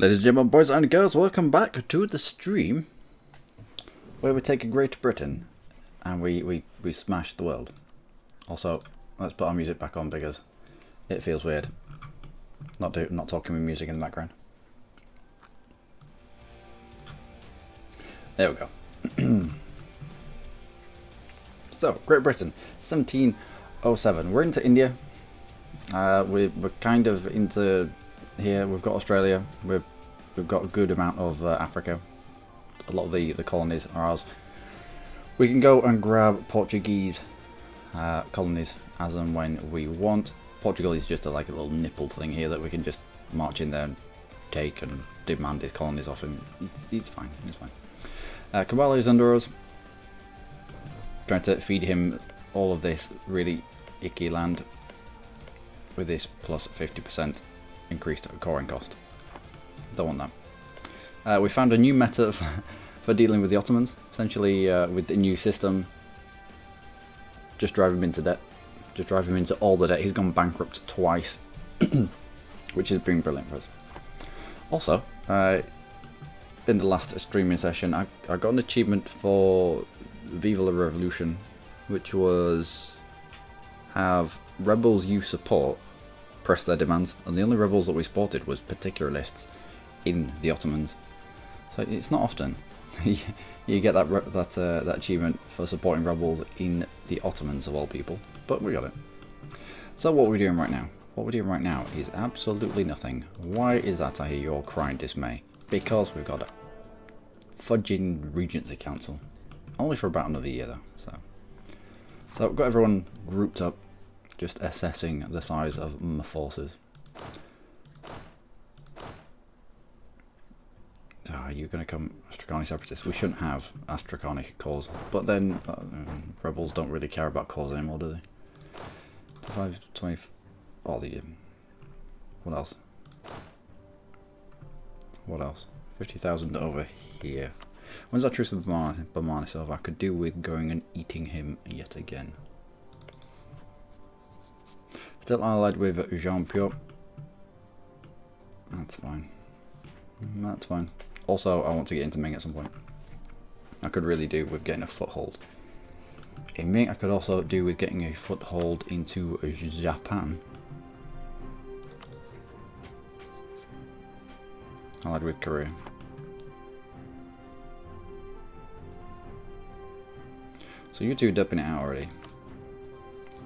Ladies and gentlemen, boys and girls, welcome back to the stream where we take Great Britain and we smash the world. Also, let's put our music back on because it feels weird not talking with music in the background. There we go. So, Great Britain, 1707. We're into India. We're kind of into here. We've got Australia. We've got a good amount of Africa. A lot of the colonies are ours. We can go and grab Portuguese colonies as and when we want. Portugal is just like a little nipple thing here that we can just march in there and take and demand his colonies off him. It's fine. It's fine. Cavallo is under us. Trying to feed him all of this really icky land with this plus 50% increased coring cost. Don't want that. We found a new meta for dealing with the Ottomans. Essentially, with the new system, just drive him into debt. Just drive him into all the debt. He's gone bankrupt twice, which has been brilliant for us. Also, in the last streaming session, I got an achievement for Viva la Revolution, which was have rebels you support press their demands, and the only rebels that we supported was particularists in the Ottomans. So it's not often you get that achievement for supporting rebels in the Ottomans of all people, but we got it. So what we're doing right now? What we're doing right now is absolutely nothing. Why is that? I hear you all crying dismay. Because we've got a fudging Regency Council. Only for about another year though. So we've got everyone grouped up, just assessing the size of my forces. You're going to come Astracani Separatists. We shouldn't have Astracani cause, but then rebels don't really care about cause anymore, do they? 520. All the what else? What else? 50,000 over here. When's that truce with Barmanis over? I could do with going and eating him yet again. Still allied with Jean-Pierre. That's fine. That's fine. Also, I want to get into Ming at some point. I could really do with getting a foothold in Ming. I could also do with getting a foothold into Japan. Allied with Korea. So you two are dipping it out already.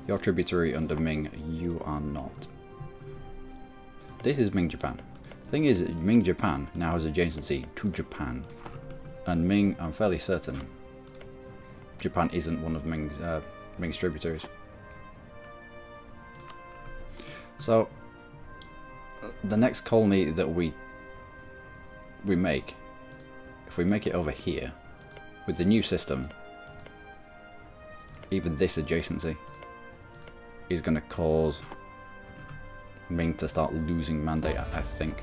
You're tributary under Ming, you are not. This is Ming Japan. Thing is, Ming Japan now has adjacency to Japan. And Ming, I'm fairly certain, Japan isn't one of Ming's tributaries. So, the next colony that we make, if we make it over here, with the new system, even this adjacency is going to cause Ming to start losing mandate, I think.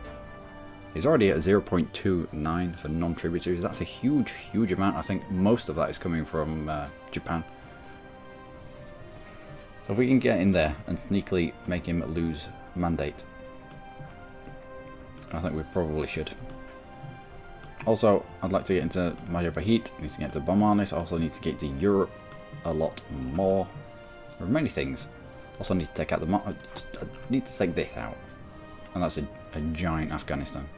He's already at 0.29 for non-tributaries. That's a huge, huge amount. I think most of that is coming from Japan. So if we can get in there and sneakily make him lose mandate, I think we probably should. Also, I'd like to get into Majapahit. I need to get to Barmanis. I also need to get to Europe a lot more. There are many things. Also need to take out the I need to take this out, and that's a giant Afghanistan.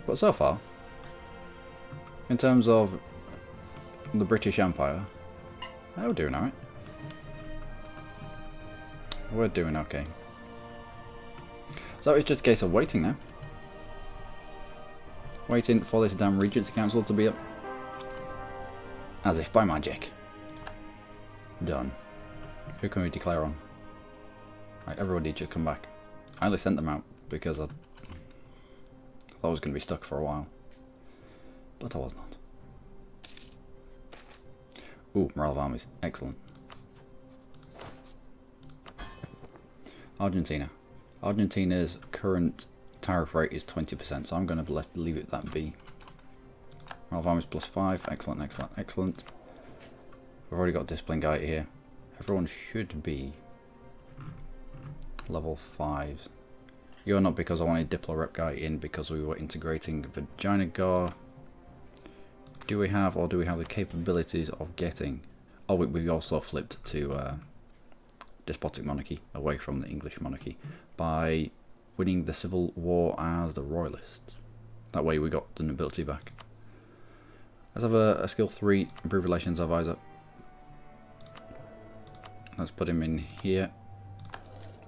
But so far, in terms of the British Empire, we're doing alright. We're doing okay. So it's just a case of waiting now. Waiting for this damn Regency Council to be up. As if by magic. Done. Who can we declare on? Right, everybody just come back. I only sent them out because I thought I was going to be stuck for a while. But I was not. Ooh, morale of armies. Excellent. Argentina. Argentina's current tariff rate is 20%, so I'm going to leave it that be. Morale of armies +5. Excellent, excellent, excellent. We've already got a discipline guy here. Everyone should be level 5s. You're not, because I wanted Diplo rep guy in because we were integrating Vagina Gar. Do we have, or do we have the capabilities of getting... Oh, we also flipped to despotic monarchy, away from the English monarchy, by winning the civil war as the royalists. That way we got the nobility back. Let's have a skill 3, improve relations advisor. Let's put him in here,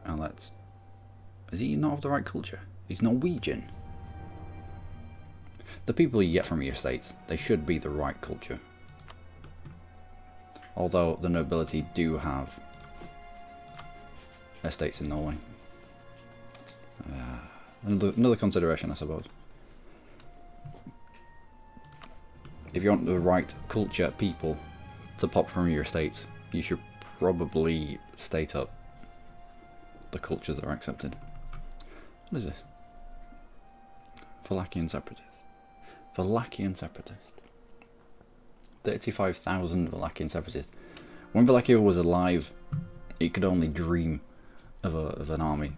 and let's... Is he not of the right culture? He's Norwegian. The people you get from your states, they should be the right culture. Although the nobility do have estates in Norway. Another consideration, I suppose. If you want the right culture people to pop from your estates, you should probably state up the cultures that are accepted. What is this? Wallachian separatist. Wallachian separatist. 35,000 Wallachian separatists. When Wallachia was alive, it could only dream of an army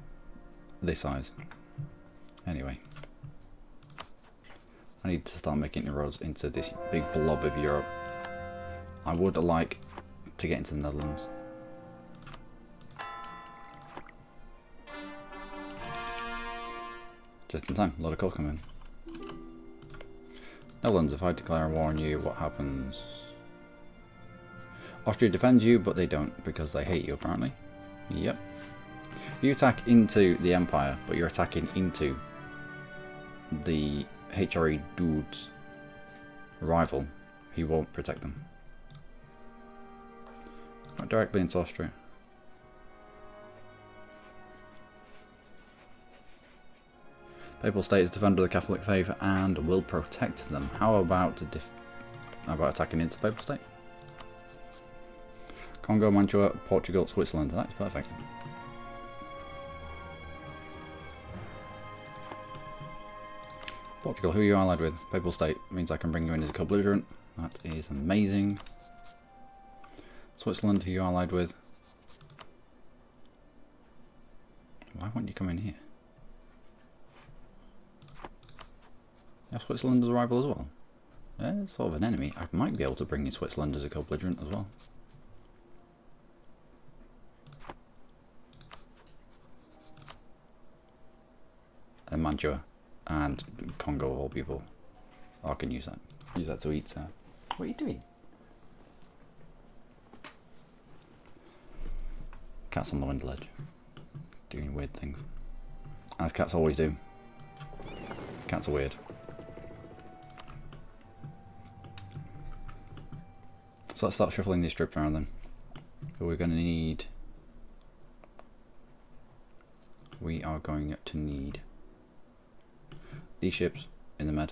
this size. Anyway. I need to start making inroads into this big blob of Europe. I would like to get into the Netherlands. Just in time, a lot of calls come in. Netherlands, if I declare war on you, what happens? Austria defends you, but they don't because they hate you apparently. Yep. You attack into the Empire, but you're attacking into the HRE dude's rival. He won't protect them. Not directly into Austria. Papal State is defender of the Catholic faith and will protect them. How about attacking into Papal State? Congo, Mantua, Portugal, Switzerland. That's perfect. Portugal, who are you allied with? Papal State means I can bring you in as a co-belligerent. That is amazing. Switzerland, who are you allied with? Why won't you come in here? You have Switzerland as a rival as well? Yeah, it's sort of an enemy. I might be able to bring in Switzerland as a co-belligerent as well. And Mantua and Congo of all people. Oh, I can use that. Use that to eat. What are you doing? Cat's on the window ledge. Doing weird things. As cats always do. Cats are weird. So let's start shuffling these troops around then. So we're going to need... We are going to need these ships in the Med.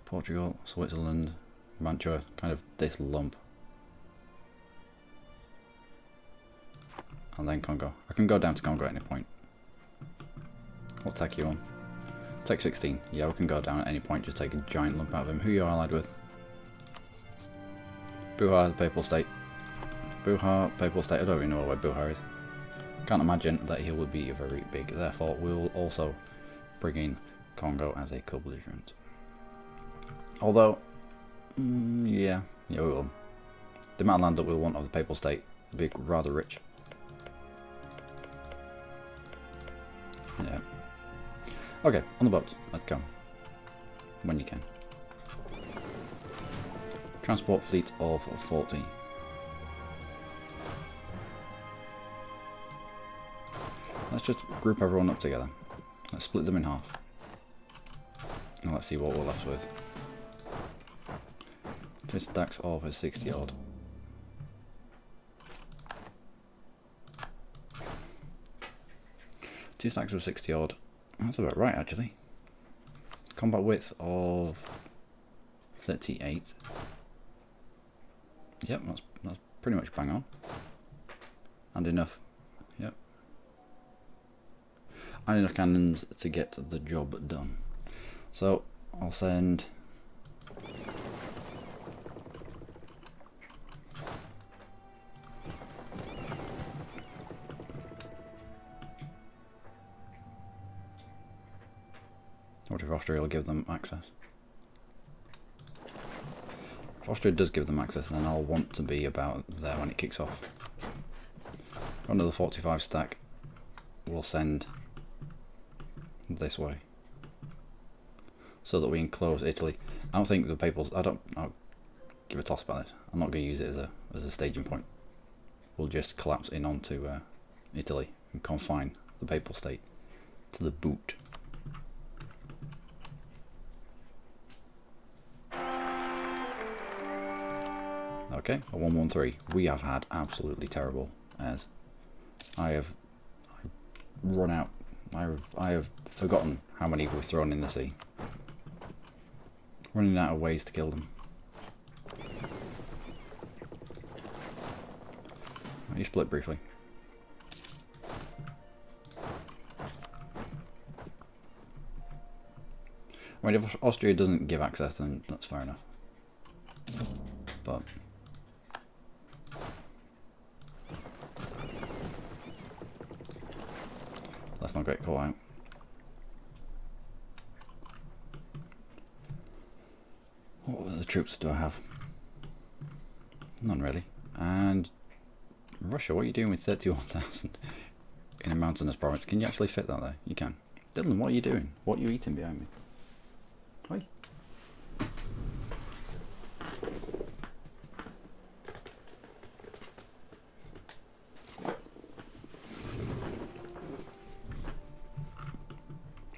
Portugal, Switzerland, Mantua, kind of this lump. And then Congo. I can go down to Congo at any point. What tech you on? Tech 16. Yeah, we can go down at any point, just take a giant lump out of him. Who are you allied with? Buhar, Papal State. Buhar, Papal State. I don't even know where Buhar is. Can't imagine that he will be very big. Therefore, we will also bring in Congo as a co-belligerent. Although, yeah, we will. The amount of land that we'll want of the Papal State will be rather rich. Yeah. Okay, on the boat. Let's go. When you can. Transport fleet of 40. Let's just group everyone up together. Let's split them in half. And let's see what we're left with. 2 stacks of 60 odd. Two stacks of 60 odd. That's about right actually. Combat width of 38. Yep, that's pretty much bang on. And enough. Yep. And enough cannons to get the job done. So I'll send what if Austria will give them access? If Austria does give them access, then I'll want to be about there when it kicks off. Another 45 stack we'll send this way, so that we enclose Italy. I don't think the Papals. I'll give a toss about this. I'm not going to use it as a staging point. We'll just collapse in onto Italy and confine the Papal State to the boot. Okay, a 113. We have had absolutely terrible airs. I have run out. I have forgotten how many we've thrown in the sea. Running out of ways to kill them. You split briefly. mean, if Austria doesn't give access, then that's fair enough. But let's not get caught out. What other troops do I have? None really. And Russia, what are you doing with 31,000 in a mountainous province? Can you actually fit that there? You can. Dylan, what are you doing? What are you eating behind me? Hi.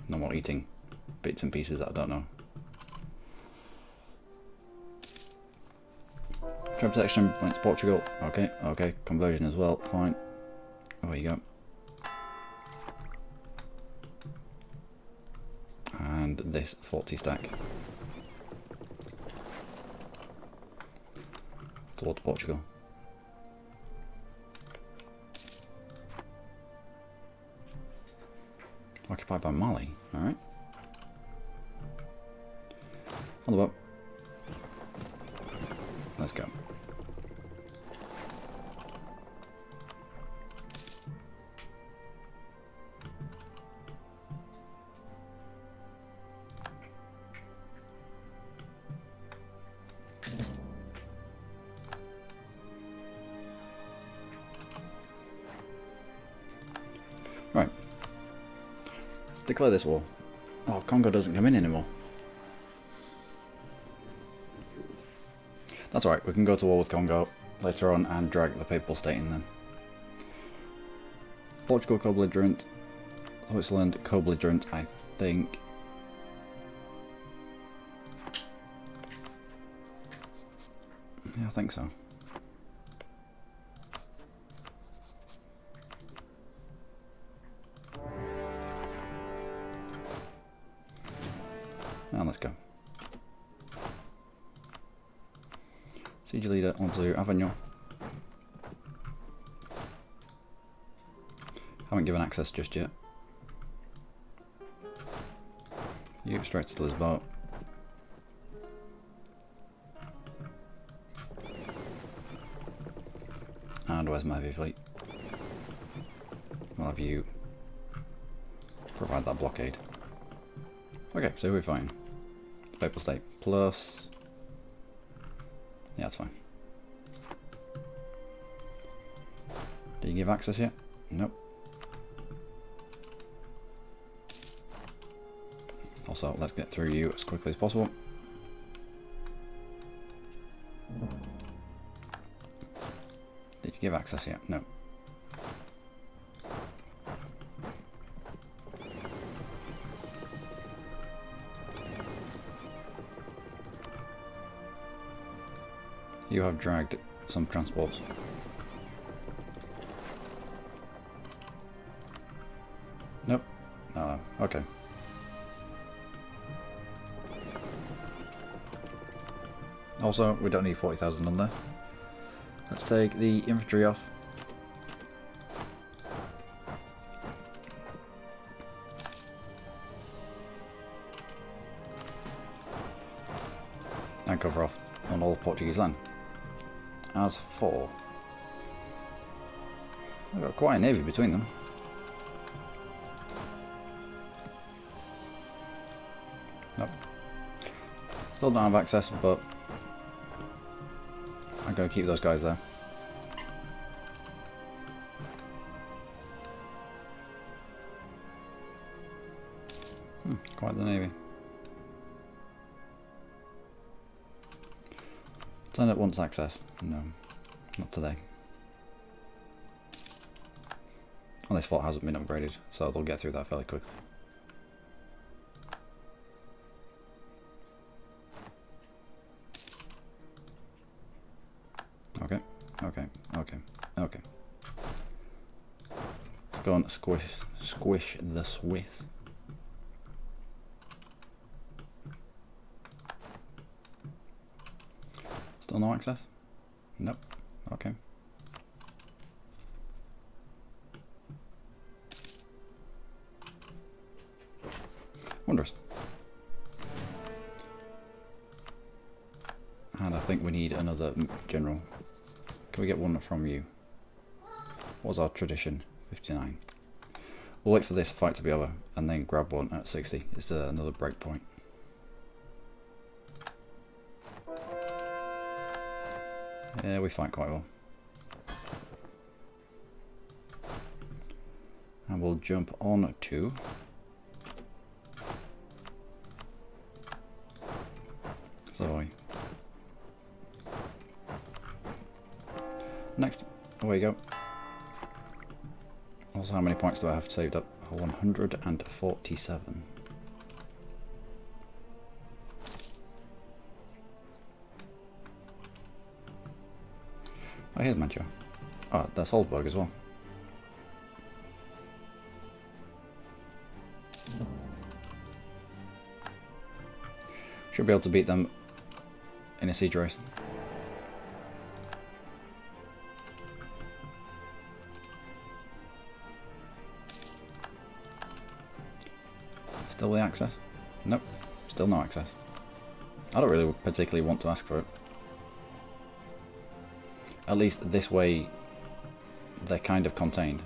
No more eating bits and pieces that I don't know. Trade protection went to Portugal. Okay, okay. Conversion as well. Fine. There you go. And this 40 stack towards Portugal. Occupied by Mali. Alright. On the boat. Let's go. Right. Declare this war. Oh, Congo doesn't come in anymore. That's alright, we can go to war with Congo later on and drag the Papal State in then. Portugal co-belligerent, Switzerland co-belligerent, I think. Yeah, I think so. And let's go. Siege leader onto Avignon. Haven't given access just yet. You straight to Lisboa. And where's my heavy fleet? We'll have you provide that blockade. Okay, so we're fine. Papal State plus. Yeah, that's fine. Did you give access yet? Nope. Also, let's get through you as quickly as possible. Did you give access yet? No. You have dragged some transports. Nope. No. Okay. Also, we don't need 40,000 on there. Let's take the infantry off. And cover off on all Portuguese land. As for... I've got quite a navy between them. Nope. Still don't have access, but I'm going to keep those guys there. Quite the navy. Turn it wants access. No, not today. And this fort hasn't been upgraded, so they'll get through that fairly quickly. Okay, okay, okay, okay. Let's go and squish the Swiss. Still no access? Nope. Okay. Wondrous. think we need another general. Can we get one from you? What's our tradition? 59. We'll wait for this fight to be over and then grab one at 60. It's another break point. Yeah, we fight quite well. And we'll jump on to Savoy. Next, away you go. Also, how many points do I have saved up? 147. Oh, here's Mantua. Oh, that's Salzburg as well. Should be able to beat them in a siege race. Still the access? Nope, still no access. I don't really particularly want to ask for it. At least this way they're kind of contained.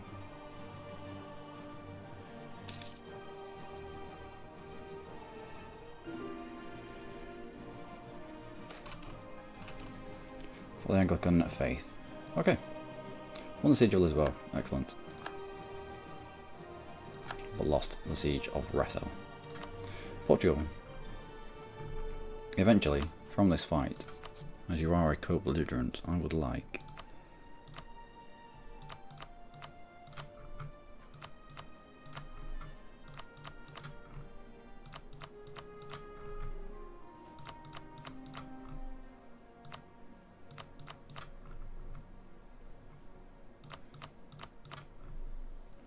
For the Anglican faith. Okay. Won the siege of Lisboa. Excellent. But lost the siege of Rethel. Portugal. Eventually, from this fight, as you are a co-belligerent, I would like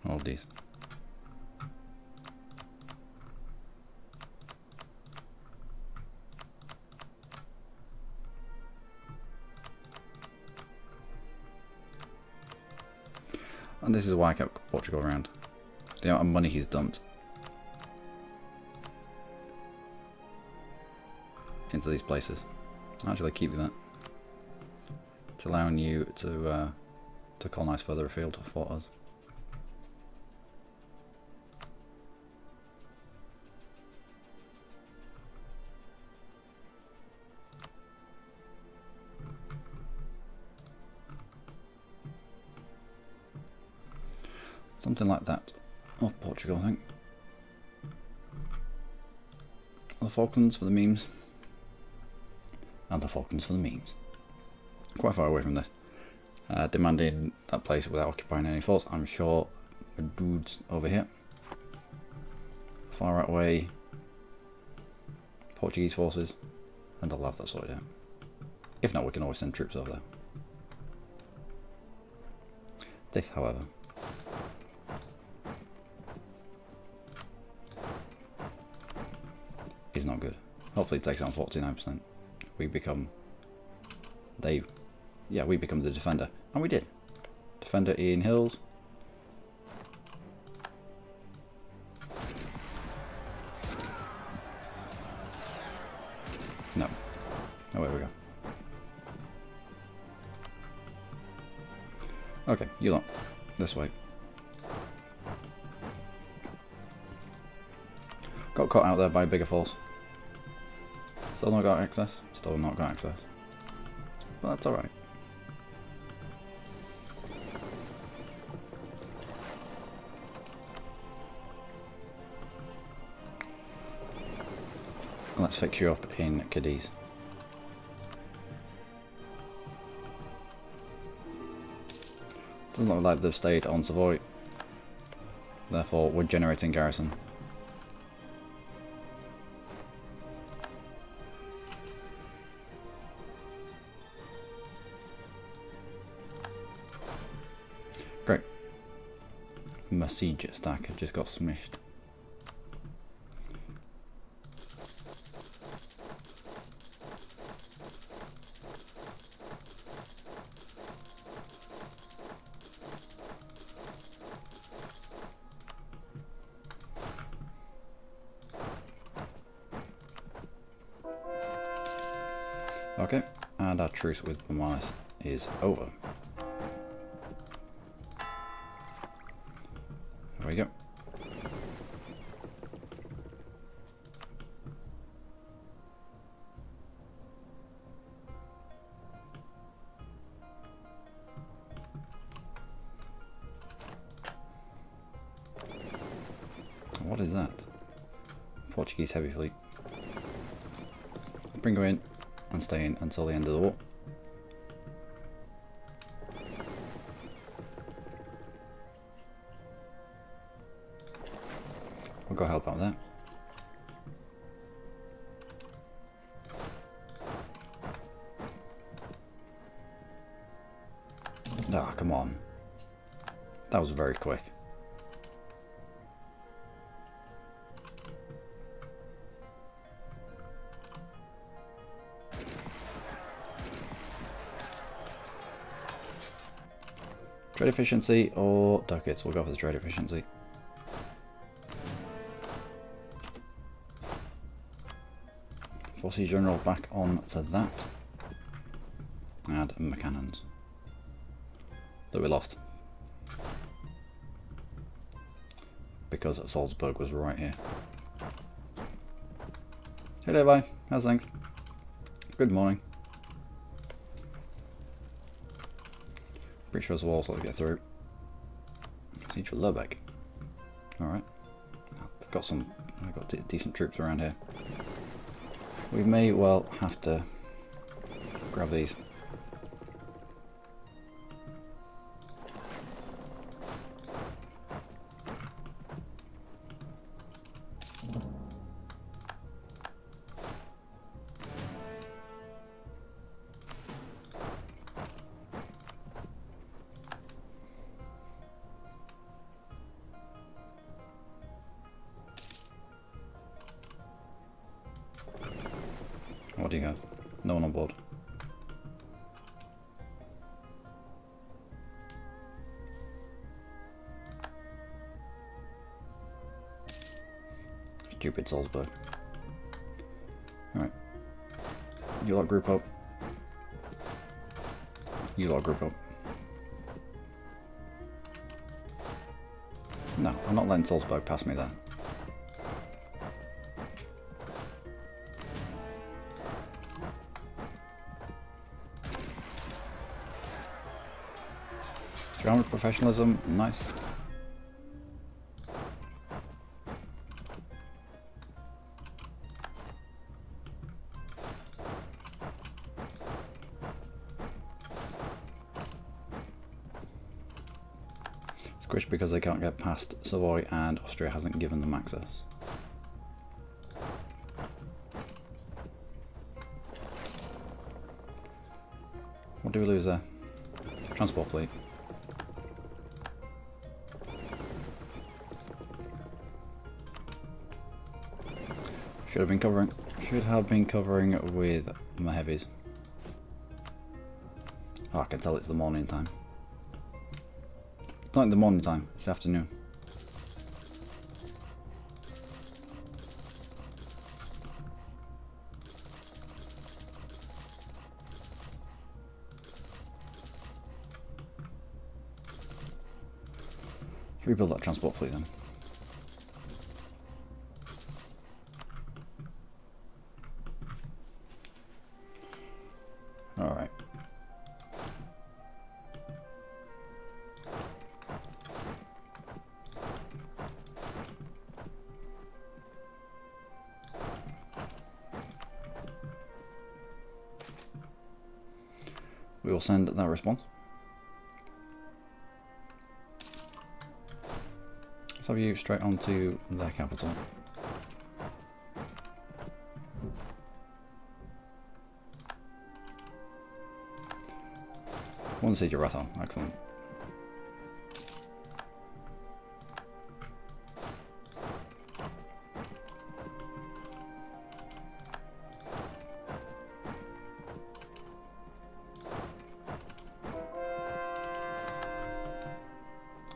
all these. And this is why I kept Portugal around. The amount of money he's dumped into these places. Actually, keep that. It's allowing you to colonise further afield for us. Something like that. Off Portugal, I think. The Falklands for the memes. And the Falklands for the memes. Quite far away from this. Demanding that place without occupying any force. I'm sure the dudes over here. Far away. Portuguese forces. And they'll have that sorted out. If not, we can always send troops over there. This, however, is not good. Hopefully it takes on 49%. We become we become the defender. And we did. Defender in hills. No. Oh, there we go. Okay, you lot. This way. Got caught out there by a bigger force. Still not got access. Still not got access. But that's alright. Let's fix you up in Cadiz. Doesn't look like they've stayed on Savoy. Therefore, we're generating garrison. Great. My siege stack just got smished. Okay, and our truce with Britannia is over. There we go. What is that? Portuguese heavy fleet. Bring her in and stay in until the end of the war. We'll go help out there. Ah, come on. That was very quick. Trade efficiency or ducats? We'll go for the trade efficiency. Forces General back on to that. Add Mechannons. That we lost. Because Salzburg was right here. Hey there, bye. How's things? Good morning. Pretty sure the walls will get through. Siege for Lubeck. Alright. I've got decent troops around here. We may well have to grab these. What do you have? No one on board. Stupid Salzburg. Alright. You lot group up. You lot group up. No, I'm not letting Salzburg pass me there. Ground professionalism, nice. Squished because they can't get past Savoy and Austria hasn't given them access. What do we lose there? Transport fleet. Should have been covering with my heavies. Oh, I can tell it's the morning time. It's not the morning time, it's the afternoon. Let's rebuild that transport fleet then. Alright. We will send that response. Let's have you straight onto their capital. One siege of Rathon, excellent.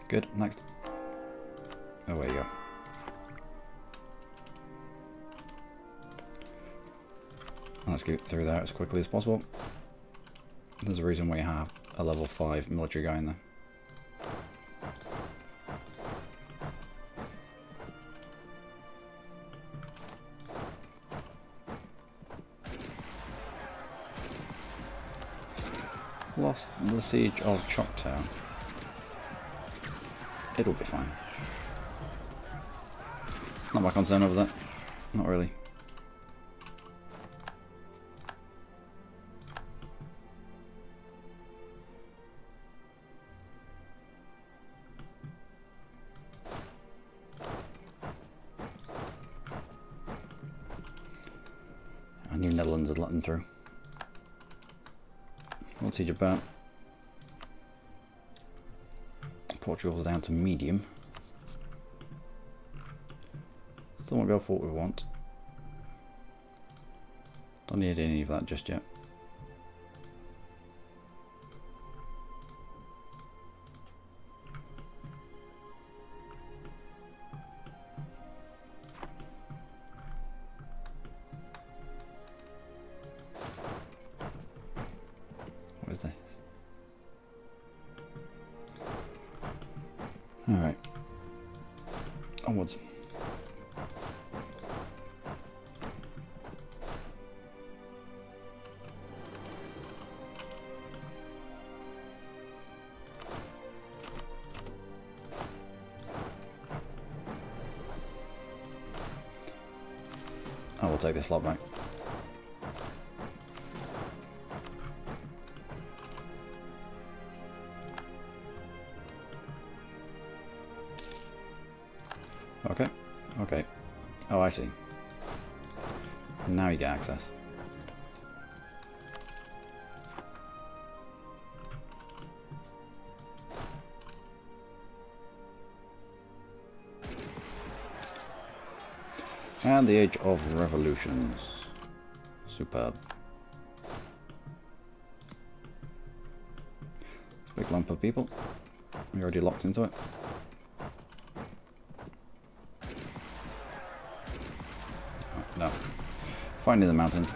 Good, next. Away you go. And let's get through there as quickly as possible. There's a reason we have a level 5 military guy in there. Lost the siege of Choctaw. It'll be fine. Not my concern over that. Not really. I knew Netherlands had let them through. One siege about. Portugal's down to medium. Still won't go for what we want. Don't need any of that just yet. What is this? Alright. Onwards. I will take this lot back. Okay, okay. Oh, I see. Now you get access. And the age of revolutions. Superb. It's a big lump of people. We're already locked into it. Oh, no. Finding the mountains.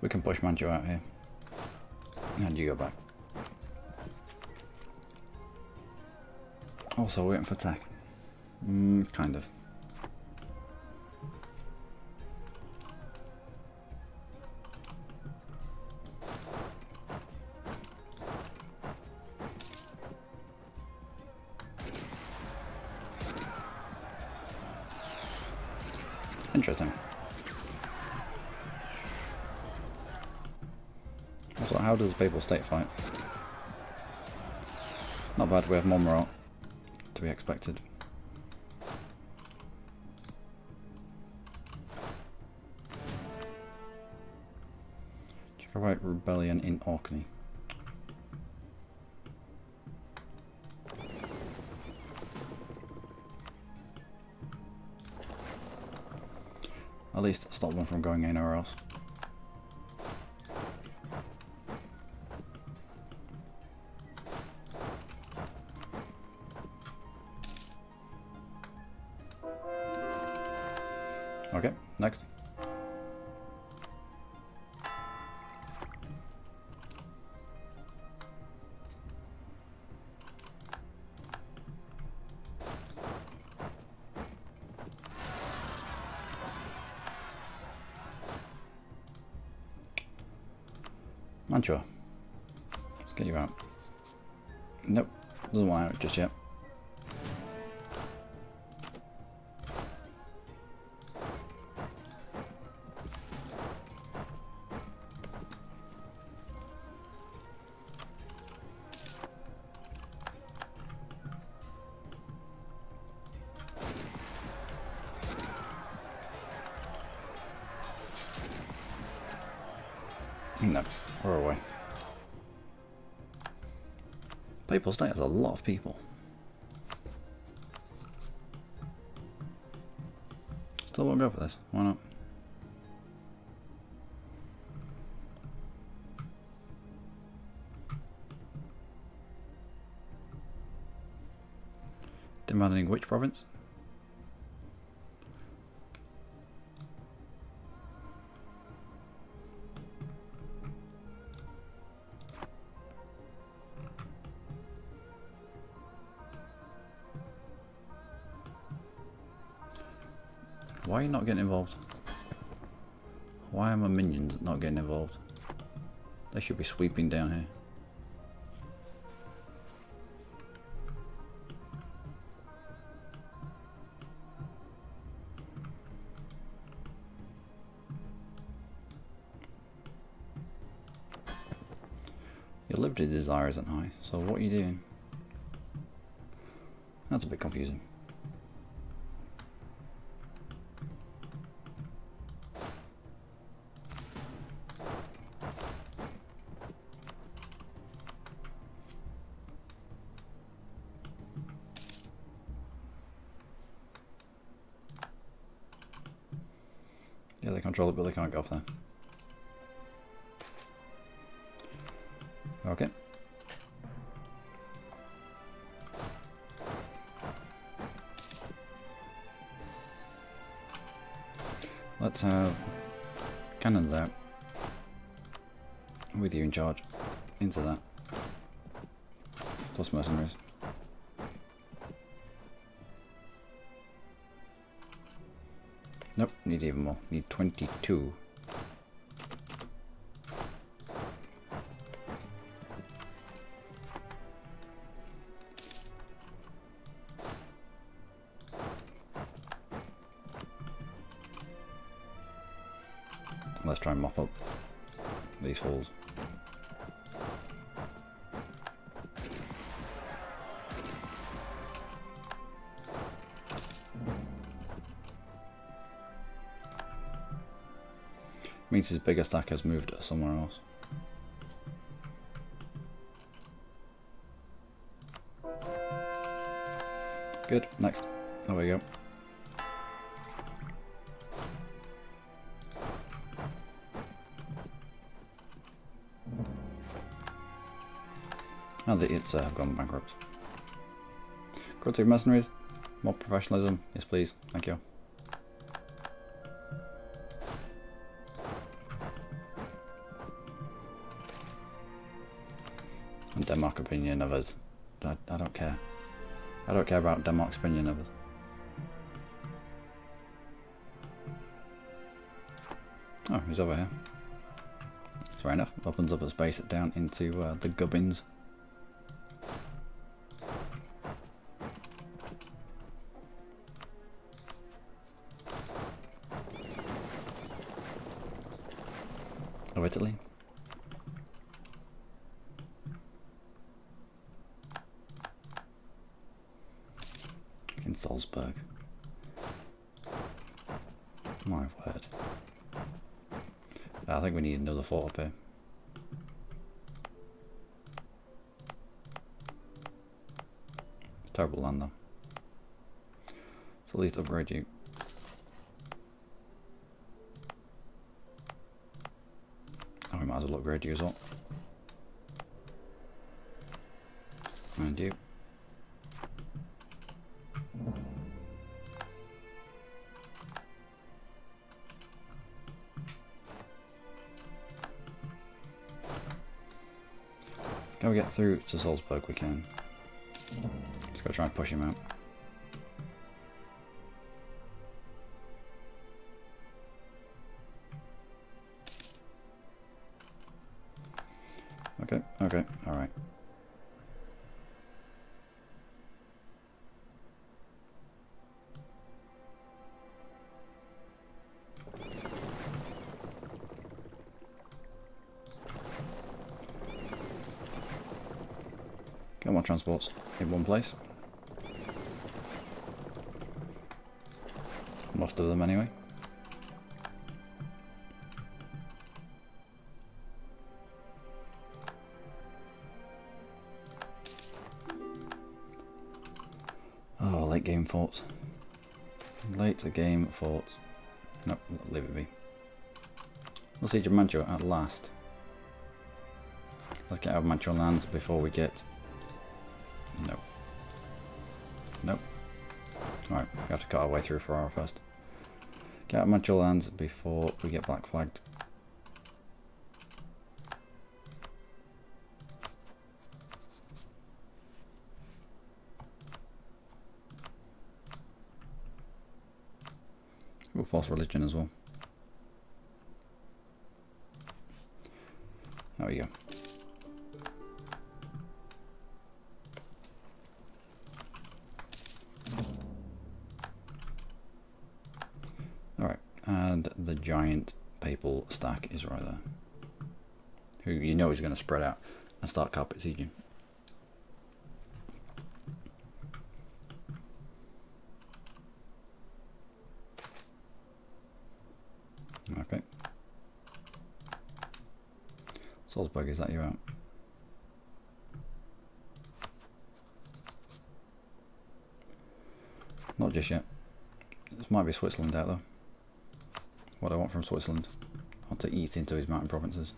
We can push Manchu out here. And you go back. Also, we're waiting for attack. Kind of. Interesting. Also, how does the Papal State fight? Not bad, we have more morale. To be expected. Jacobite rebellion in Orkney. At least stop them from going anywhere else. Okay, next. Mantua. Let's get you out. Nope, doesn't want out just yet. No, we're away. Papal State has a lot of people. Still won't go for this. Why not? Demanding which province? Why are you not getting involved? Why are my minions not getting involved? They should be sweeping down here. Your liberty desire isn't high, so what are you doing? That's a bit confusing. Yeah, they control it, but they can't go off there. Okay. Let's have cannons out. With you in charge. Into that. Plus mercenaries. Nope, need even more. Need 22. Let's try and mop up these falls. Means his bigger stack has moved somewhere else. Good, next. There we go. Now that it's gone bankrupt. Quality of mercenaries, more professionalism, yes please, thank you. And Denmark opinion of us. I don't care. I don't care about Denmark's opinion of us. Oh, he's over here. Fair enough. Opens up a space down into the gubbins. Of Italy. In Salzburg. My word. I think we need another fort up here. It's terrible land though. So at least upgrade you. Oh, we might as well upgrade you as well. And you. Can we get through to Salzburg? We can. Let's go try and push him out. Okay, okay, alright. Get more transports in one place. Most of them anyway. game forts. Late game forts. Nope, leave it be. We'll siege of Mantua at last. Let's get out of Mantua lands before we get... Nope. Nope. Alright, we have to cut our way through Ferrara first. Get out of Mantua lands before we get black flagged. We'll force religion as well. There we go. Alright, and the giant papal stack is right there. Who you know is going to spread out and start carpet sieging. Okay. Salzburg, is that you out? Not just yet. This might be Switzerland out though. What I want from Switzerland. I want to eat into his mountain provinces.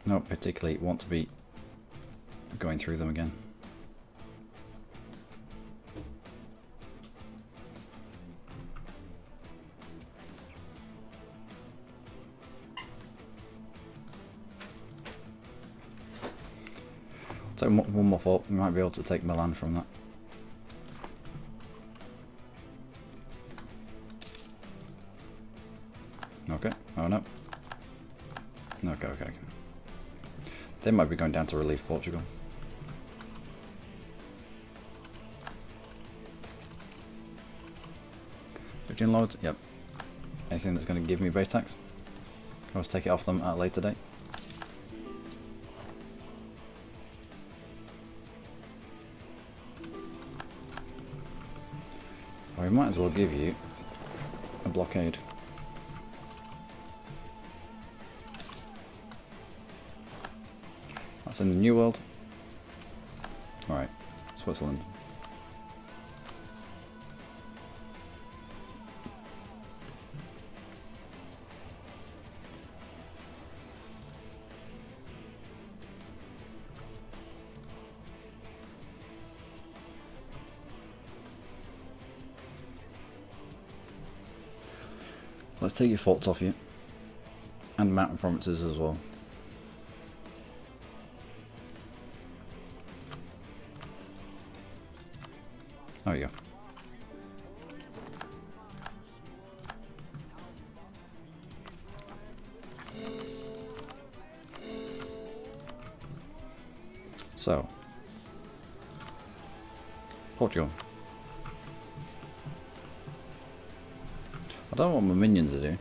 Not particularly want to be going through them again. So one more fort, we might be able to take Milan from that. Okay, oh no. Okay. They might be going down to relieve Portugal. Virgin Lords, yep. Anything that's going to give me base tax? I'll take it off them at a later date. Or we might as well give you a blockade. That's in the New World. Alright, Switzerland. Let's take your forts off you. And mountain provinces as well. There we go. So, Portugal. I don't know what my minions are doing.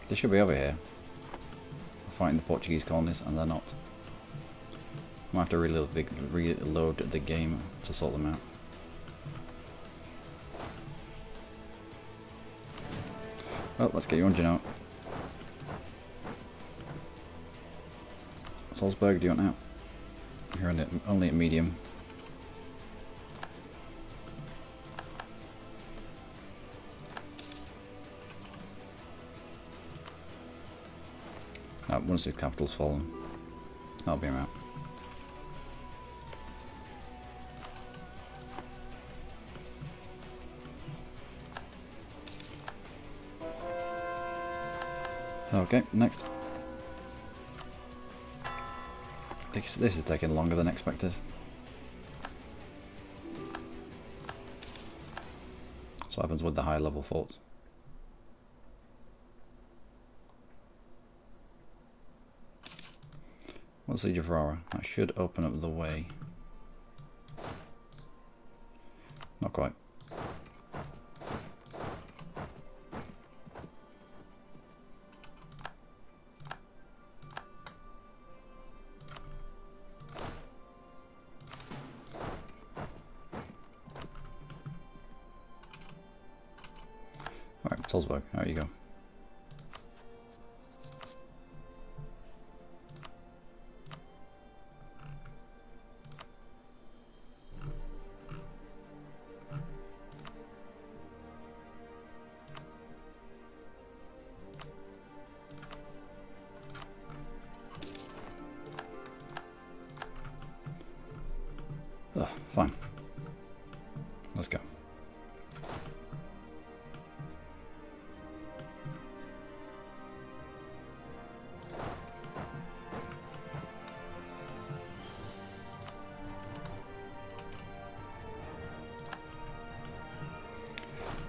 They should be over here, fighting the Portuguese colonies, and they're not. I might have to reload the game to sort them out. Well, let's get you on Genoa. Salzburg, do you want out? You're only at medium. Once his capital's fallen, I'll be him out. Okay, next. This is taking longer than expected. So what happens with the high level forts? What's Siege of Ferrara? That should open up the way. Not quite. Salzburg, there you go. Oh, fine. Let's go.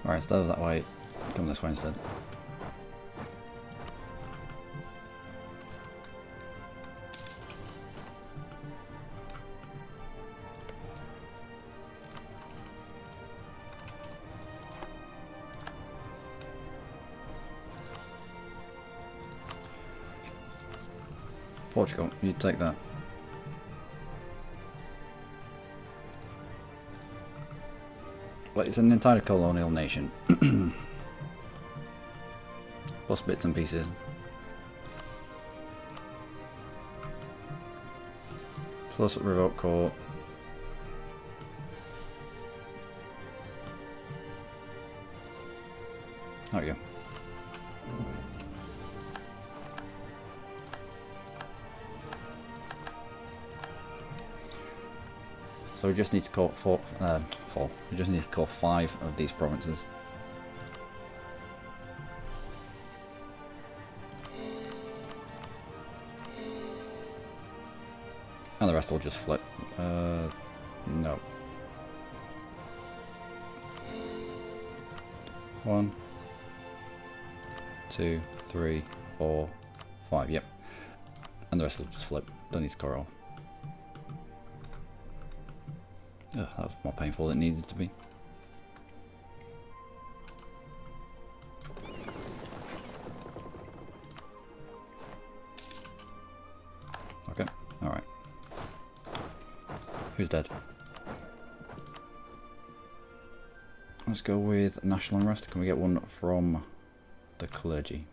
Alright, instead of that way, come this way instead. Portugal, you take that. Well, it's an entire colonial nation. Plus bits and pieces. Plus revoke court. There we go. So we just need to call four. We just need to call 5 of these provinces. And the rest will just flip. No. 1, 2, 3, 4, 5. Yep. And the rest will just flip. Don't need to score all. Ugh, that was more painful than it needed to be. Okay, alright. Who's dead? Let's go with national unrest. Can we get one from the clergy?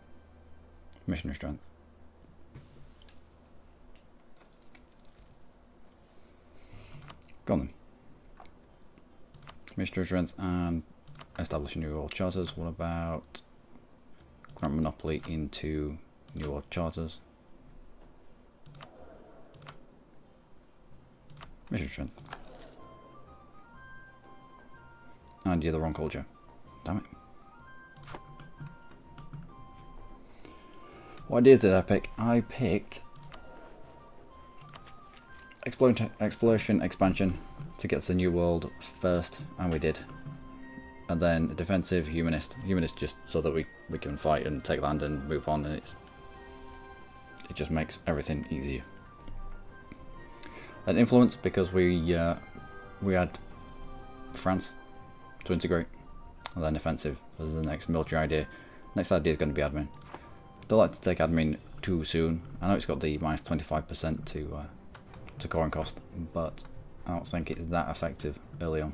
Missionary strength. Go on then. Missionary strength and establish new world charters. What about grant monopoly into new world charters? Missionary strength. And you're the wrong culture. Damn it. What ideas did I pick? I picked exploration expansion to get to the new world first, and we did. And then defensive humanist just so that we can fight and take land and move on, and it just makes everything easier. And influence, because we had France to integrate, and then offensive as the next military idea. Next idea is going to be admin. Don't like to take admin too soon. I know it's got the minus 25% to core and cost, but I don't think it's that effective early on.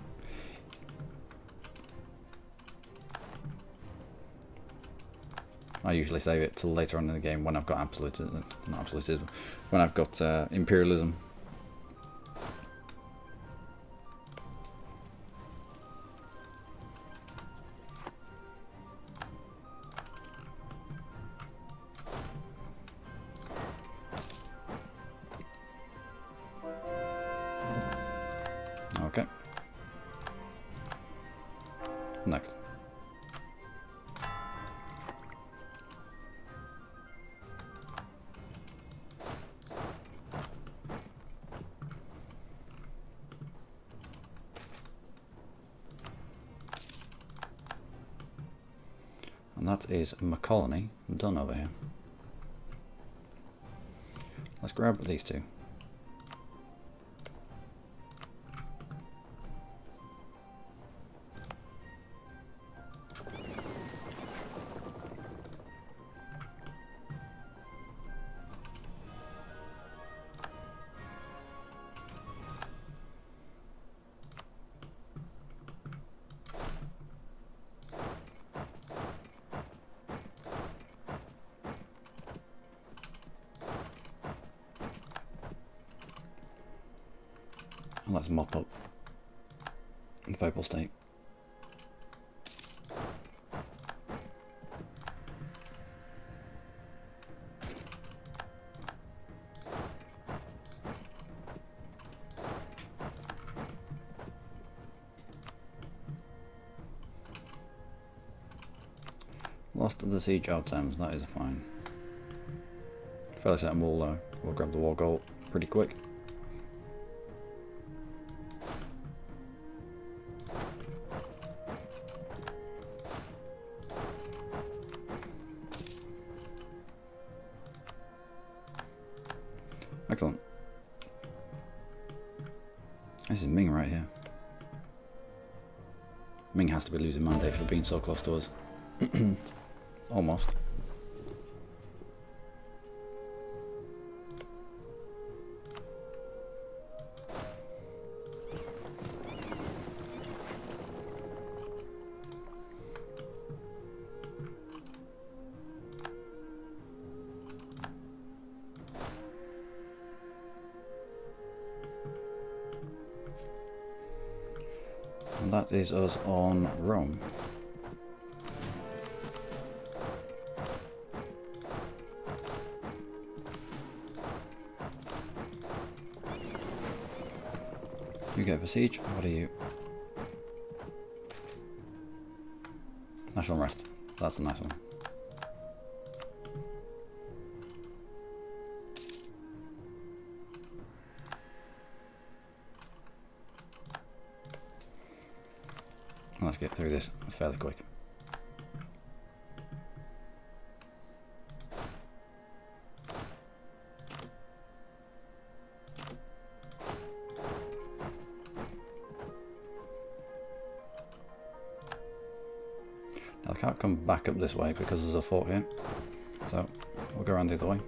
I usually save it till later on in the game when I've got absolutism, not absolutism, when I've got imperialism. Okay. Next. And that is my colony done over here. Let's grab these two. And let's mop up the Papal State. Lost the siege outcomes, that is fine. Fairly certain we'll grab the war goal pretty quick. Excellent. This is Ming right here. Ming has to be losing mandate for being so close to us. Almost. And that is us on Rome. You get besieged. What are you? National rest. That's a nice one. Let's get through this fairly quick. Now I can't come back up this way because there's a fort here, so we'll go around the other way.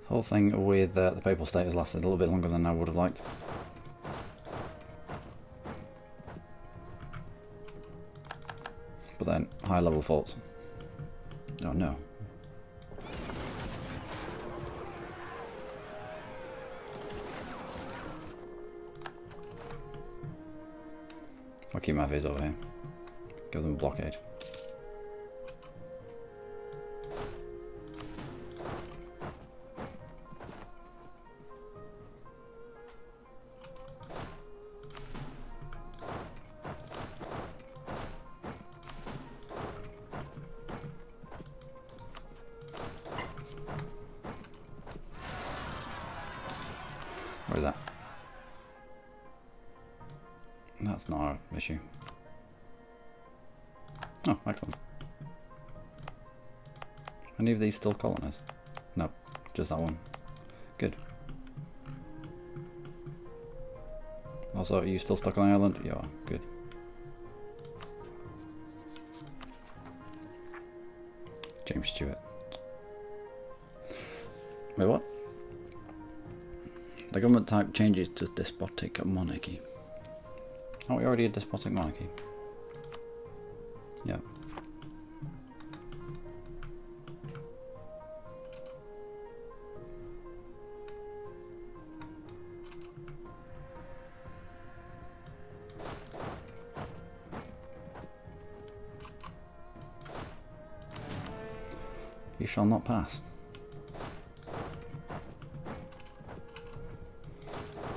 The whole thing with the Papal State has lasted a little bit longer than I would have liked. But then, high level forts. Oh no. I'll keep my face over here. Give them a blockade. Where is that? That's not our issue. Oh, excellent. Any of these still colonies? Nope, just that one. Good. Also, are you still stuck on the island? You are. Good. James Stewart. Wait, what? The government type changes to despotic monarchy. Aren't we already a despotic monarchy? Yeah. You shall not pass.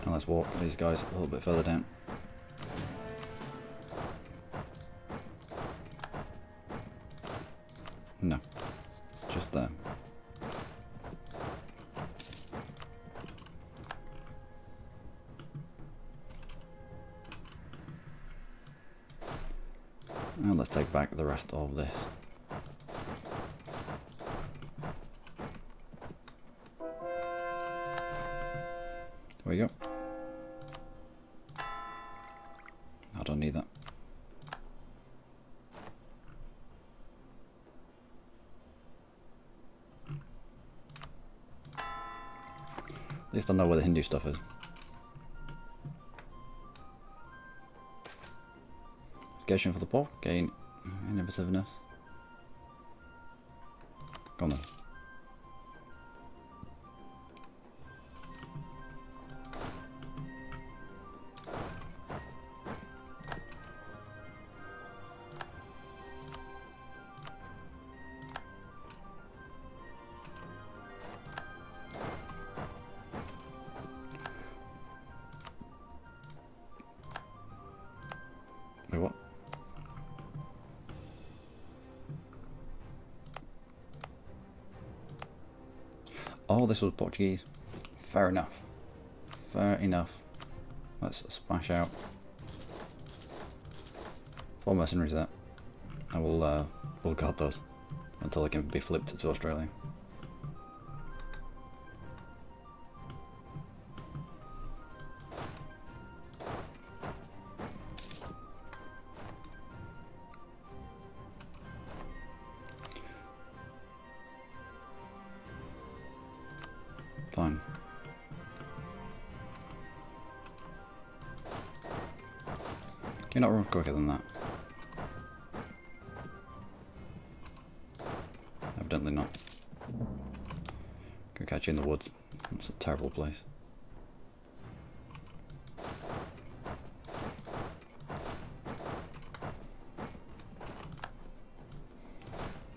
And let's walk these guys a little bit further down. No, just there. And let's take back the rest of this. There we go. I don't need that. At least I know where the Hindu stuff is. Education for the poor, gain innovativeness. Go on then. Wait, what? Oh, this was Portuguese. Fair enough. Fair enough. Let's smash out 4 mercenaries there. I will we'll guard those until they can be flipped to Australia. Fine. Can you not run quicker than that? Evidently not. Could catch you in the woods. That's a terrible place.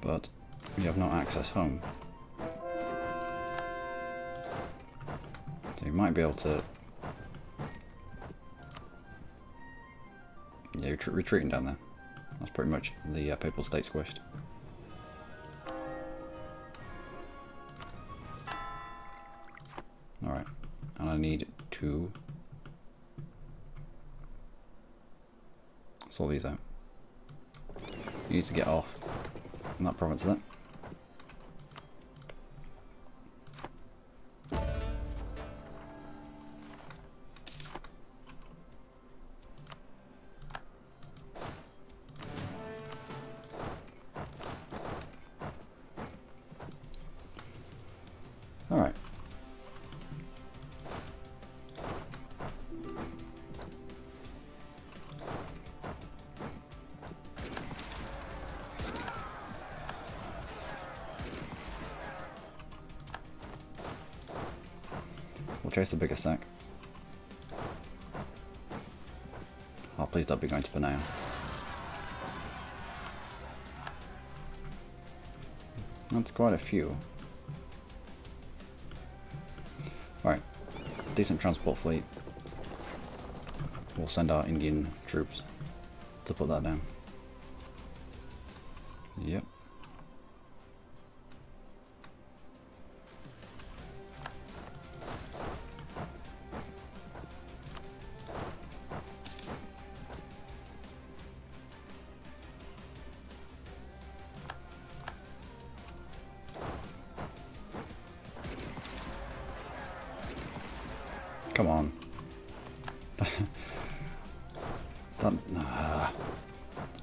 But we have no access home. So you might be able to... Yeah, you're retreating down there. That's pretty much the Papal State squished. Alright, and I need to sort these out. You need to get off in that province there. Alright. We'll chase the biggest sack. Oh, please don't be going to Britannia. That's quite a few. Alright, decent transport fleet. We'll send our Indian troops to put that down. Yep. Come on.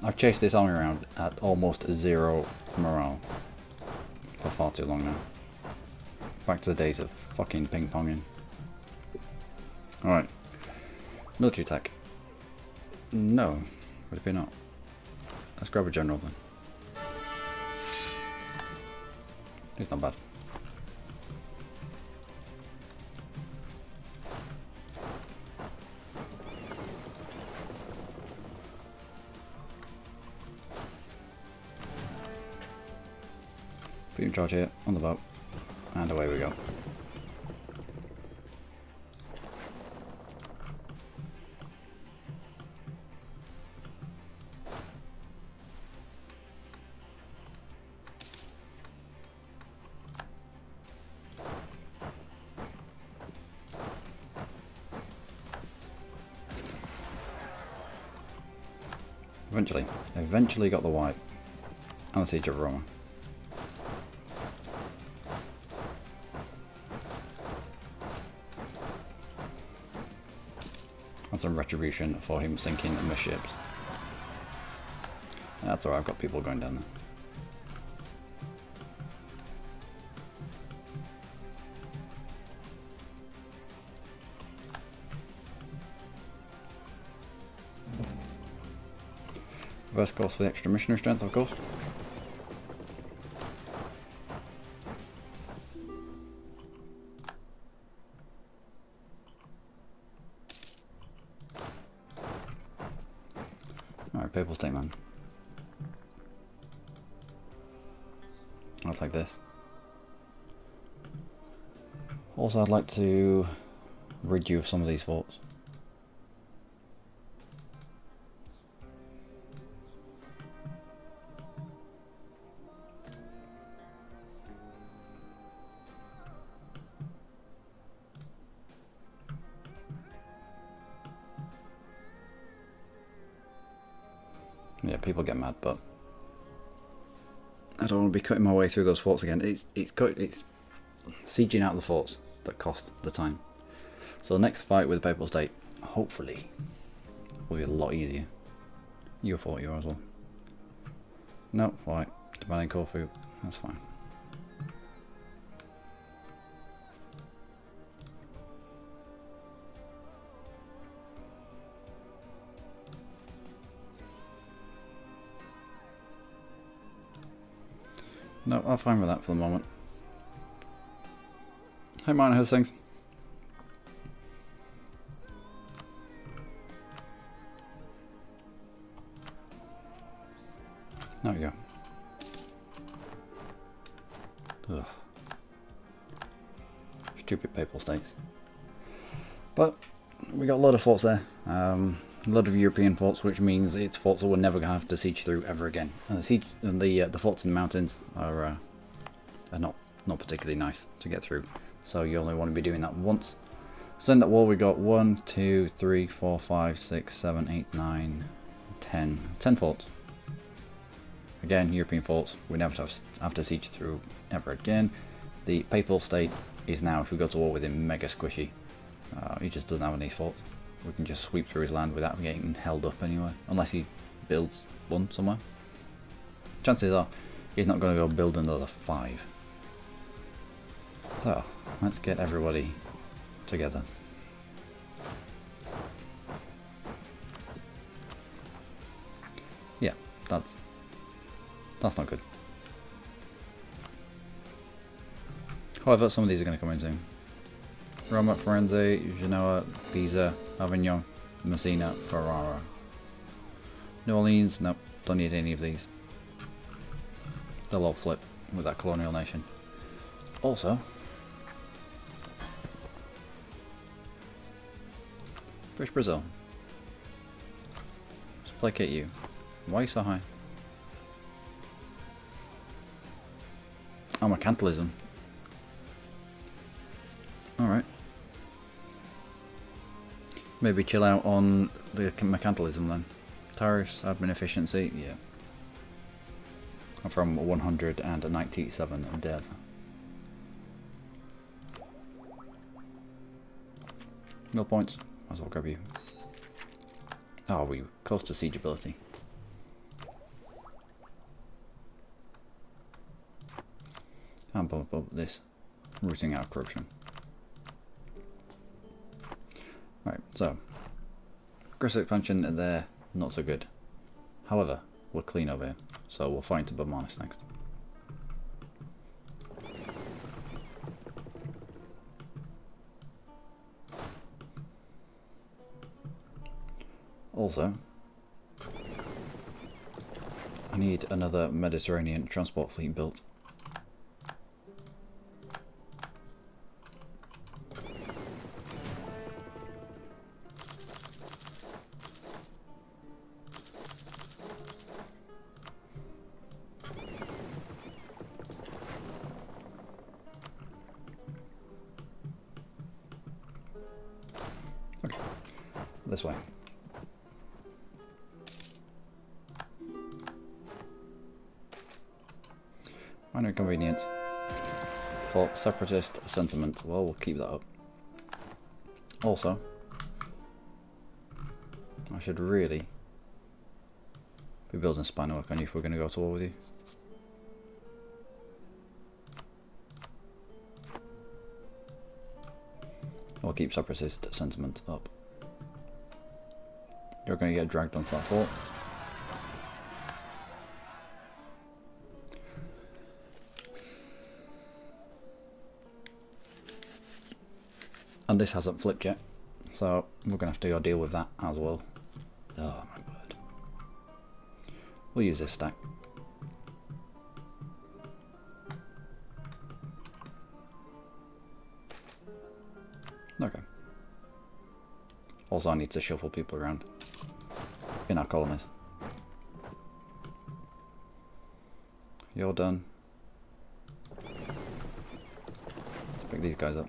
I've chased this army around at almost 0 morale for far too long now. Back to the days of fucking ping-ponging. Alright. Military attack. No. Would it be not? Let's grab a general then. He's not bad. Put you in charge here, on the boat, and away we go. Eventually got the wipe, and the siege of Roma. And some retribution for him sinking the ships. That's alright, I've got people going down there. Reverse course for the extra missionary strength, of course. Alright, Papal State Man. I'll take this. Also, I'd like to rid you of some of these forts. Yeah, people get mad, but I don't want to be cutting my way through those forts again. It's sieging out the forts that cost the time. So the next fight with the Papal State, hopefully, will be a lot easier. You're a fort, you are as well. No, right. Demanding Corfu, that's fine. No, I'm fine with that for the moment. Hey, mine, how's things? There we go. Ugh. Stupid Papal States. But we got a lot of forts there. A lot of European forts, which means it's forts that we're never going to have to siege through ever again. And the forts in the mountains are not particularly nice to get through. So you only want to be doing that once. So in that war we got 1, 2, 3, 4, 5, 6, 7, 8, 9, 10. 10 forts. Again, European forts, we never have to siege through ever again. The Papal State is now, if we go to war with him, mega squishy. He just doesn't have any forts. We can just sweep through his land without getting held up anywhere, unless he builds one somewhere. Chances are he's not going to go build another 5. So, let's get everybody together. Yeah, that's not good. However, some of these are going to come in soon. Roma, Firenze, Genoa, Pisa, Avignon, Messina, Ferrara. New Orleans, nope, don't need any of these. They'll all flip with that colonial nation. Also, British Brazil. Let's placate you. Why are you so high? Oh, mercantilism. Alright. Maybe chill out on the mercantilism then. Tariffs, admin efficiency, yeah. I'm from 197 dev. No points. Might as well grab you. Oh, we close to siege ability. And bump up this, rooting out corruption. Right, so aggressive expansion there, not so good. However, we're clean over here, so we'll fight into Bermanis next. Also, I need another Mediterranean transport fleet built. Okay, this way. Minor inconvenience for separatist sentiment. Well, we'll keep that up. Also, I should really be building spine work on you if we're going to go to war with you. I'll keep separatist sentiment up. You're going to get dragged onto that fort. And this hasn't flipped yet, so we're going to have to go deal with that as well. Oh my word. We'll use this stack. Okay. Also, I need to shuffle people around in our colonies. You're done. Let's pick these guys up.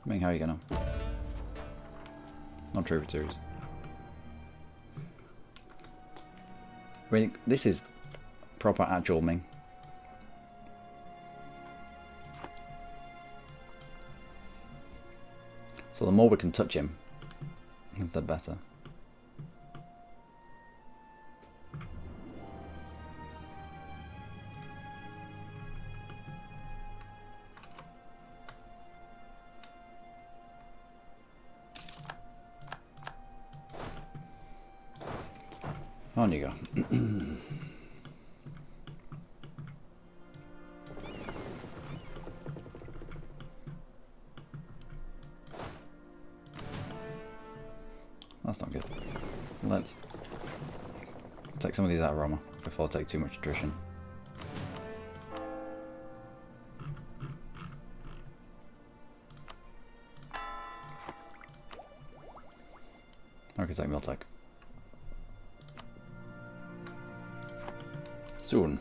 Ming, how are you going on? Non-tributaries. I mean, this is proper actual Ming. So the more we can touch him, the better. On you go. That's not good. Let's take some of these out of Roma before I take too much attrition. I can take Miltech. Soon.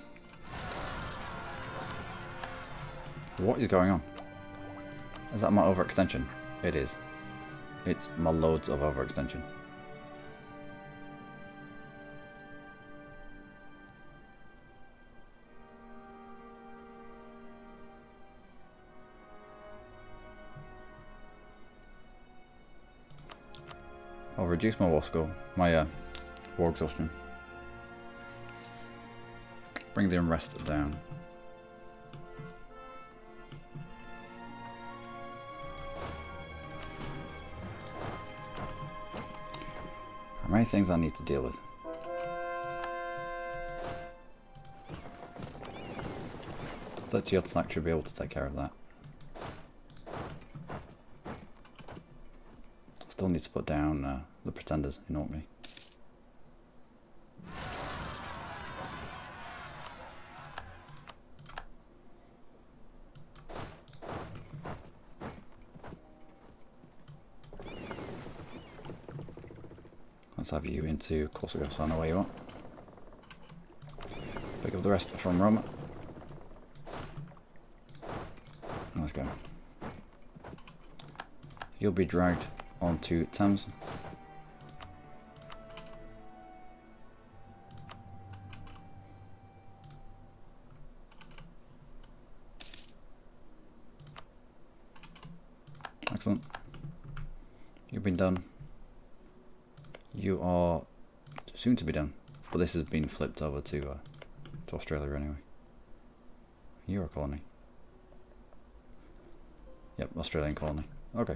What is going on? Is that my overextension? It is. It's my loads of overextension. I'll reduce my war score, my war exhaustion. Bring the unrest down. How many things I need to deal with? That yield snack should be able to take care of that. Still need to put down the pretenders in Orkney. Let's have you into Corsica, so I know where you are. Pick up the rest from Roma. Let's go. You'll be dragged onto Thames. Excellent. You've been done. You are soon to be done, but this has been flipped over to Australia anyway. You're a colony. Yep, Australian colony. Okay.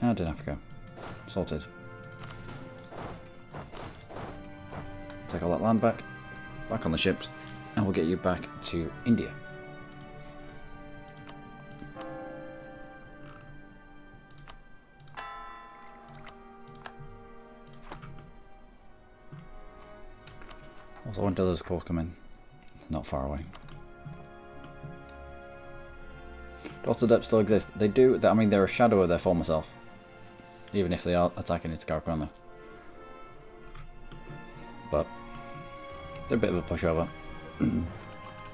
And in Africa. Sorted. Take all that land back on the ships, and we'll get you back to India. Also, when do those calls come in? Not far away. Daughter Depth still exist. They do. I mean, they're a shadow of their former self. Even if they are attacking its Karakona. But it's a bit of a pushover.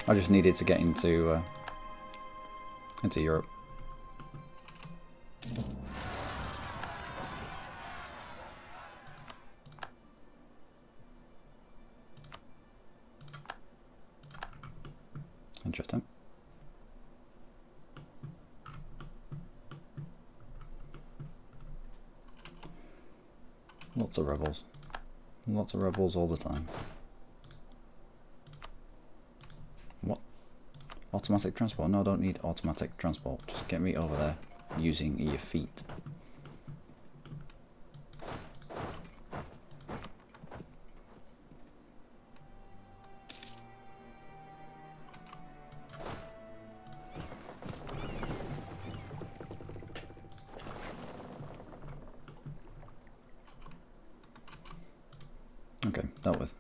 I just needed to get into Europe. Interesting. Lots of rebels. Lots of rebels all the time. What? Automatic transport? No, I don't need automatic transport. Just get me over there using your feet. Okay, dealt with.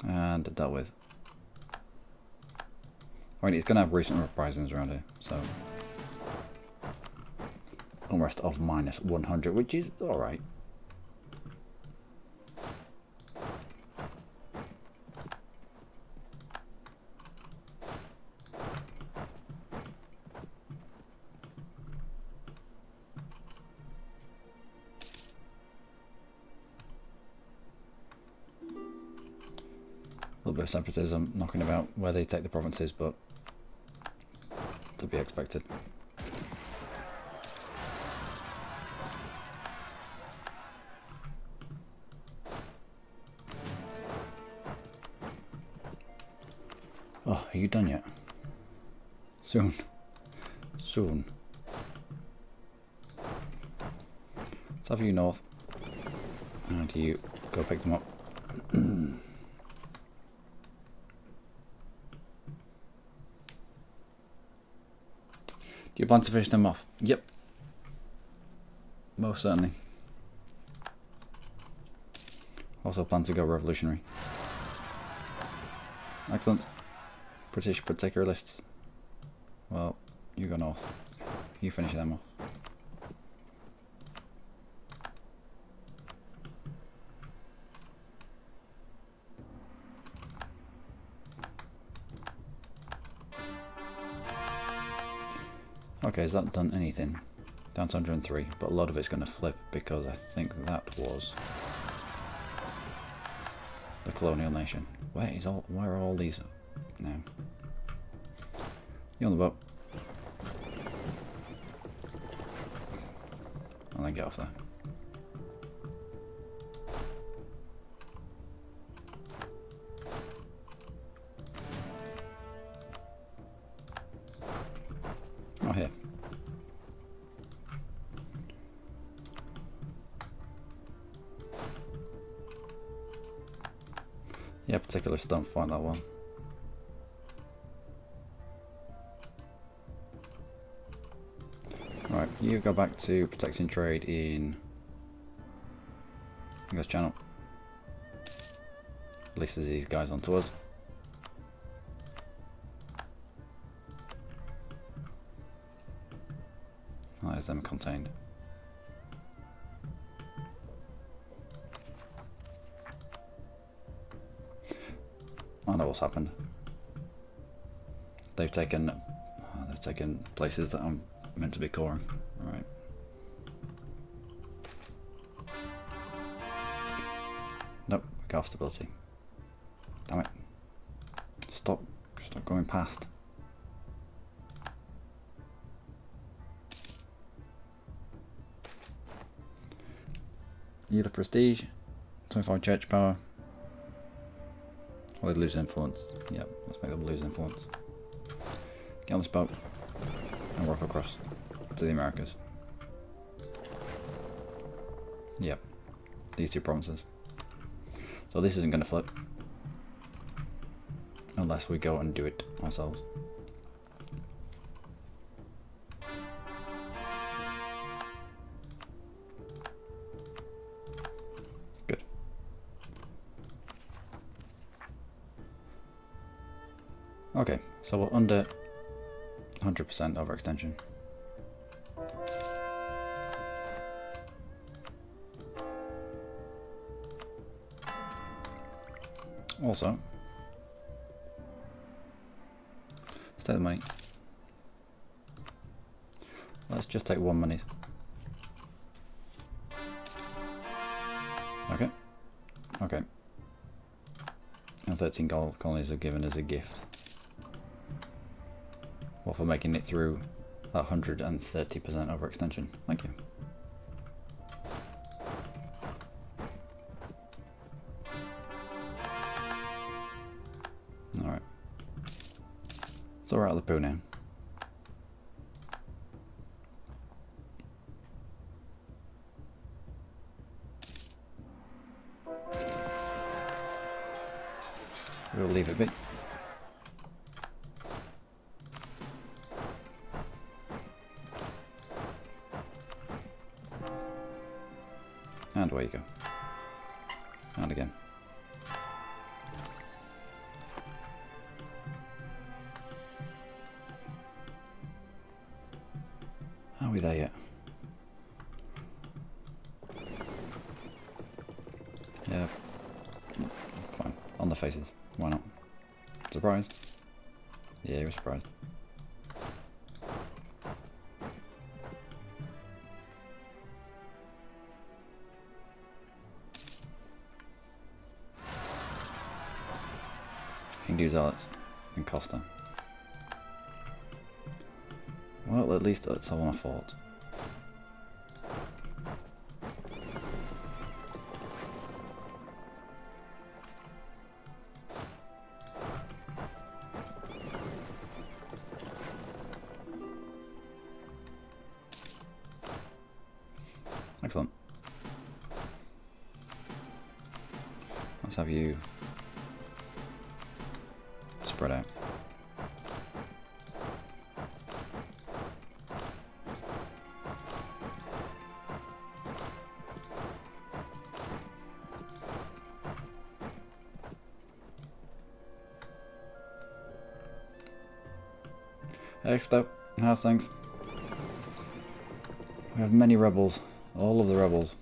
And dealt with. I mean, it's going to have recent uprisings around here, so... Unrest of -100, which is alright. A little bit of separatism knocking about where they take the provinces, but to be expected. Oh, are you done yet? Soon. Soon. Let's have you north. How do you go pick them up? Do you plan to finish them off? Yep. Most certainly. Also plan to go revolutionary. Excellent. British particularists. Well, you go north. You finish them off. Okay, has that done anything? Down to 103, but a lot of it's going to flip because I think that was the colonial nation. Where are all these now? You on the boat? And then get off there. Oh, here. Yeah, particulars don't find that one. Right, you go back to protecting trade in English Channel. At least there's these guys onto us. Oh, there's them contained. I know what's happened. They've taken places that I'm meant to be coring. Right. Nope, we got off stability. Damn it. Stop going past. Yield of prestige, 25 church power. Well, they lose influence. Yep, let's make them lose influence. Get on this boat and work across to the Americas. Yep, these two provinces. So this isn't going to flip unless we go and do it ourselves. Good. Okay, so we're under 100% overextension. Also, let's take the money. Let's just take one money. Okay. Okay. And 13 gold colonies are given as a gift. Well, for making it through 130% overextension. Thank you. we're out of the poo now. We'll leave it be. And away you go. And again. Are we there yet? Yeah. Fine. On the faces. Why not? Surprised? Yeah, you're surprised. Hindu Zealots and Costa. Well, at least it's on a fort. Excellent. Let's have you spread out. Next up, how's things? We have many rebels. All of the rebels.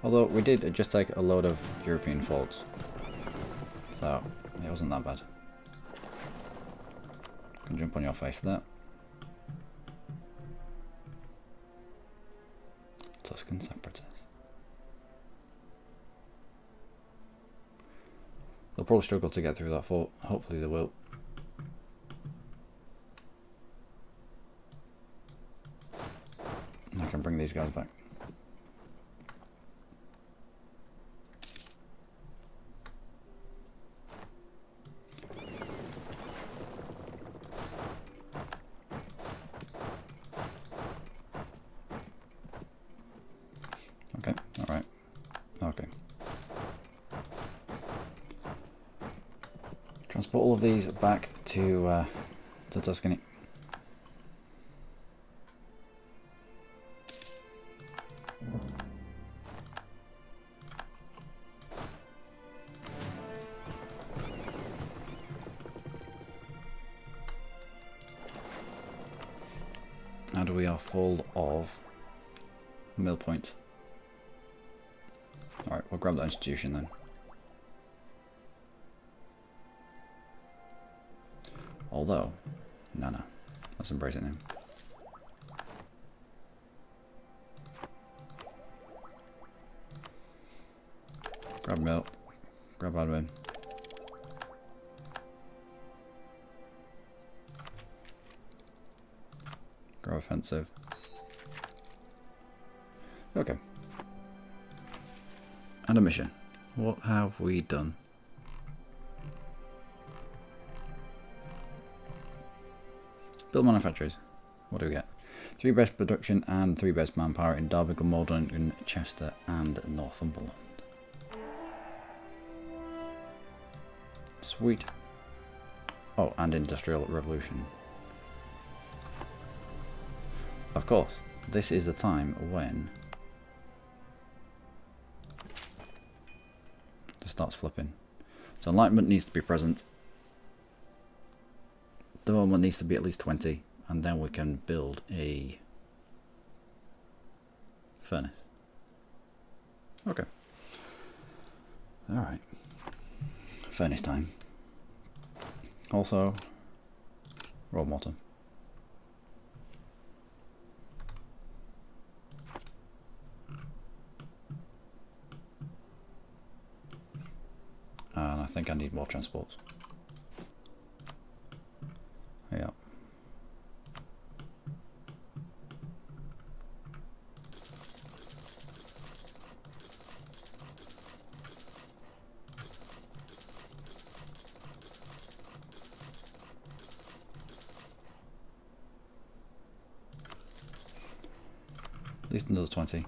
Although we did just take a load of European forts. So it wasn't that bad. Can jump on your face there. Tuscan separatists. They'll probably struggle to get through that fort. Hopefully they will. I can bring these guys back. Okay, alright. Okay. Transport all of these back to Tuscany. And we are full of mill points. Alright, we'll grab that institution then. Although, no, let's embrace it now. Grab mill, grab admin. Grab offensive. Okay. And a mission. What have we done? Build manufacturers. What do we get? 3 best production and 3 best manpower in Derby, Glamorgan, Chester and Northumberland. Sweet. Oh, and Industrial Revolution. Of course, this is the time when it starts flipping. So enlightenment needs to be present. Development needs to be at least 20, and then we can build a furnace. Okay. Alright. Furnace time. Also, raw mortar. And I think I need more transports. Yeah. least another 20.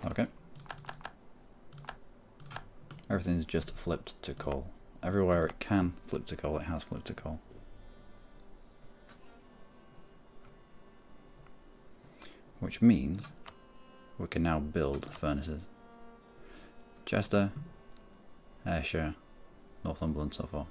Okay. Everything's just flipped to coal. Everywhere it can flip to coal, it has flipped to coal. Which means we can now build furnaces. Chester, Ayrshire, Northumberland, so far.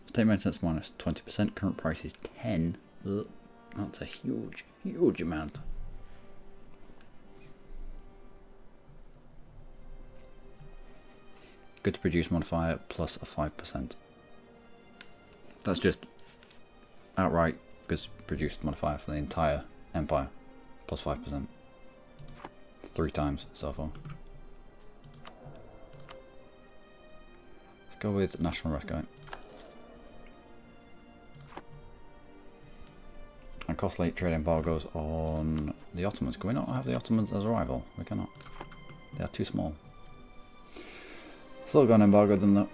State maintenance minus 20%, current price is 10. Ugh, that's a huge, huge amount. Good to produce modifier plus a 5%. That's just outright goods produced modifier for the entire empire, plus 5%. 3 times so far. Let's go with national respite. And cost late trade embargoes on the Ottomans. Can we not have the Ottomans as a rival? We cannot. They are too small. Still got an embargo them though.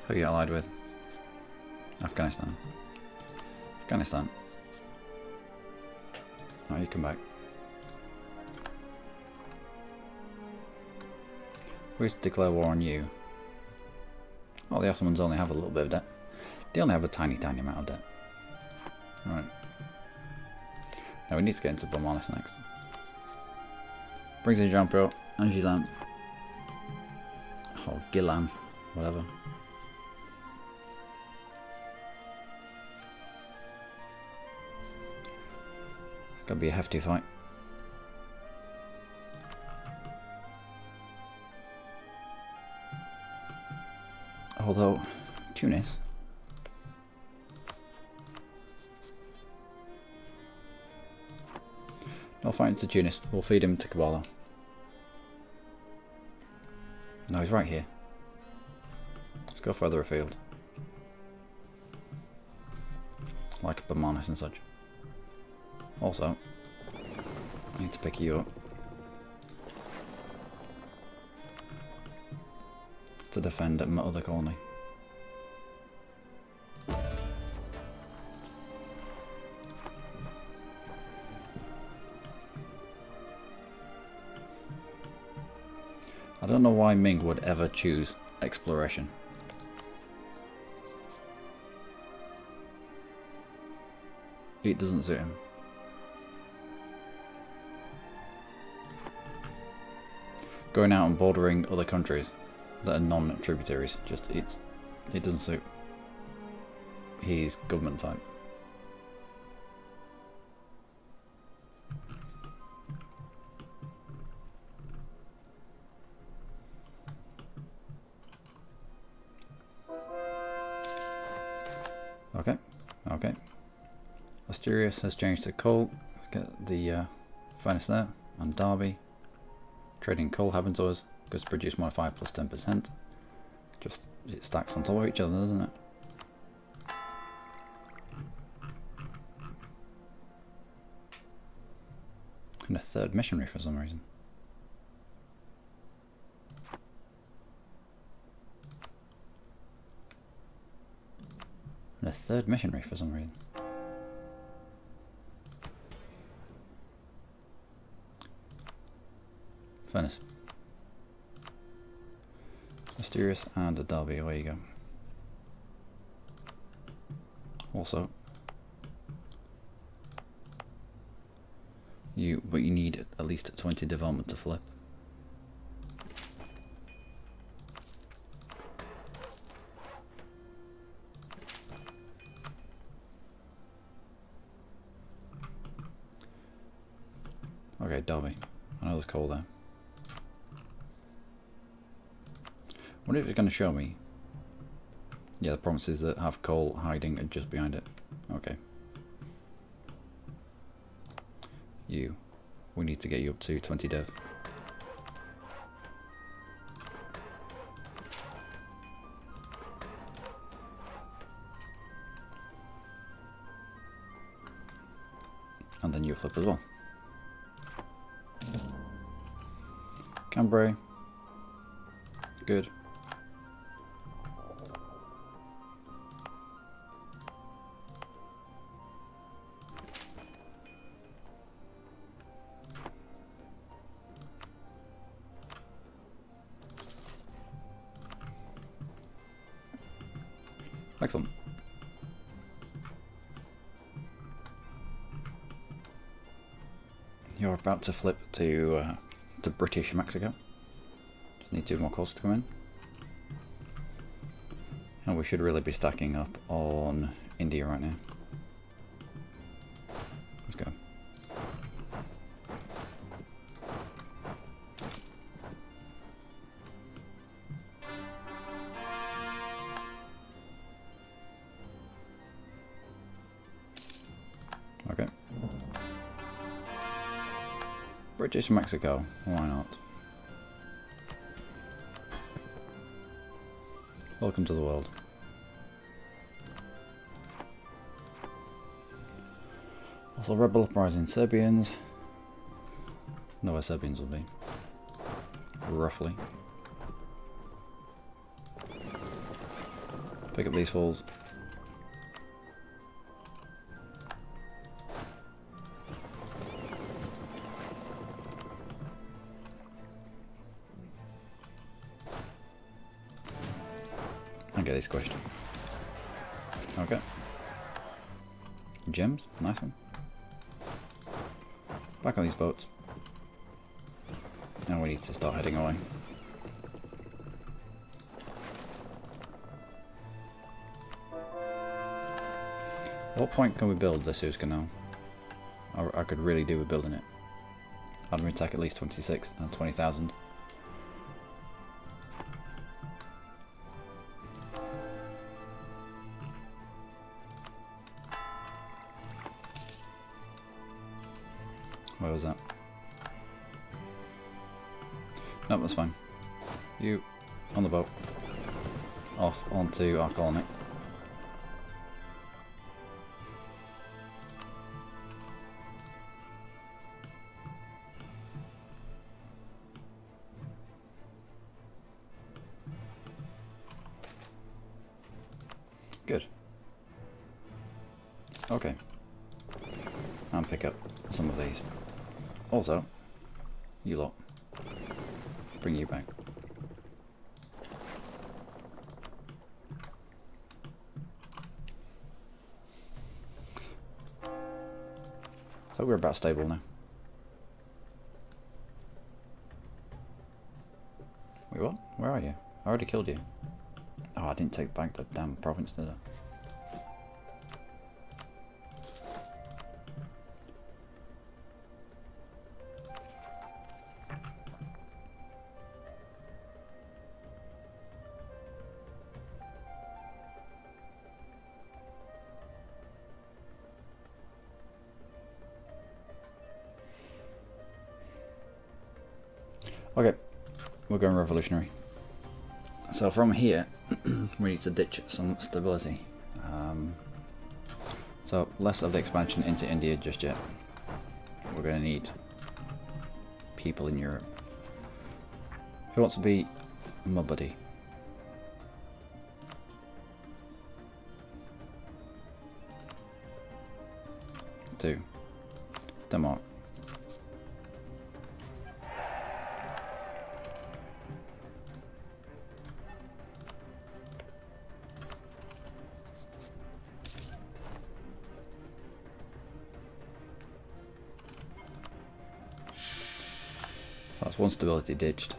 Who are you allied with? Afghanistan. Afghanistan. Oh, you come back. We used to declare war on you. Oh, the Ottomans only have a little bit of debt. They only have a tiny, tiny amount of debt. Right. Now we need to get into Britannia next. Brings in Jean-Pierre, Angilan. Oh, Gilan. Whatever. It's gotta be a hefty fight. Although, Tunis. No fighting to Tunis. We'll feed him to Kabbalah. No, he's right here. Let's go further afield. Like Bamanis and such. Also, I need to pick you up. To defend my other colony. I don't know why Ming would ever choose exploration. It doesn't suit him. Going out and bordering other countries that are non-tributaries, just it doesn't suit. He's government type. Okay, okay. Asturias has changed to coal. Let's get the furnace there. And Derby. Trading coal happens to us. Goods produce modifier plus 10%. Just it stacks on top of each other, doesn't it? And a third missionary for some reason. And a third missionary for some reason. Furnace. Asturias and a Derby, away you go. Also, but you need at least 20 development to flip. Okay, Derby. I know there's coal there. What if it's going to show me? Yeah, the promises that have coal hiding just behind it. Okay. We need to get you up to 20 dev. then you flip as well. Cambrai. Good. Excellent. You're about to flip to British Mexico. Just need 2 more courses to come in. And we should really be stacking up on India right now. Let's go. Okay. British Mexico, why not? Welcome to the world. Also, rebel uprising Serbians. Know where Serbians will be. Roughly. Pick up these fools. And get these squished. Okay. Gems, nice one. Back on these boats. Now we need to start heading away. At what point can we build the Suez Canal? I could really do with building it. Admin attack at least 26 and 20,000. Where was that? Nope, that's fine. You on the boat. Off onto our colony. Good. Okay. And pick up some of these. Also, you lot, bring you back. So we're about stable now. Wait, what? Where are you? I already killed you. Oh, I didn't take back the damn province, did I? Okay, we're going revolutionary. So from here, we need to ditch some stability. So less of the expansion into India just yet. We're going to need people in Europe. Who wants to be my buddy? Two. Denmark. That's one stability ditched.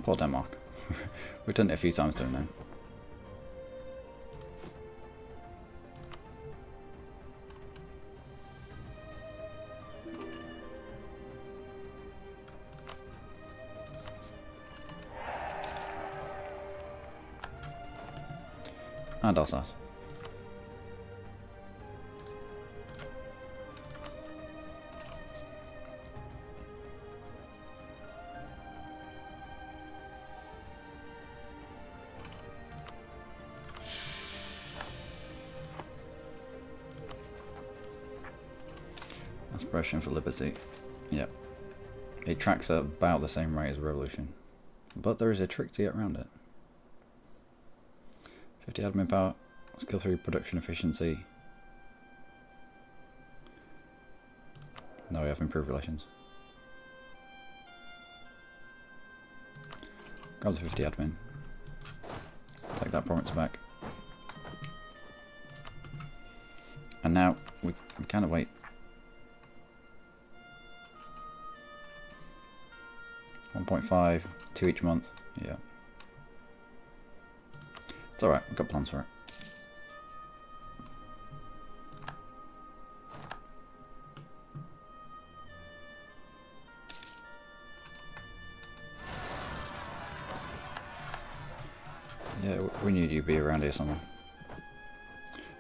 Poor Denmark. We've done it a few times, don't we? And Alsace. Russian for liberty. Yep. It tracks at about the same rate as revolution. But there is a trick to get around it. 50 admin power. Let's go through production efficiency. No, we have improved relations. Grab the 50 admin. Take that province back. And now we kind of wait. 1.5, 2 each month. Yeah. It's alright, we've got plans for it. Yeah, we need you to be around here somewhere.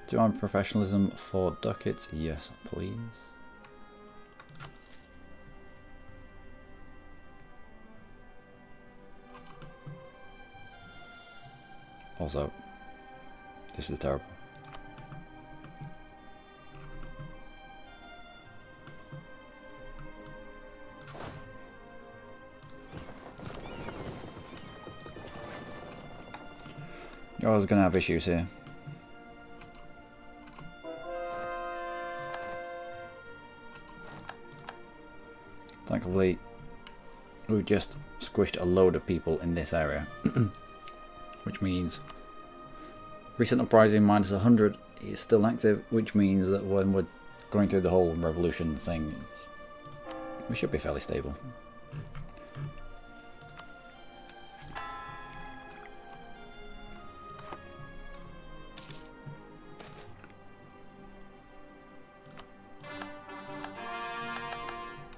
Do I have professionalism for ducats? Yes, please. Also, this is terrible. You're always going to have issues here. Thankfully, we've just squished a load of people in this area. Which means recent uprising minus 100 is still active, which means that when we're going through the whole revolution thing, we should be fairly stable.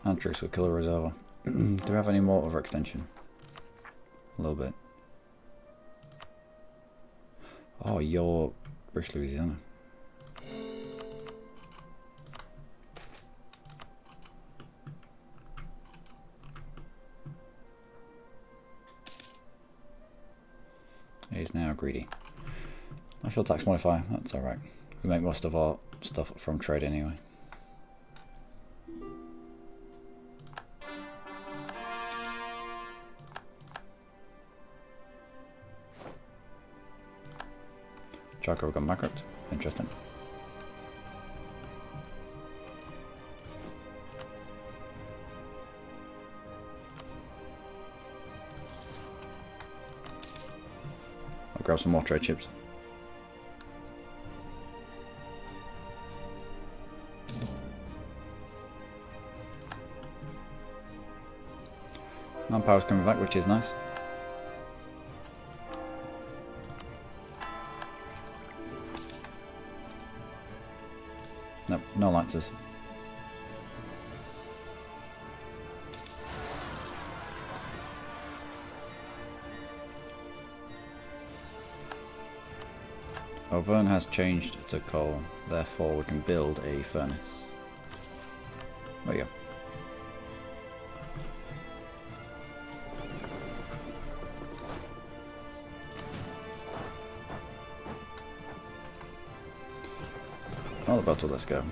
And troops with killer reserve. Do we have any more overextension? A little bit. Oh, you're British Louisiana. He's now greedy. National tax modifier, that's alright. We make most of our stuff from trade anyway. Charcoal gone bankrupt. Interesting. I'll grab some more trade chips. Manpower's coming back, which is nice. Nope, no lighters. Auvergne has changed to coal, therefore we can build a furnace. There you go. All about to let's go.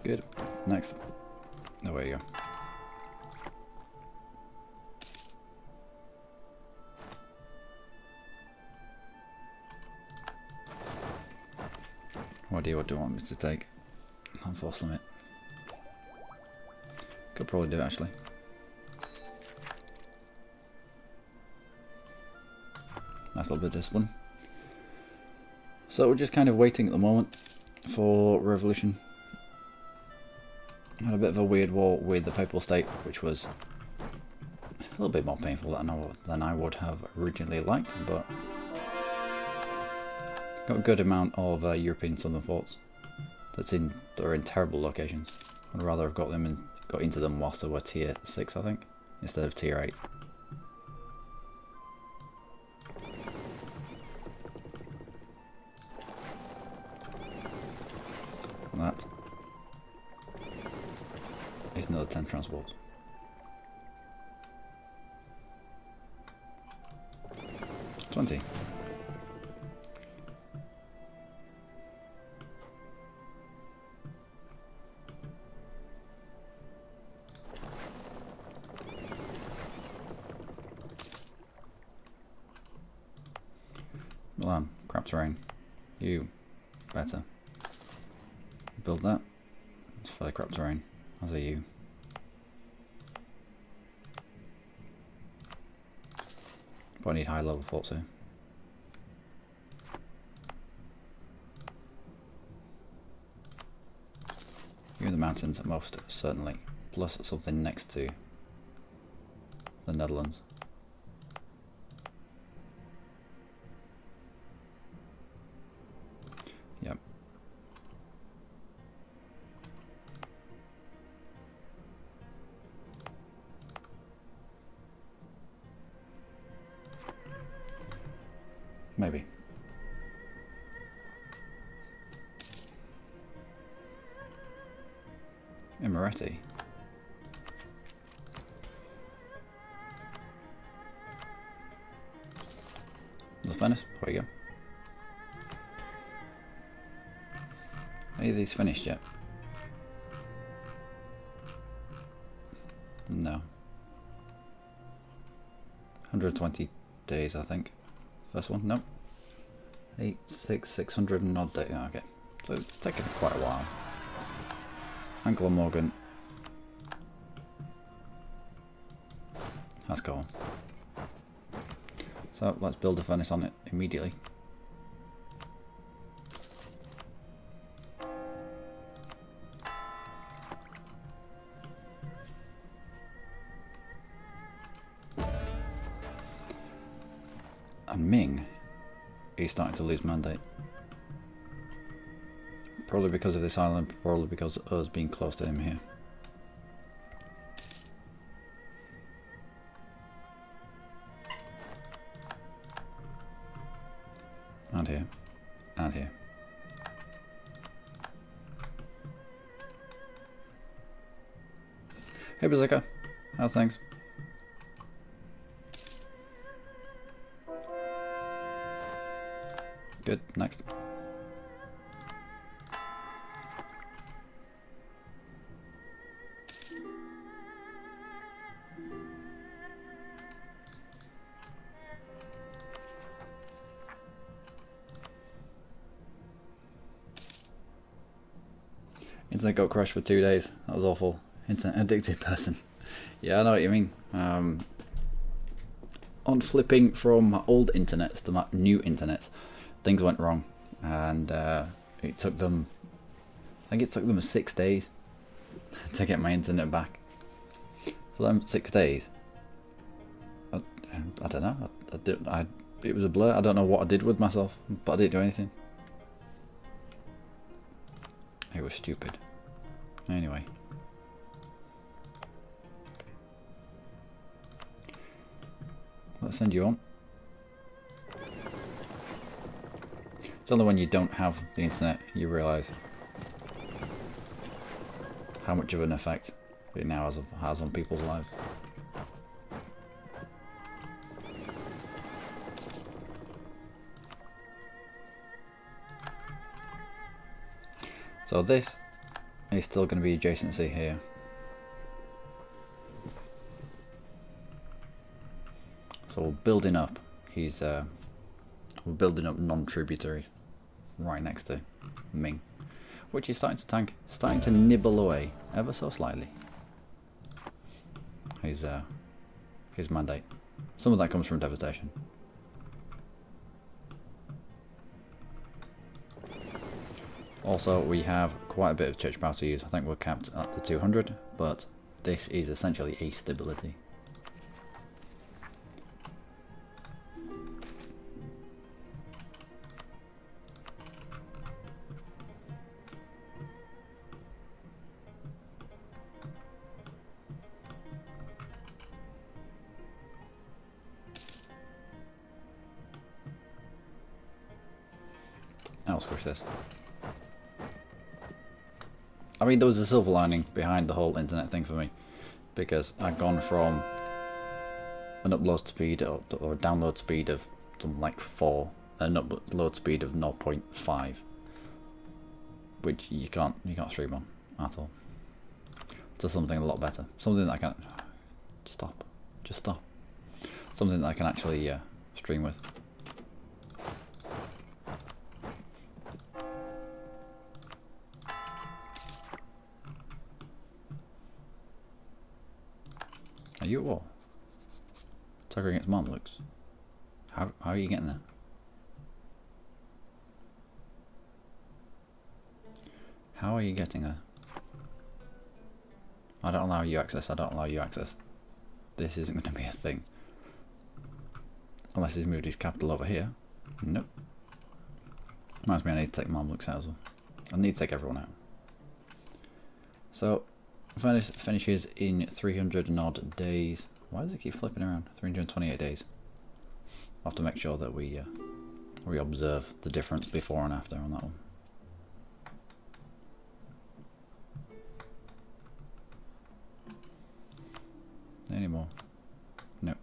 Good. Next. There you go. What do you want me to take? Unforced limit. Could probably do it actually. Nice little bit of discipline. So we're just kind of waiting at the moment for revolution. Had a bit of a weird war with the Papal State, which was a little bit more painful than I would have originally liked, but got a good amount of European southern forts. that are in terrible locations. I'd rather have got into them whilst they were tier 6, I think, instead of tier 8. That is another 10 transports. $20. Milan, crap terrain. You better build that. It's fairly crap terrain. As are you. But I need high level forts here. You're in the mountains most certainly. Plus something next to the Netherlands. Yep. Maybe. Emirati. The furnace, there you go. Any of these finished yet? No. 120 days, I think. First one, nope. 600 and odd days. Oh, okay, so it's taken quite a while. Anglo Morgan has gone. So let's build a furnace on it immediately. And Ming is starting to lose mandate. Probably because of this island, probably because of us being close to him here. And here. And here. Hey Bazooka, how's things? Good, next. Internet got crashed for 2 days. That was awful. Internet addicted person. Yeah, I know what you mean. On flipping from old internets to my new internets, things went wrong, and it took them, I think it took them 6 days to get my internet back. For them 6 days, I don't know. It was a blur. I don't know what I did with myself, but I didn't do anything. It was stupid. Anyway. Let's send you on. It's only when you don't have the internet you realise how much of an effect it now has on people's lives. So this is still going to be adjacency here. So we're building up. We're building up non-tributaries right next to Ming, which is starting to tank, starting to nibble away ever so slightly. His mandate. Some of that comes from devastation. Also, we have quite a bit of church power to use. I think we're capped at the 200, but this is essentially a stability. I'll squish this. I mean, there was a silver lining behind the whole internet thing for me, because I'd gone from an upload speed or download speed of something like 4 and an upload speed of 0.5, which you can't stream on at all, to something a lot better, something that I can just stop, something that I can actually stream with. Are you at war? Attacker against Mamluks. How are you getting there? How are you getting there? I don't allow you access, I don't allow you access. This isn't going to be a thing. Unless he's moved his capital over here. Nope. Reminds me I need to take Mamluks out as well. I need to take everyone out. So, finishes in 300 and odd days. Why does it keep flipping around? 328 days. I'll have to make sure that we observe the difference before and after on that one. Any more? Nope.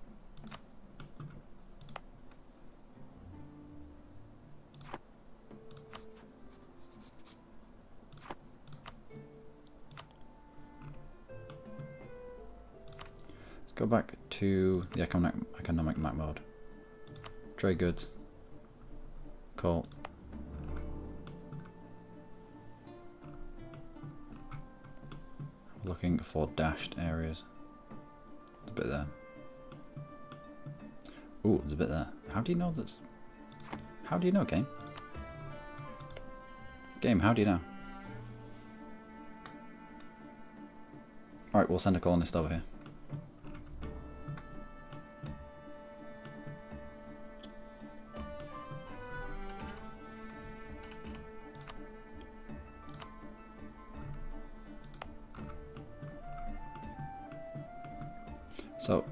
Let's go back to the economic map mode. Trade goods. Coal. Looking for dashed areas. A bit there. Ooh, there's a bit there. How do you know that's... How do you know, game? Game, how do you know? Alright, we'll send a colonist over here. So,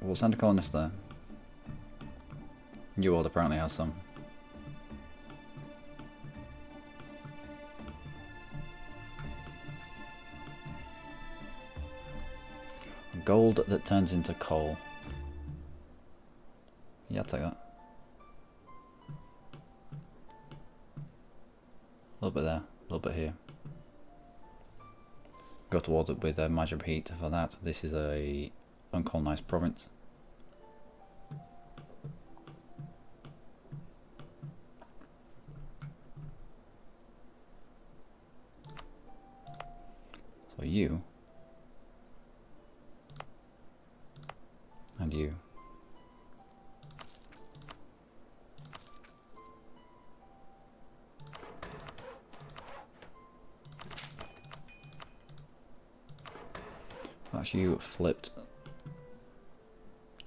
we'll send a colonist there. New World apparently has some. Gold that turns into coal. Yeah, I'll take that. A little bit there, a little bit here. Go towards it with a Major Heat for that. This is a uncolonized province. So you and you. That's you flipped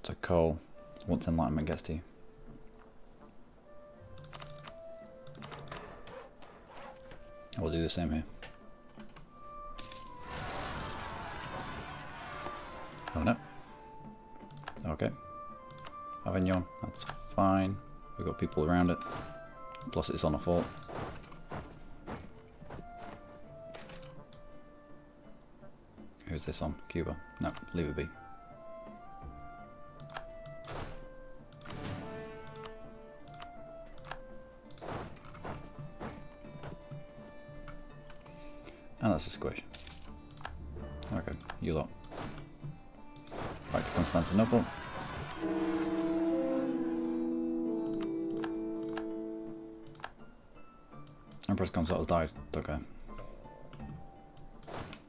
to coal once enlightenment gets to you. We'll do the same here. Oh no. Okay. Avignon, that's fine. We've got people around it. Plus it's on a fort. Who's this on? Cuba? No, leave it be. And that's a squish. Okay, you lot. Back to Constantinople. Empress Consort has died. Okay.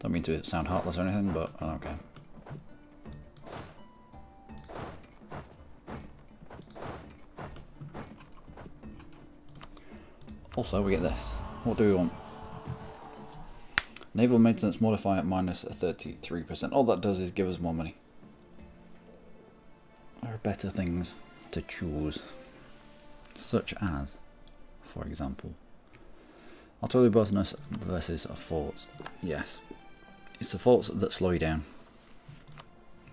Don't mean to sound heartless or anything, but I don't care. Also, we get this. What do we want? Naval maintenance modifier at minus 33%. All that does is give us more money. There are better things to choose. Such as, for example, artillery bonus versus a fort. Yes. It's the forts that slow you down.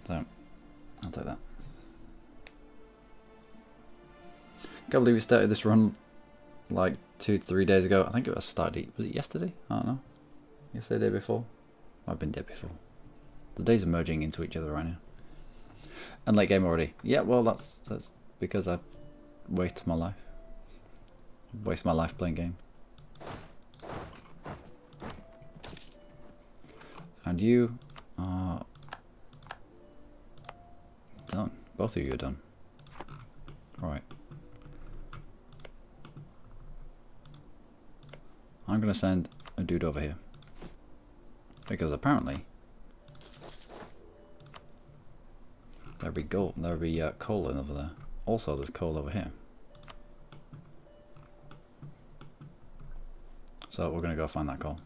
So, I'll take that. Can't believe we started this run like 2-3 days ago. I think it was started. Was it yesterday? I don't know. Yesterday, day before. I've been dead before. The days are merging into each other right now. And late game already. Yeah, well, that's because I waste my life. Waste my life playing game. And you are done. Both of you are done. Right. I'm going to send a dude over here. Because apparently there'll be gold, there'll be coal in over there. Also there's coal over here. So we're going to go find that coal.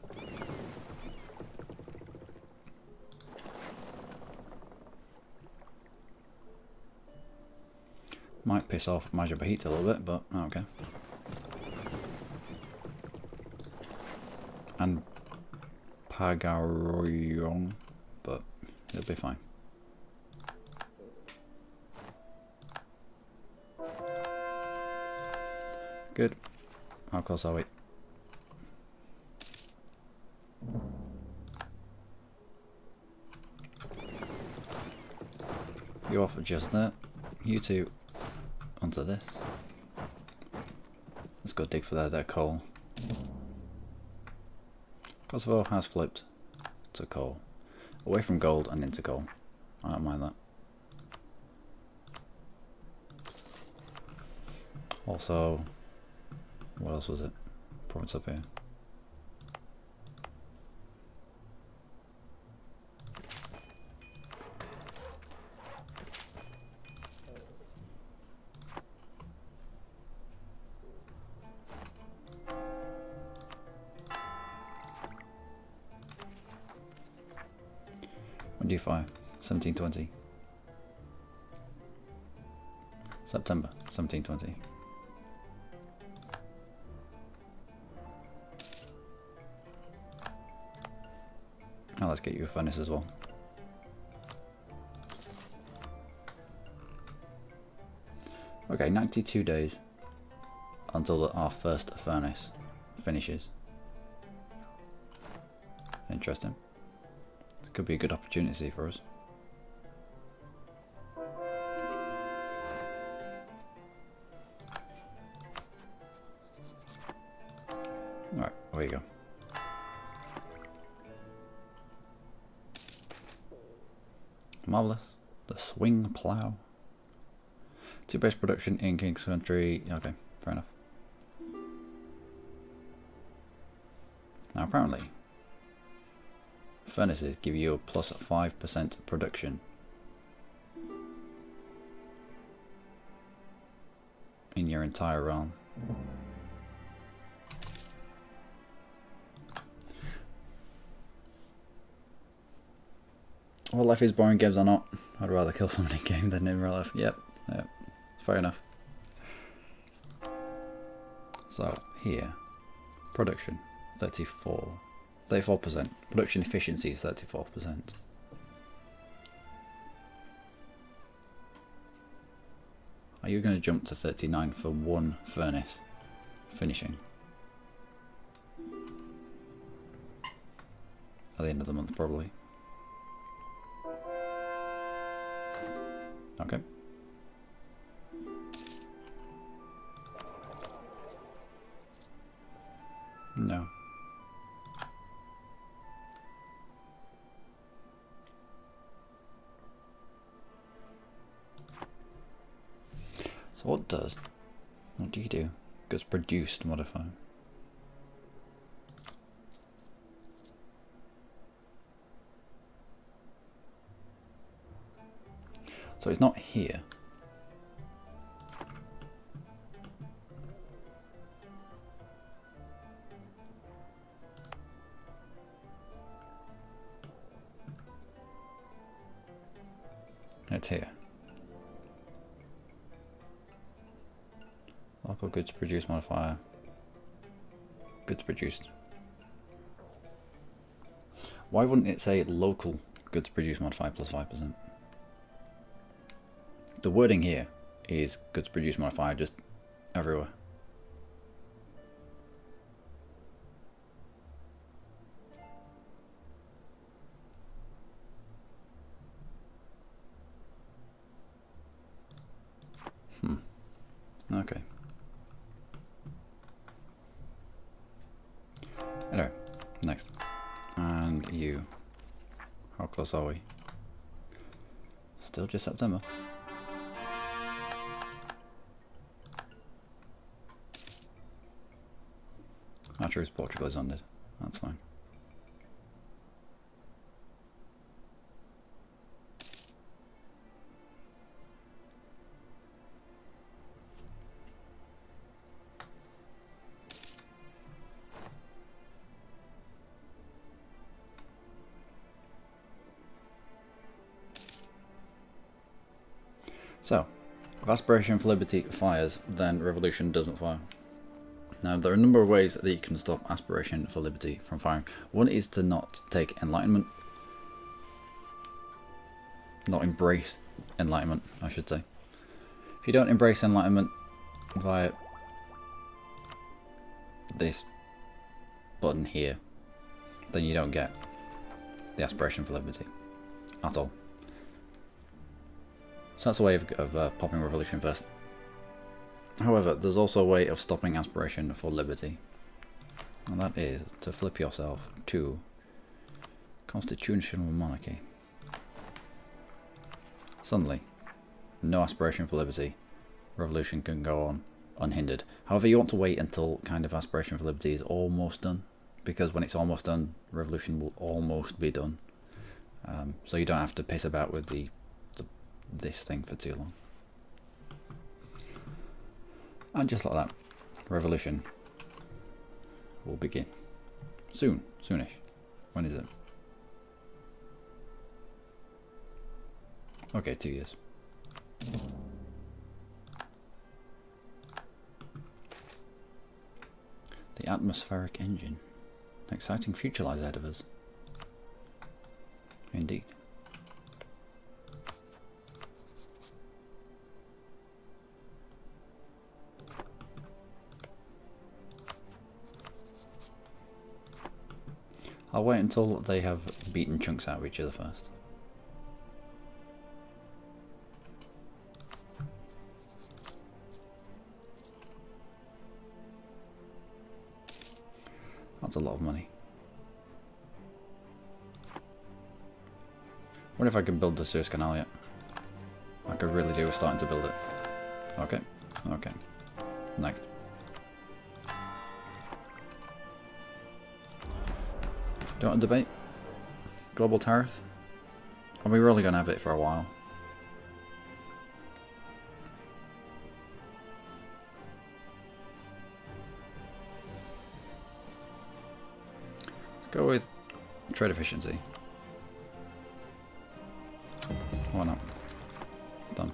Might piss off Majapahit a little bit, but okay. And Pagaroyon, but it'll be fine. Good. How close are we? You off just there. You two onto this. Let's go dig for their coal. Kosovo has flipped to coal. Away from gold and into coal. I don't mind that. Also, what else was it? Province up here. When do you fire? 1720. September 1720. Now let's get you a furnace as well. Okay, 92 days until our first furnace finishes. Interesting. Could be a good opportunity for us. Alright, away you go. Marvellous. The swing plough. 2 base production in King's Country. Okay, fair enough. Now apparently furnaces give you a plus 5% production in your entire realm. Well, life is boring, games are not. I'd rather kill someone in game than in real life. Yep, fair enough. So here, production 34%. Production efficiency is 34%. Are you going to jump to 39 for one furnace finishing at the end of the month, probably? Okay. No. So what do you do? Gets produced modifier. So it's not here. It's here. Local goods produced modifier. Goods produced. Why wouldn't it say local goods produced modifier plus 5%? The wording here is goods produced modifier just everywhere. Okay. Anyway, next. And you. How close are we? Still just September. Actually, Portugal is funded. That's fine. So, if Aspiration for Liberty fires, then Revolution doesn't fire. Now, there are a number of ways that you can stop Aspiration for Liberty from firing. One is to not take Enlightenment. Not embrace Enlightenment, I should say. If you don't embrace Enlightenment via this button here, then you don't get the Aspiration for Liberty at all. So that's a way of popping Revolution first. However, there's also a way of stopping Aspiration for Liberty. And that is to flip yourself to Constitutional Monarchy. Suddenly, no Aspiration for Liberty. Revolution can go on unhindered. However, you want to wait until kind of Aspiration for Liberty is almost done. Because when it's almost done, Revolution will almost be done. So you don't have to piss about with this thing for too long. And just like that, Revolution will begin. Soon. Soonish. When is it? Okay, 2 years. The atmospheric engine. An exciting future lies ahead of us. Indeed. I'll wait until they have beaten chunks out of each other first. That's a lot of money. What if I can build the Suez Canal yet? I could really do with starting to build it. Okay, okay. Next. Do you want to debate? Global tariffs? Are we really going to have it for a while? Let's go with trade efficiency. Why not? Done.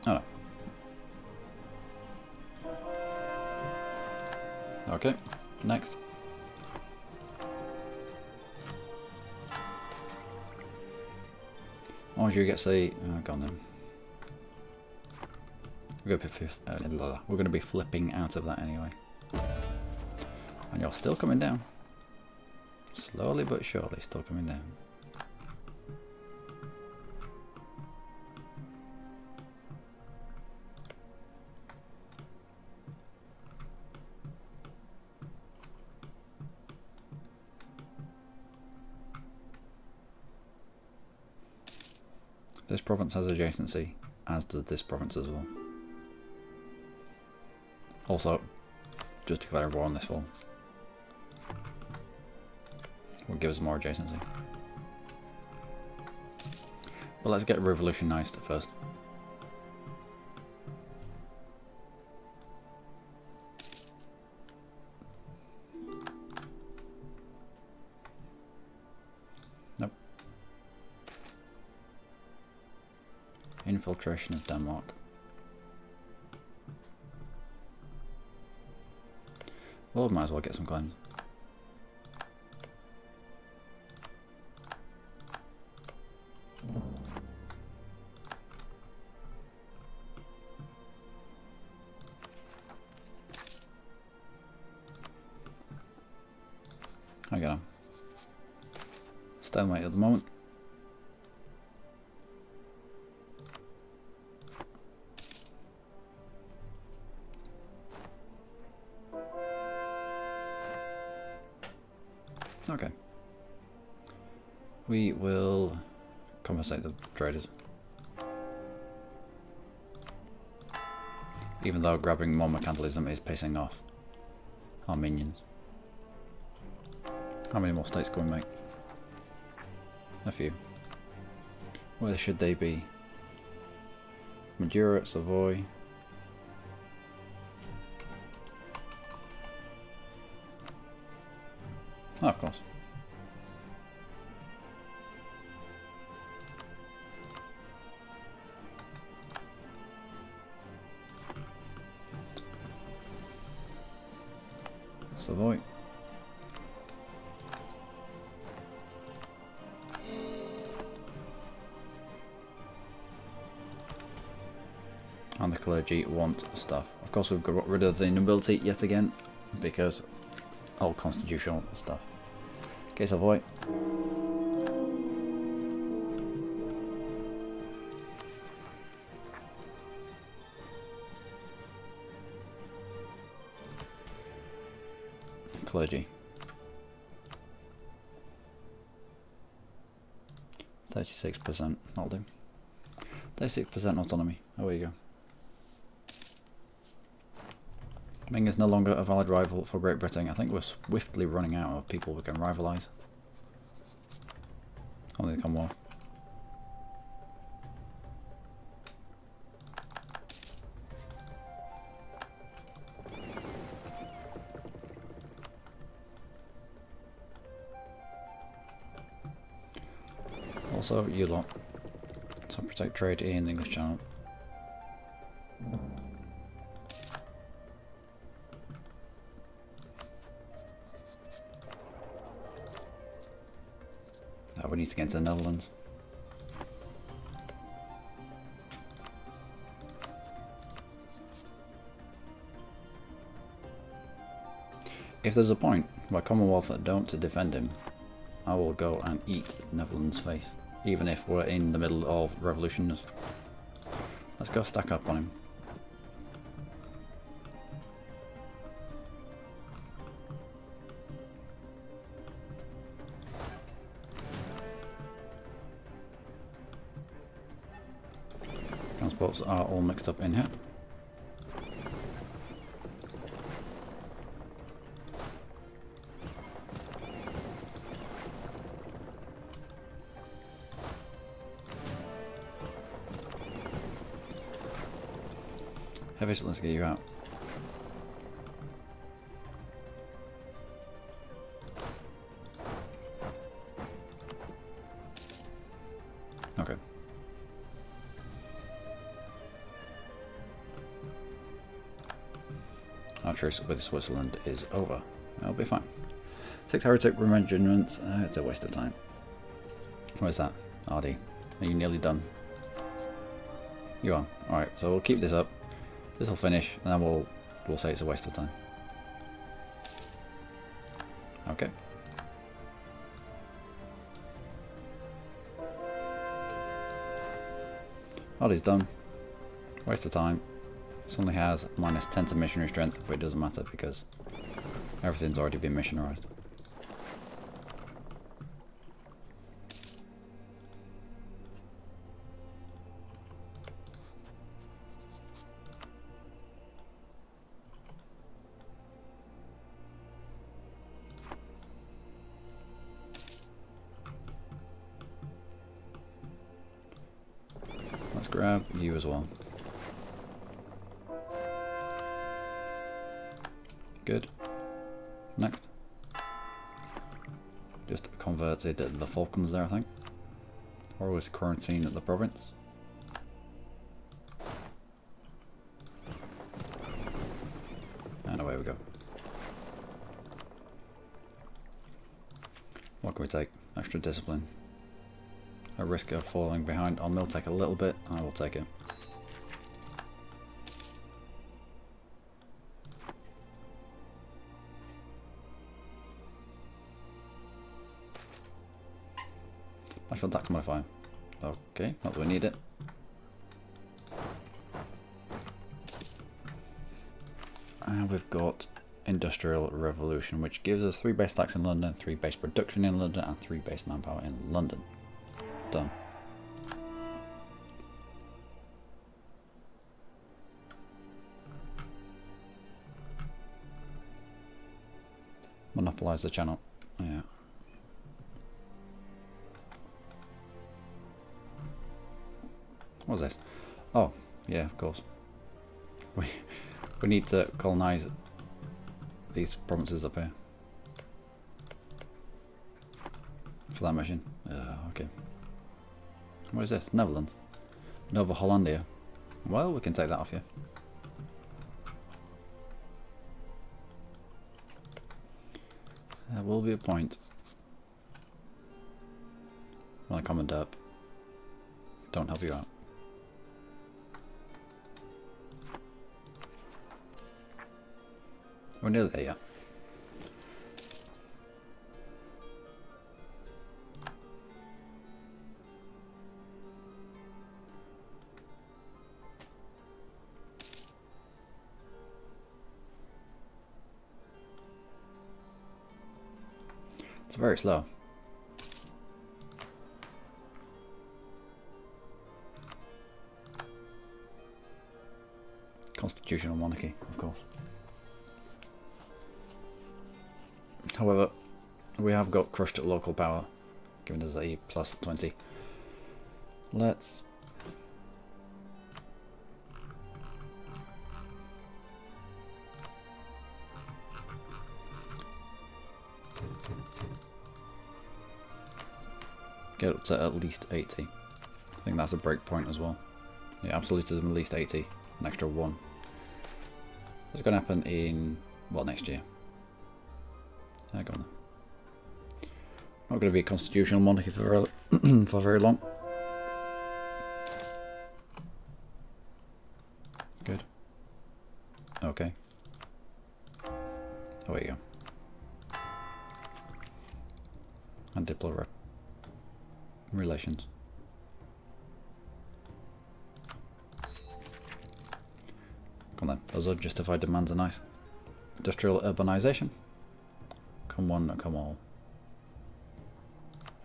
Oh no. Okay, next. Once you get say, go on then. We're going to be flipping out of that anyway. And you're still coming down. Slowly but surely, still coming down. This province has adjacency, as does this province as well. Also, just declare war on this wall. Will give us more adjacency. But let's get revolutionized first. Nope. Infiltration of Denmark. Well, might as well get some claims. I get him. Stalemate at the moment. Okay. We will compensate the traders. Even though grabbing more mercantilism is pissing off our minions. How many more states can we make? A few. Where should they be? Madura, Savoy. Oh, of course. Savoy. And the clergy want stuff. Of course, we've got rid of the nobility yet again because all constitutional stuff. Okay, Savoy. Clergy. 36%, that'll do. 36% autonomy, away you go. Ming is no longer a valid rival for Great Britain. I think we're swiftly running out of people we can rivalise. Only the Commonwealth. Also, you lot. To protect trade in the English Channel. We need to get into the Netherlands. If there's a point where Commonwealth don't to defend him, I will go and eat Netherlands' face, even if we're in the middle of revolutions. Let's go stack up on him. Transports are all mixed up in here. Heavy, let's get you out. Okay. Our truce with Switzerland is over. That'll be fine. 6 heretic regiments. It's a waste of time. Where's that? RD. Are you nearly done? You are. Alright, so we'll keep this up. This will finish, and then we'll say it's a waste of time. Okay. RD's done. Waste of time. This only has -10 to missionary strength, but it doesn't matter because everything's already been missionarized. Let's grab you as well. Good. Next. Just converted the Falcons there, I think. Or was quarantined at the province. And away we go. What can we take? Extra discipline. A risk of falling behind on Miltech a little bit. I will take it. National tax modifier. Okay, not that we need it. And we've got Industrial Revolution, which gives us 3 base tax in London, 3 base production in London, and 3 base manpower in London. Done. Monopolize the channel. Yeah. What's this? Oh, yeah, of course. We need to colonize these provinces up here for that mission. Okay. What is this? Netherlands. Nova Hollandia. Well, we can take that off you. There will be a point when I comment up. Don't help you out. We're nearly there yet. It's very slow. Constitutional monarchy, of course. However, we have got crushed local power, giving us a plus 20. Let's get up to at least 80. I think that's a break point as well. Yeah, absolutism at least 80, an extra 1. That's going to happen in, well, next year. There, go on. Not going to be a constitutional monarchy for for very long. Good. Okay. Oh, there you go. And diplomatic relations. Come on then. Those unjustified demands are nice. Industrial urbanization. Come one, come all.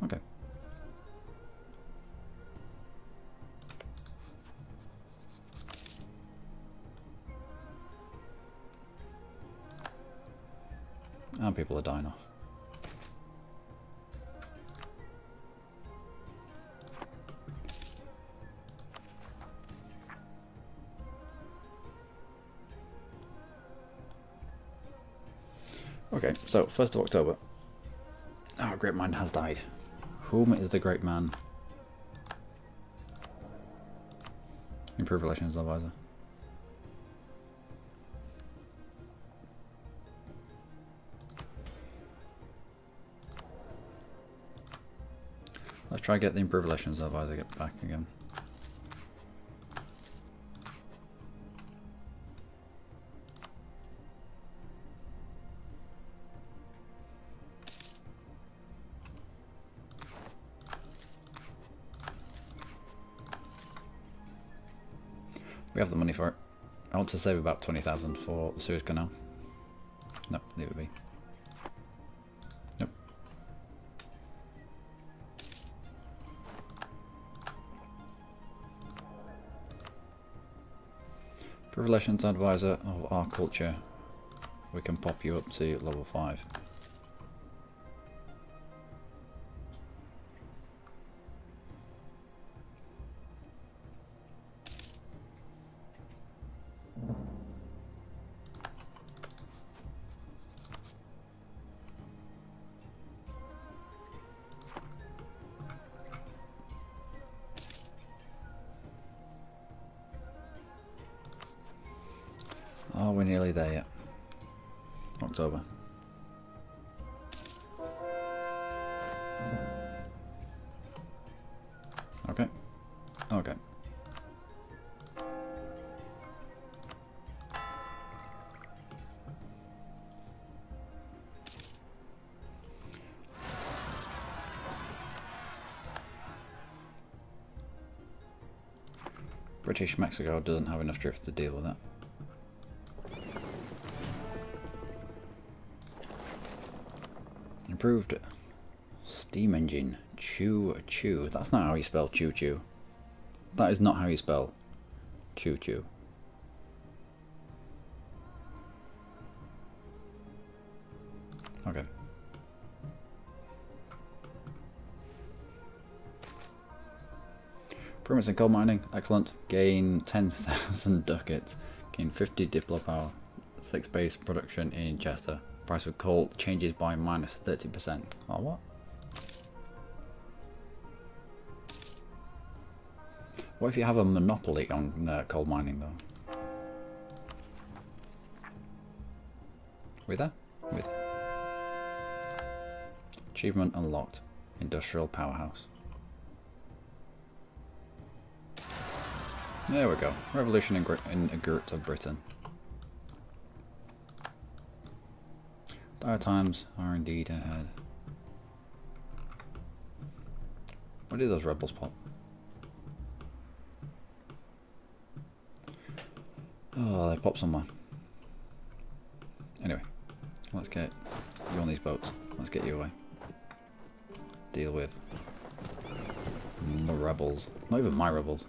Okay. And people are dying off. Okay, so 1st of October. Our great man has died. Whom is the great man? Improve relations advisor. Let's try to get the improve relations advisor get back again. We have the money for it. I want to save about 20,000 for the Suez Canal. Nope, leave it be. Nope. For Relations Advisor of our culture, we can pop you up to level 5. Oh, we're nearly there yet. October. Okay. Okay. British Mexico doesn't have enough troops to deal with that. Improved steam engine. Choo choo. That's not how you spell choo choo. That is not how you spell choo choo. Okay. Improvements in coal mining, excellent. Gain 10,000 ducats. Gain 50 diplo power. 6 base production in Chester. Price of coal changes by minus 30%. Oh, what? What if you have a monopoly on coal mining, though? We there? With achievement unlocked. Industrial powerhouse. There we go. Revolution in Great Britain. Dire times are indeed ahead. Where did those rebels pop? Oh, they popped somewhere. Anyway, let's get you on these boats. Let's get you away. Deal with the rebels. Not even my rebels.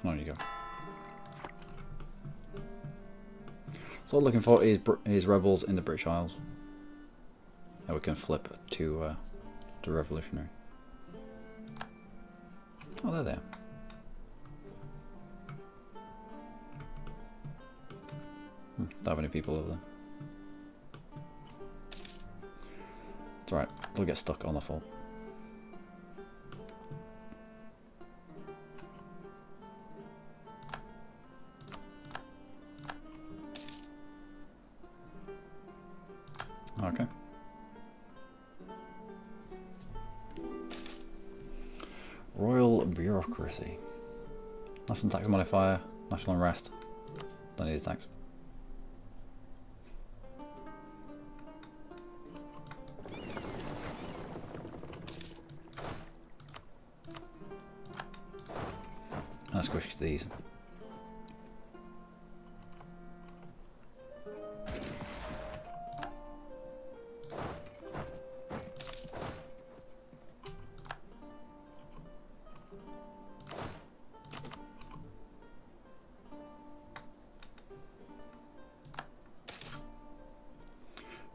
On you go. So what we're looking for is rebels in the British Isles. Now we can flip to revolutionary. Oh, they're there. Don't have any people over there. It's alright, they'll get stuck on the fault. Okay. Royal bureaucracy. National tax modifier, national unrest. Don't need a tax. Let's squish these.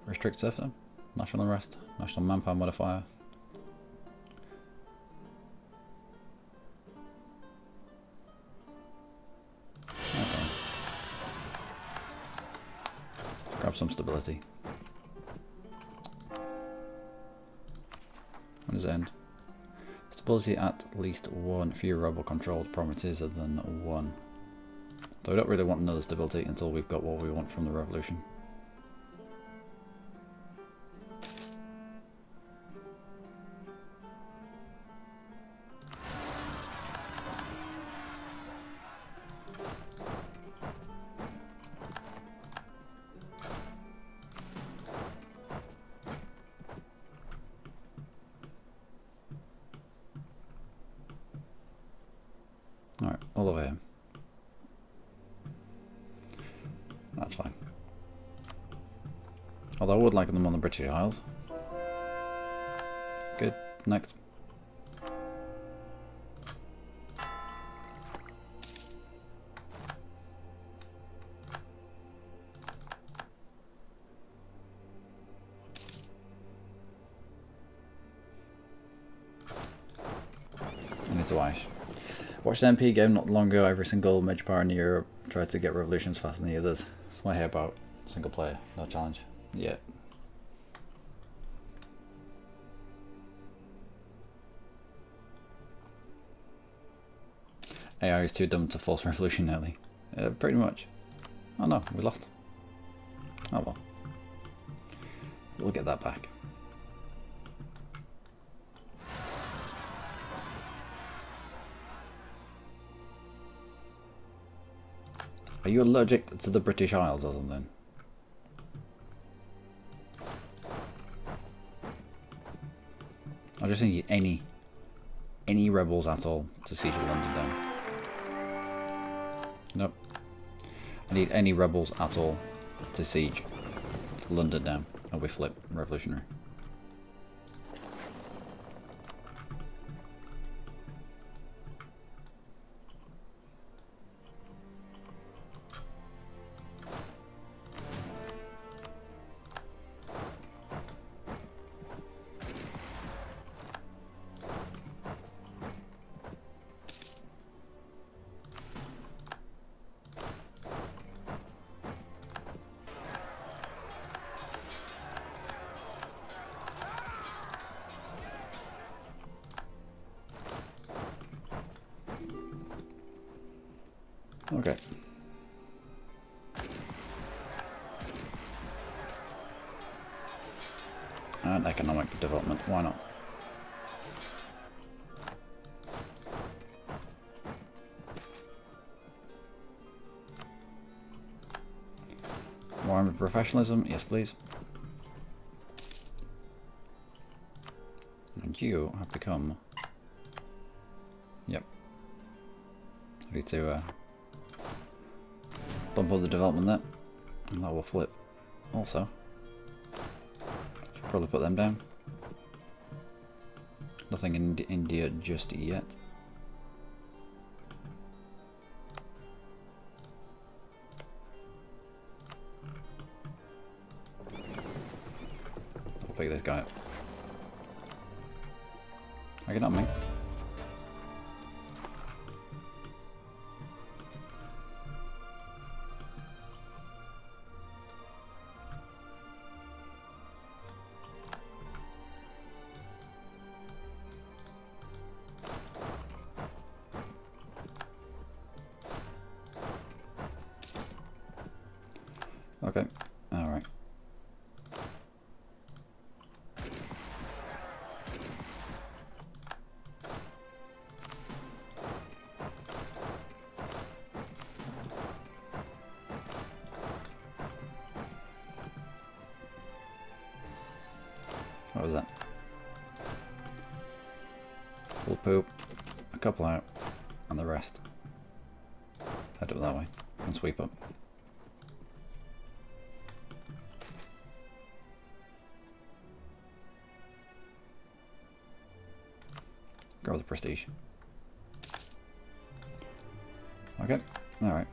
Restrict serfdom, national unrest, national manpower modifier. Okay. Grab some stability. When does it end? Stability at least one. Fewer rebel controlled provinces than one. So we don't really want another stability until we've got what we want from the revolution. Alright, all over here. That's fine. Although I would like them on the British Isles. Good, next. I need to wash. Watched an MP game not long ago. Every single major power in Europe tried to get revolutions faster than the others. That's what I hear about single player, no challenge. Yeah. AI is too dumb to force revolution early. Pretty much. Oh no, we lost. Oh well. We'll get that back. Are you allergic to the British Isles or something? I just need any any rebels at all to siege London down. Nope. I need any rebels at all to siege London down. And we flip revolutionary. Okay. And economic development, why not? More professionalism, yes please. And you have become... Yep. I need to bump up the development there, and that will flip. Also, should probably put them down. Nothing in India just yet. I'll pick this guy up. I get on me. Okay, alright. What was that? Full poop, a couple out, and the rest. Head up that way, and sweep up. Grow the prestige. Okay, alright.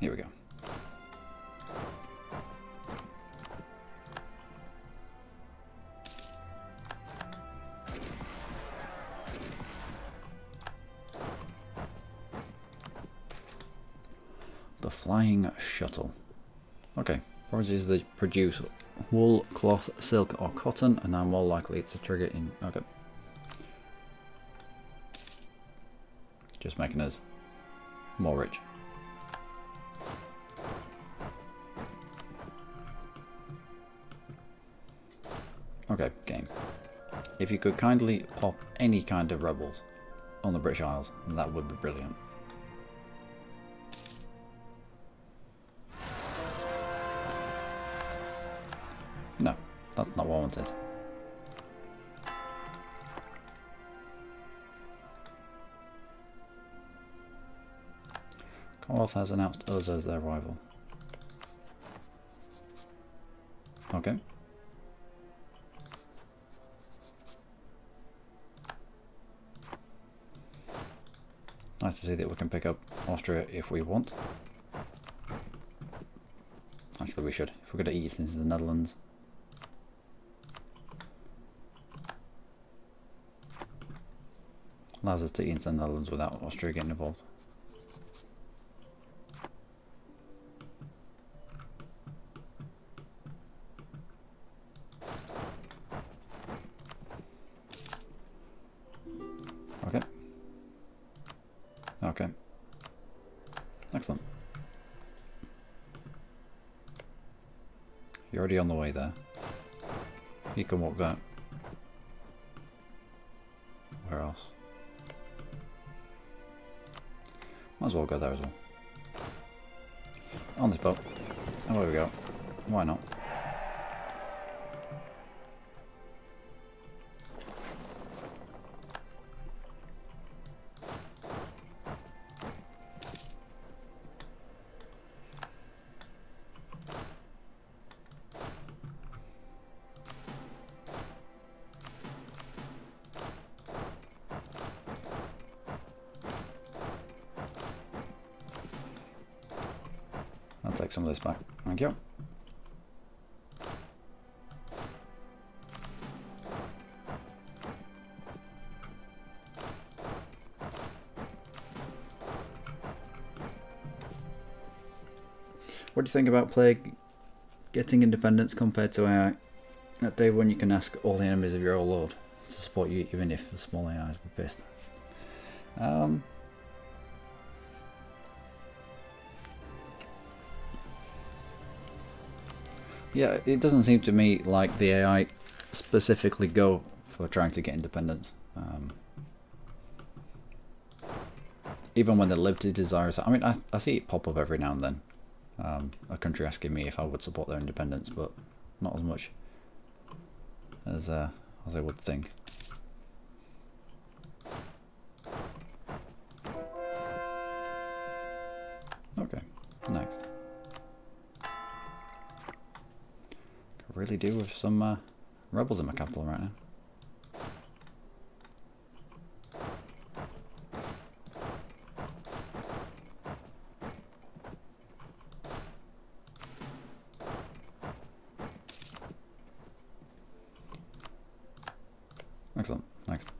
Here we go. The flying shuttle. Okay, projects that produce wool, cloth, silk or cotton are now more likely to trigger in... Okay. Just making us more rich. Okay, game. If you could kindly pop any kind of rebels on the British Isles, that would be brilliant. No, that's not what I wanted. Commonwealth has announced us as their rival. Okay. Nice to see that we can pick up Austria if we want. Actually we should, if we're going to eat into the Netherlands. Allows us to eat into the Netherlands without Austria getting involved. Okay. Okay. Excellent. You're already on the way there. You can walk that. Where else? Might as well go there as well. On this boat. Oh, there we go. Why not? I'll take some of this back. Thank you. What do you think about Plague getting independence compared to AI? At day one you can ask all the enemies of your old lord to support you even if the small AIs were pissed. Yeah, it doesn't seem to me like the AI specifically go for trying to get independence. Even when the liberty desires, I mean, I see it pop up every now and then. A country asking me if I would support their independence, but not as much as I would think. Okay, next. Could really do with some rebels in my capital right now. Excellent. Next.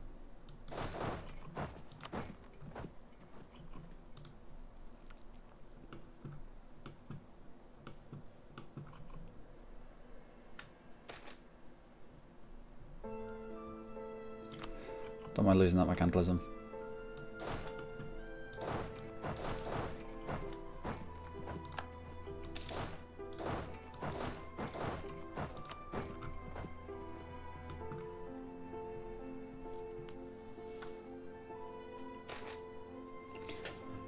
Don't mind losing that mercantilism.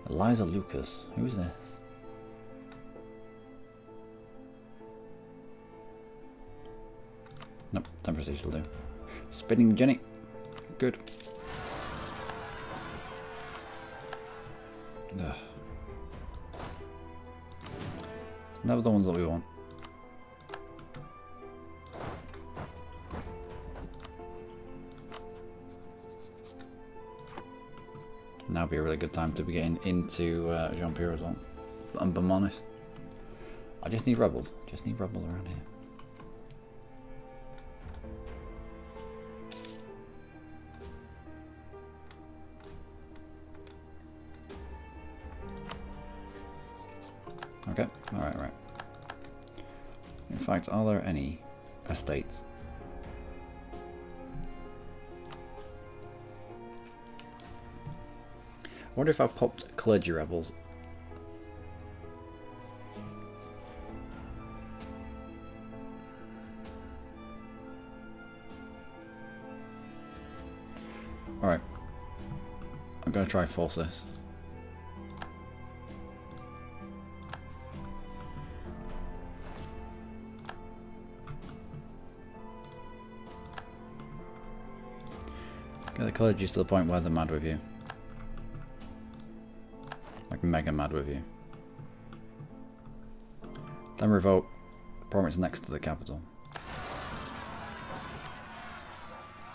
Eliza Lucas, who is this? Nope, 10 prestige will do. Spinning Jenny, good. Ugh. Never the ones that we want. Now would be a really good time to be getting into Jean-Pierre as well. But I'm honest. I just need rebels. Just need rebels around here. Okay, alright, right. In fact, are there any estates? I wonder if I popped clergy rebels. Alright. I'm going to try force this. Get the clergy to the point where they're mad with you. Like mega mad with you. Then revoke. Promise next to the capital.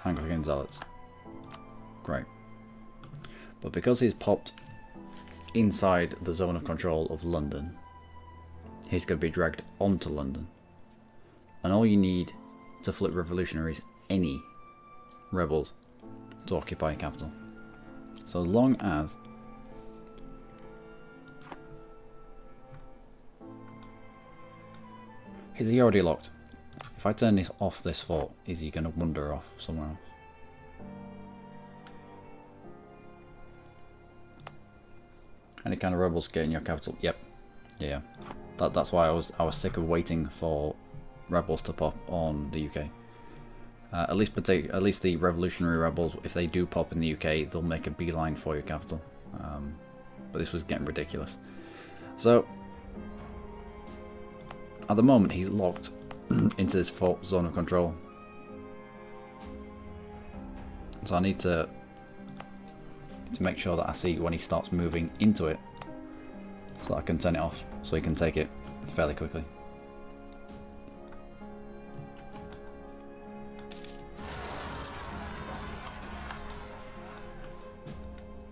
Anglican zealots. Great. But because he's popped inside the zone of control of London, he's going to be dragged onto London. And all you need to flip revolutionaries, any rebels, to occupy a capital. So as long as is he already locked? If I turn this off this fort, is he going to wander off somewhere else? Any kind of rebels get in your capital? Yep. Yeah. That's why I was sick of waiting for rebels to pop on the UK. At least the revolutionary rebels, if they do pop in the UK, they'll make a beeline for your capital. but this was getting ridiculous. So at the moment he's locked into this fault zone of control. So I need to make sure that I see when he starts moving into it, so that I can turn it off so he can take it fairly quickly.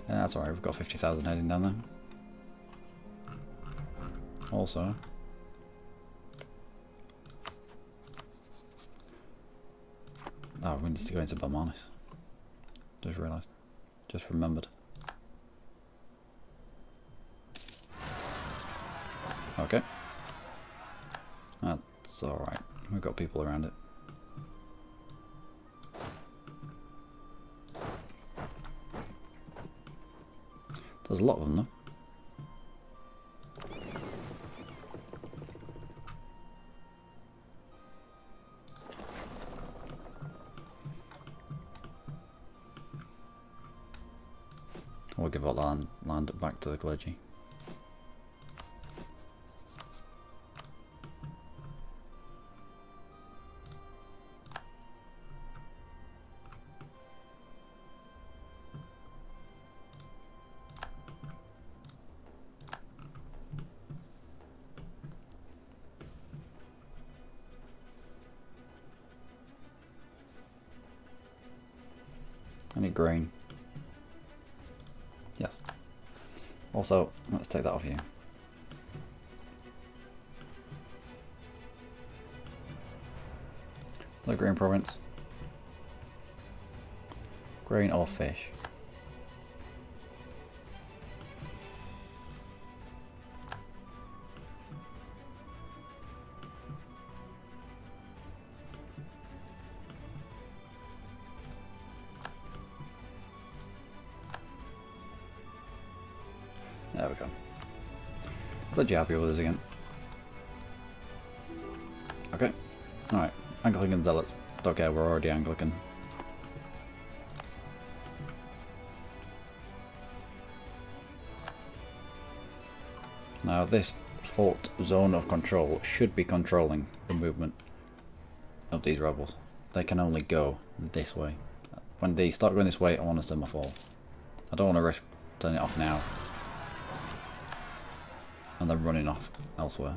Yeah, that's alright, we've got 50,000 heading down there. Also, oh, we need to go into Balmanis. Just realised. Just remembered. Okay. That's alright. We've got people around it. There's a lot of them though. We'll give that land back to the clergy. I need grain. Yes. Also, let's take that off you. The grain province. Grain or fish. There we go. Glad you're happy with us again. Okay. Alright. Anglican zealots. Don't care, we're already Anglican. Now this fault zone of control should be controlling the movement of these rebels. They can only go this way. When they start going this way, I want to send my fall. I don't want to risk turning it off now and then running off elsewhere.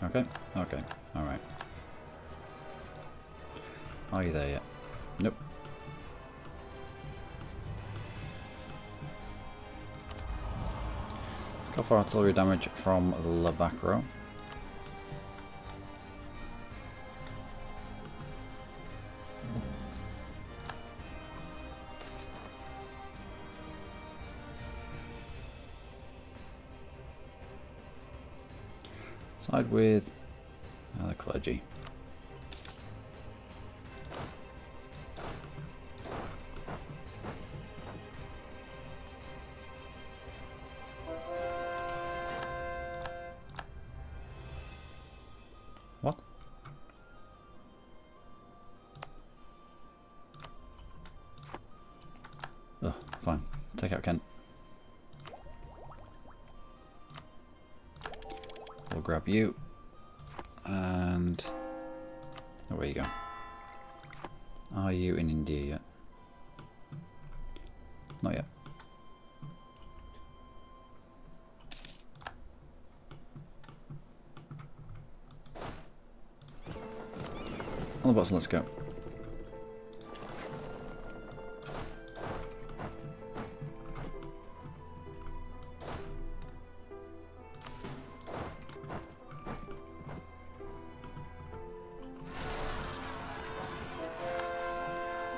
Okay, okay, alright. Are you there yet? Nope. Let's go for artillery damage from the back row. Side with the clergy. What? Oh, fine. Take out Kent. We'll grab you, and where you go? Are you in India yet? Not yet. On the bottom, let's go.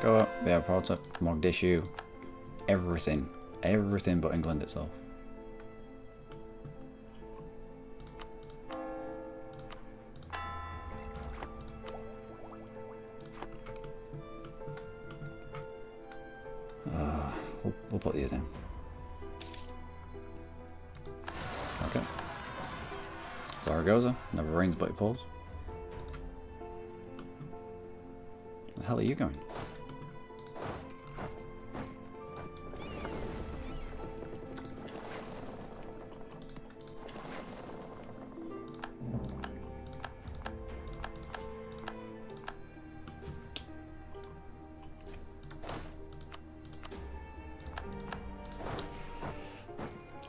Go up, yeah, Porta, Mogadishu, everything. Everything but England itself. We'll put these in. Okay. Zaragoza, never rains but it pours. Where the hell are you going?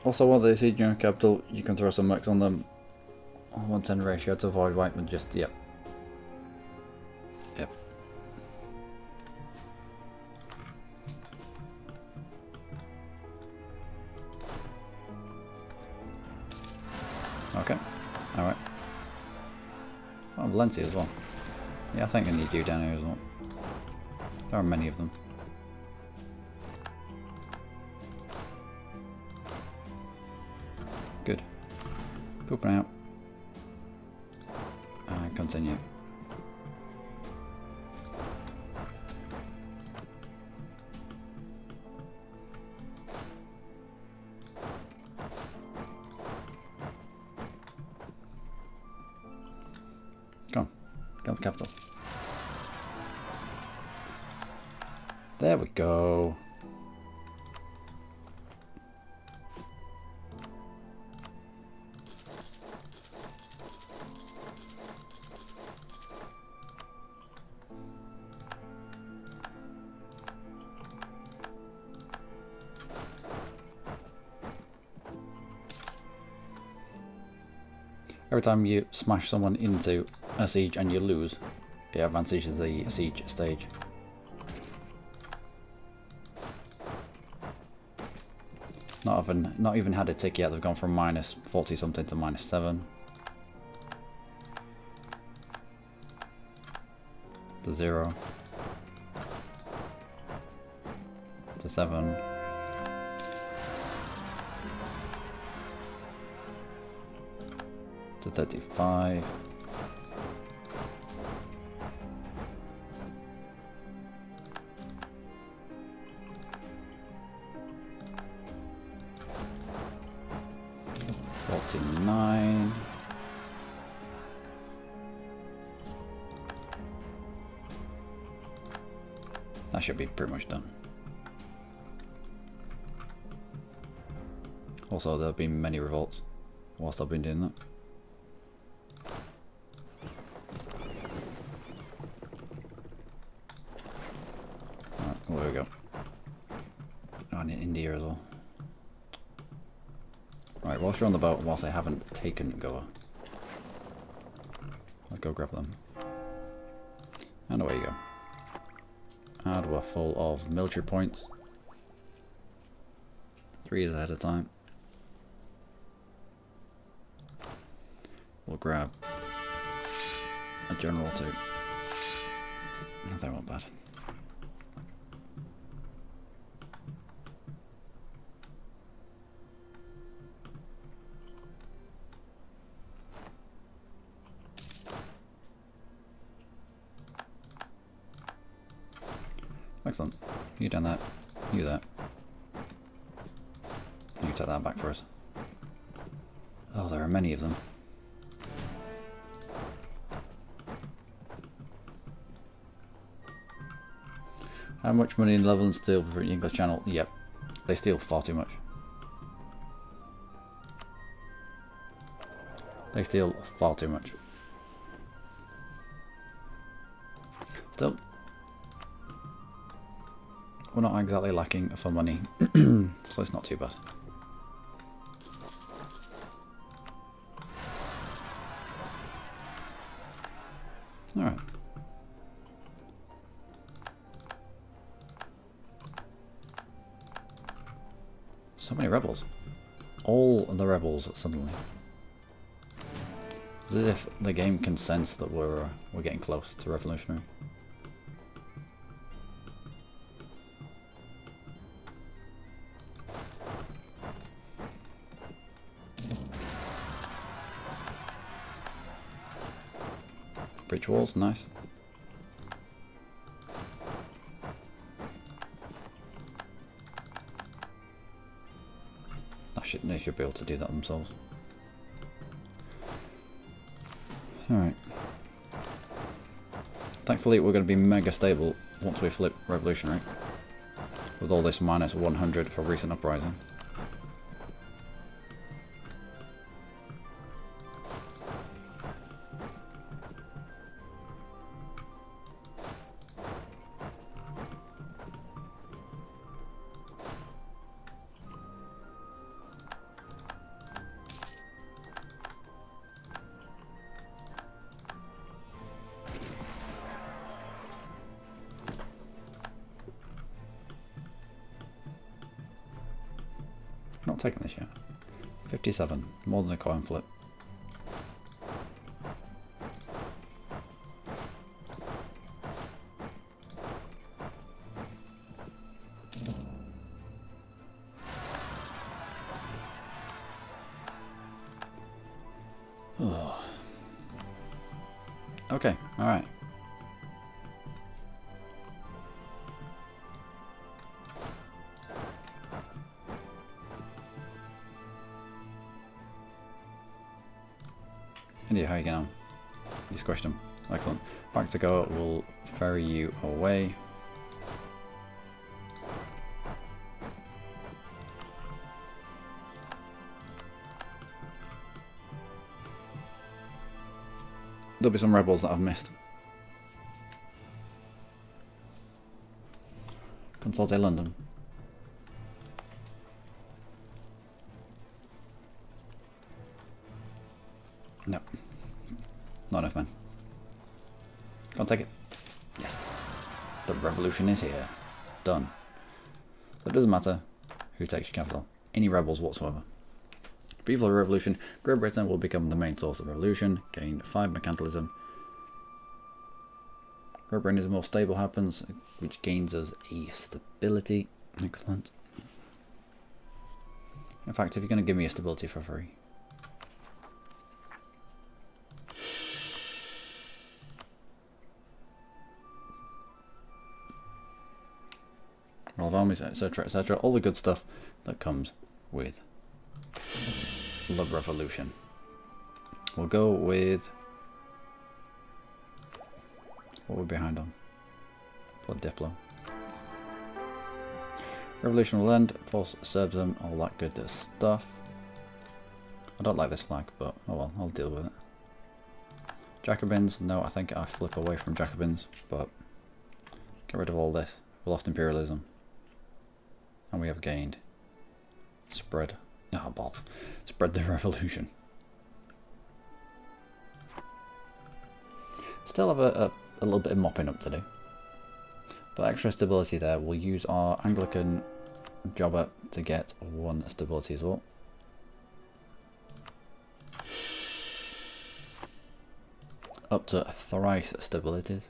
Also, while they siege your capital, you can throw some mechs on them. 110 ratio to avoid white, but just, yep. Yep. Okay, alright. Oh, Valencia as well. Yeah, I think I need you down here as well. There are many of them. Good. Pooping out. And continue. Come on. Get to the capital. There we go. Every time you smash someone into a siege and you lose, it advantages the siege stage. Not even had a tick yet. They've gone from minus 40 something to minus 7 to 0 to 7. To 35. $49. That should be pretty much done. Also, there have been many revolts whilst I've been doing that. There we go. Oh, and in India as well. Right, whilst you're on the boat, whilst I haven't taken Goa, let's go grab them. And away you go. And we're full of military points. 3 years ahead of time. We'll grab a general too. They weren't bad. Excellent. You done that. You that. You take that back for us. Oh, there are many of them. How much money in level and steal for the English channel? Yep. They steal far too much. They steal far too much. Still, we're not exactly lacking for money, so it's not too bad. Alright. So many rebels. All the rebels suddenly. As if the game can sense that we're getting close to revolutionary. Bridge walls, nice. They should be able to do that themselves. Thankfully, we're going to be mega stable once we flip revolutionary. With all this minus 100 for recent uprising. Not taking this yet. 57, more than a coin flip. Oh. Okay, alright. India, how you getting on? You squished him. Excellent. Back to go, we'll ferry you away. There'll be some rebels that I've missed. Consultate London. No. Not enough men. Can't take it. Yes. The revolution is here. Done. So it doesn't matter who takes your capital. Any rebels whatsoever. Viva the revolution. Great Britain will become the main source of revolution. Gain 5 mercantilism. Great Britain is more stable happens, which gains us a stability. Excellent. In fact, if you're going to give me a stability for free. Roll of armies, etc, etc. All the good stuff that comes with the revolution. We'll go with... what we're behind on. Blood Diplo. Revolution will end. Force serves them. All that good stuff. I don't like this flag, but oh well, I'll deal with it. Jacobins. No, I think I flip away from Jacobins, but get rid of all this. We lost imperialism. And we have gained. Spread. Oh, balls. Spread the revolution. Still have a little bit of mopping up to do. But extra stability there. We'll use our Anglican jobber to get 1 stability as well. Up to thrice stabilities.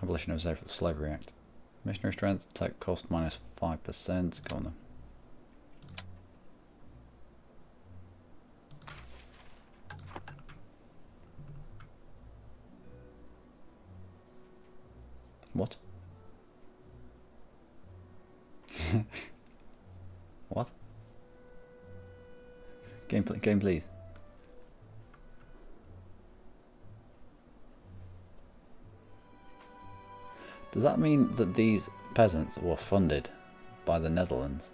Abolition of Slavery Act. Missionary strength, attack cost minus 5%. Go on then. What? What? Game please. Does that mean that these peasants were funded by the Netherlands?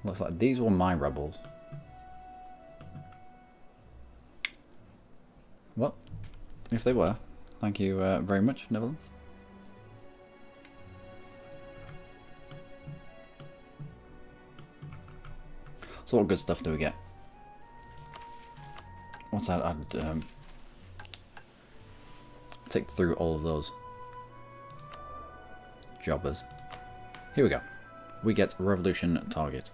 Looks like these were my rebels. Well, if they were, thank you very much, Netherlands. So what good stuff do we get? Once I'd tick through all of those jobbers. Here we go. We get revolution target.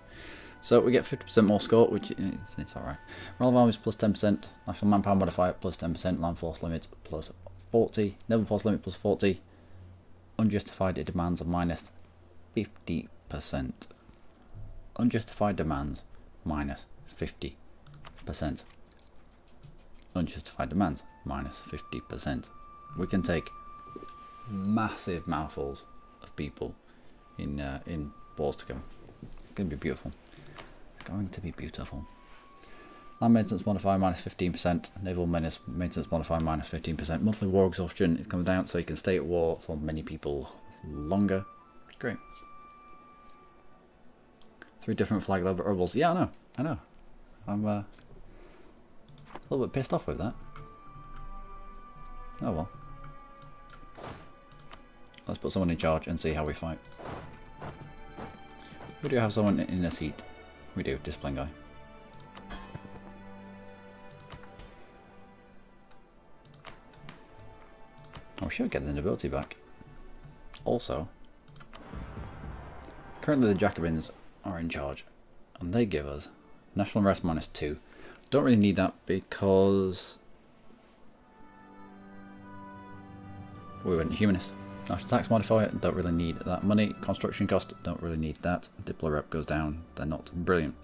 So we get 50% more score, which it's alright. Roll of armies plus 10%, national manpower modifier plus 10%, land force limit plus 40, naval force limit plus 40, unjustified demands of minus 50%. Unjustified demands minus 50%. Unjustified demands minus 50%. We can take massive mouthfuls of people in wars to come. It's going to be beautiful. It's going to be beautiful. Land maintenance modifier minus 15%. Naval maintenance modifier minus 15%. Monthly war exhaustion is coming down, so you can stay at war for many people longer. Great. 3 different flag level rebels. Yeah, I know. I'm a little bit pissed off with that. Oh well. Let's put someone in charge and see how we fight. We do have someone in a seat. We do, discipline guy. Oh, we should get the nobility back. Also, currently the Jacobins are in charge, and they give us national unrest minus 2. Don't really need that because we went humanist. National tax modifier, don't really need that money. Construction cost, don't really need that. Diplo rep goes down, they're not brilliant.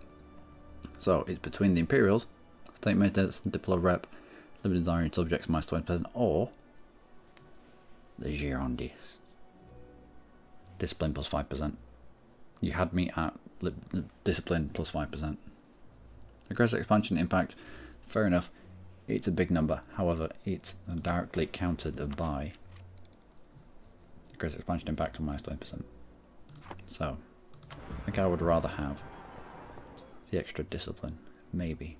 So it's between the Imperials, state maintenance, Diplo rep, limited desiring subjects minus 20%, or the Girondists. Discipline plus 5%. You had me at discipline plus 5%. Aggressive expansion impact, fair enough. It's a big number, however, it's directly countered by aggressive expansion impact on minus 20%. So, I think I would rather have the extra discipline, maybe.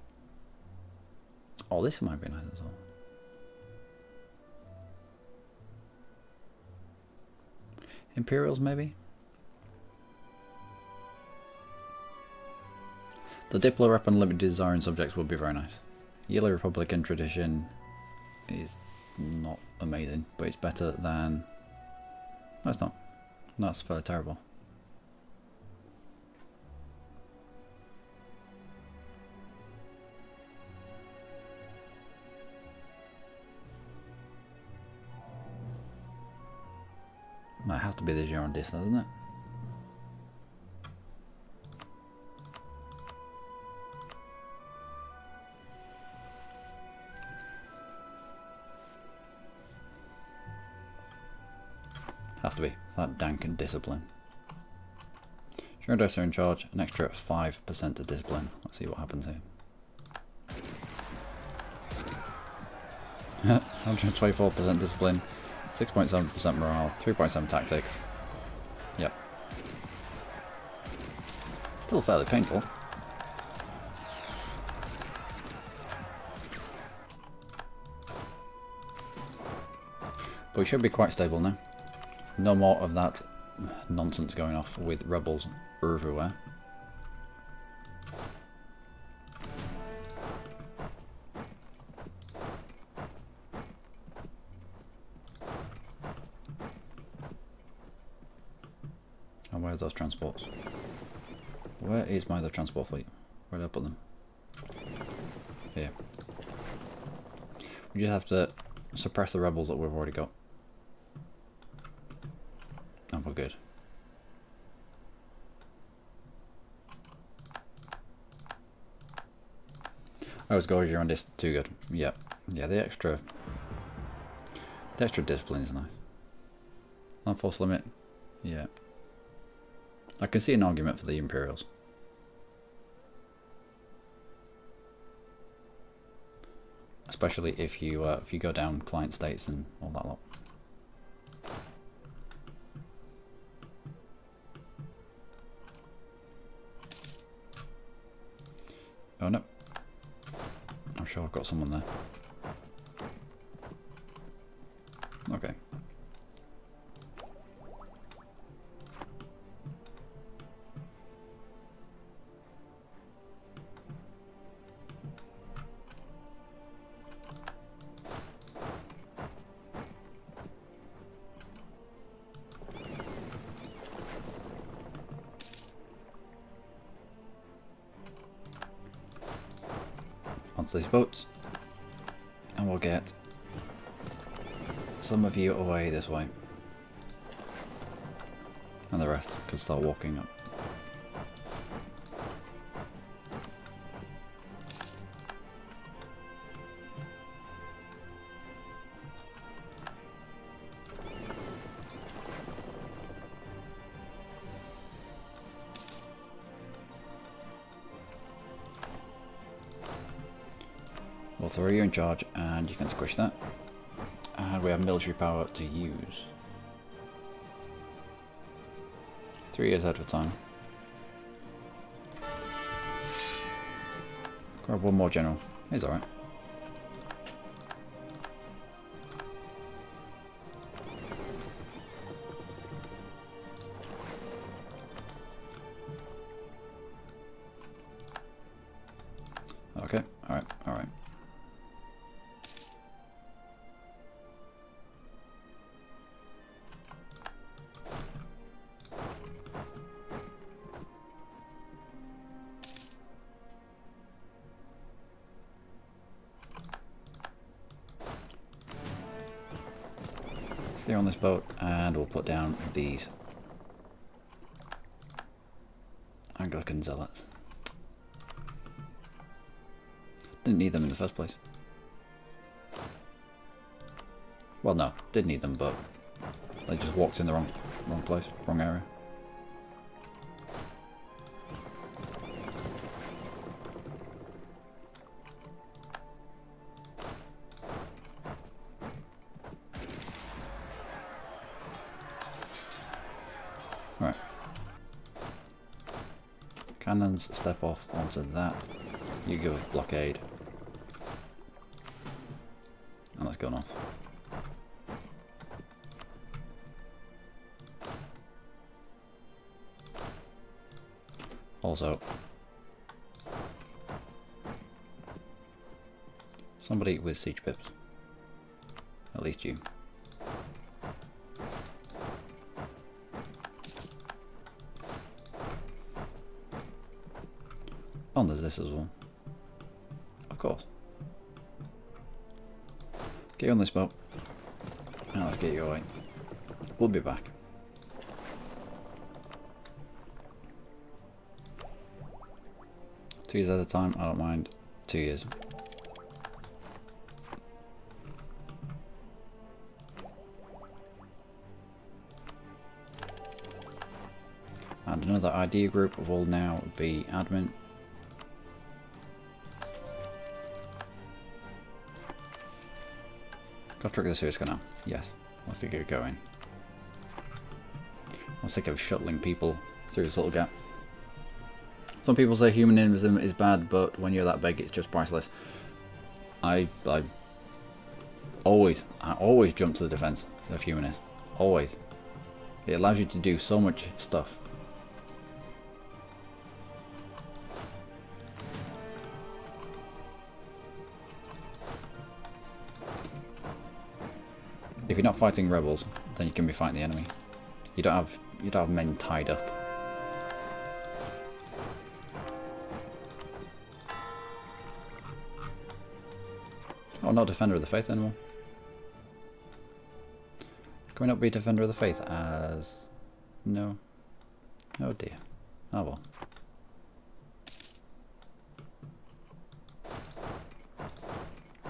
Oh, this might be nice as well. Imperials, maybe? The Diplo rep and limited desiring subjects would be very nice. Yearly Republican tradition is not amazing, but it's better than... No, it's not. That's fairly terrible. Might have to be the Girondists, doesn't it? Have to be. That dank and discipline. Girondists are in charge. An extra 5% of discipline. Let's see what happens here. 124% discipline. 6.7% morale. 3.7 tactics. Yep. Still fairly painful. But we should be quite stable now. No more of that nonsense going off with rebels everywhere. And where's those transports? Where is my other transport fleet? Where did I put them? Here. We just have to suppress the rebels that we've already got. And we're good. I was going on this too good. Yep. Yeah, the extra discipline is nice. Non-force limit. Yeah. I can see an argument for the Imperials. Especially if you go down client states and all that lot. Oh no. I'm sure I've got someone there. Okay. Onto these boats, and we'll get some of you away this way, and the rest can start walking up. We'll throw you in charge and you can squish that. And we have military power to use. 3 years ahead of time. Grab one more general. He's alright. Okay, alright, alright. Let's get on this boat and we'll put down these Anglican zealots. Didn't need them in the first place. Well, no, did need them, but they just walked in the wrong place, wrong area. Right. Cannons step off onto that. You give a blockade. And let's go north. Also, somebody with siege pips. At least you. Oh, and there's this as well. Of course. Get on this boat. Now let's get you away. We'll be back. Two years at a time, I don't mind. 2 years. And another idea group will now be admin. Got to trigger the Suez Canal. Yes. Let's get it going. I'm sick of shuttling people through this little gap. Some people say humanism is bad, but when you're that big, it's just priceless. I always jump to the defense of humanists. Always. It allows you to do so much stuff. If you're not fighting rebels, then you can be fighting the enemy. You don't have men tied up. Oh, not Defender of the Faith anymore. Can we not be Defender of the Faith as... No. Oh dear. Oh well.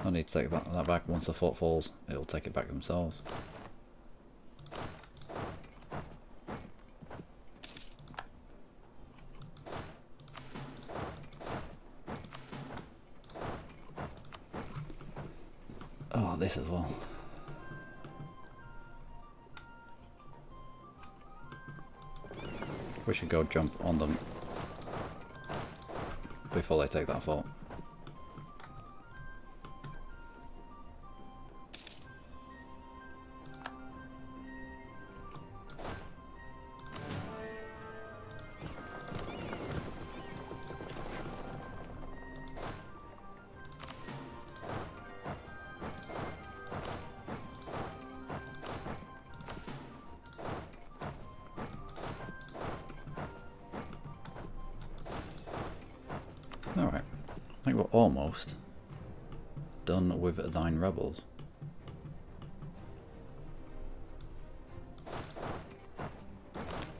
I need to take that back. Once the fort falls, it'll take it back themselves. Oh, this as well. We should go jump on them before they take that fort. Alright, I think we're almost done with thine rebels.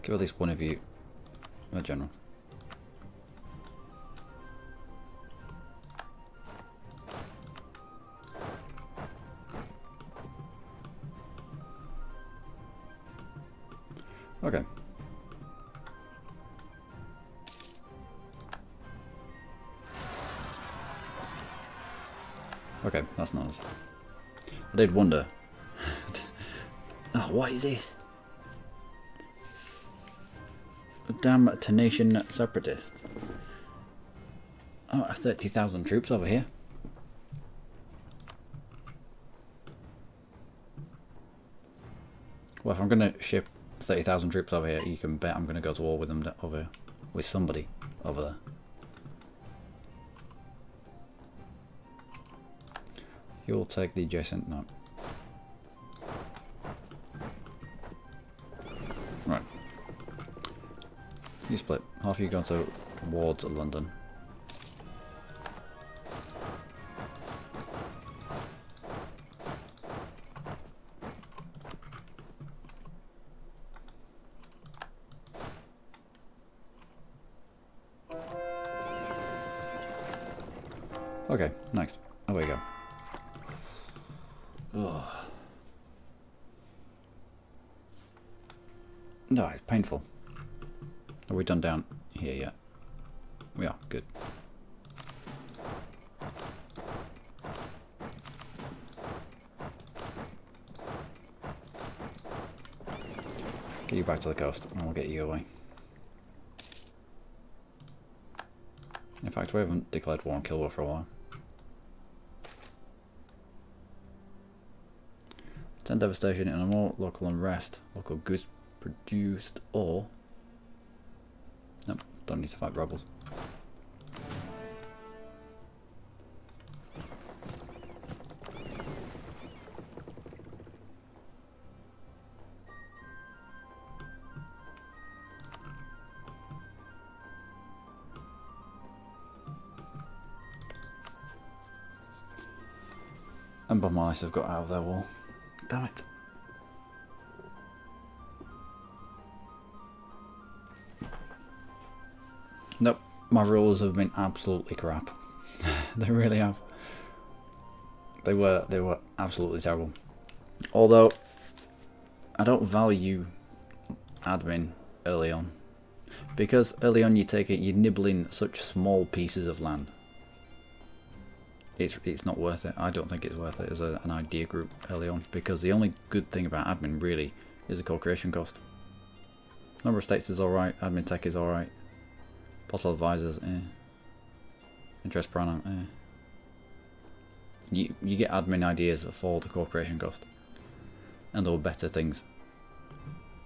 Give at least one of you a general. Okay. Okay, that's nice. I did wonder. Oh, what is this? Damn Tunisian separatists. Oh, 30,000 troops over here. Well, if I'm going to ship 30,000 troops over here, you can bet I'm going to go to war with them over here. With somebody over there. You'll take the adjacent... No. Right. You split. Half of you go towards London. Okay, next. Away we go. Ugh. No, it's painful. Are we done down here yet? We are, good. Get you back to the coast and we'll get you away. In fact, we haven't declared war on Kilwa for a while. 10 devastation and more local unrest. Local goods produced or... Nope, don't need to fight rebels. And Bomalis have got out of their wall. Damn it. Nope, my rules have been absolutely crap. They really have. They were absolutely terrible. Although I don't value admin early on. Because early on you take it, you're nibbling such small pieces of land. It's not worth it. I don't think it's worth it as an idea group early on, because the only good thing about admin really is the co-creation cost. Number of states is alright, admin tech is alright, postal advisors, interest per annum, You get admin ideas for the co-creation cost, and there were better things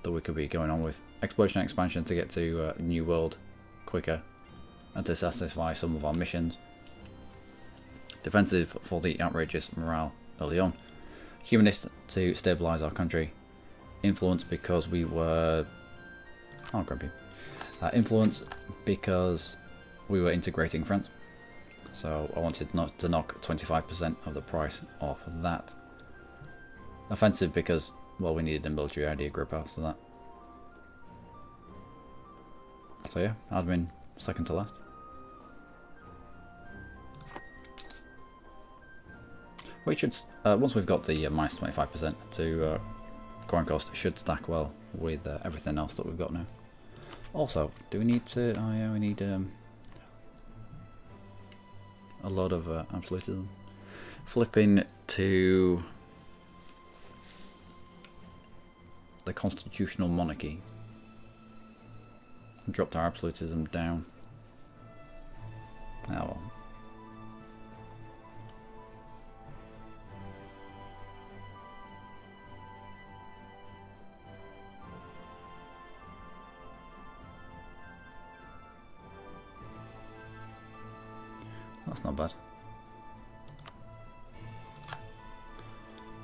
that we could be going on with. Exploration and expansion to get to New World quicker and to satisfy some of our missions. Defensive for the outrageous morale early on. Humanist to stabilise our country. Influence because we were... Oh, grumpy. Influence because we were integrating France. So I wanted not to knock 25% of the price off of that. Offensive because, well, we needed a military idea group after that. So yeah, admin second to last. We should, once we've got the minus 25% to coin cost, it should stack well with everything else that we've got now. Also, do we need to, oh yeah, we need a lot of absolutism. Flipping to the constitutional monarchy. Dropped our absolutism down. Oh well. That's not bad.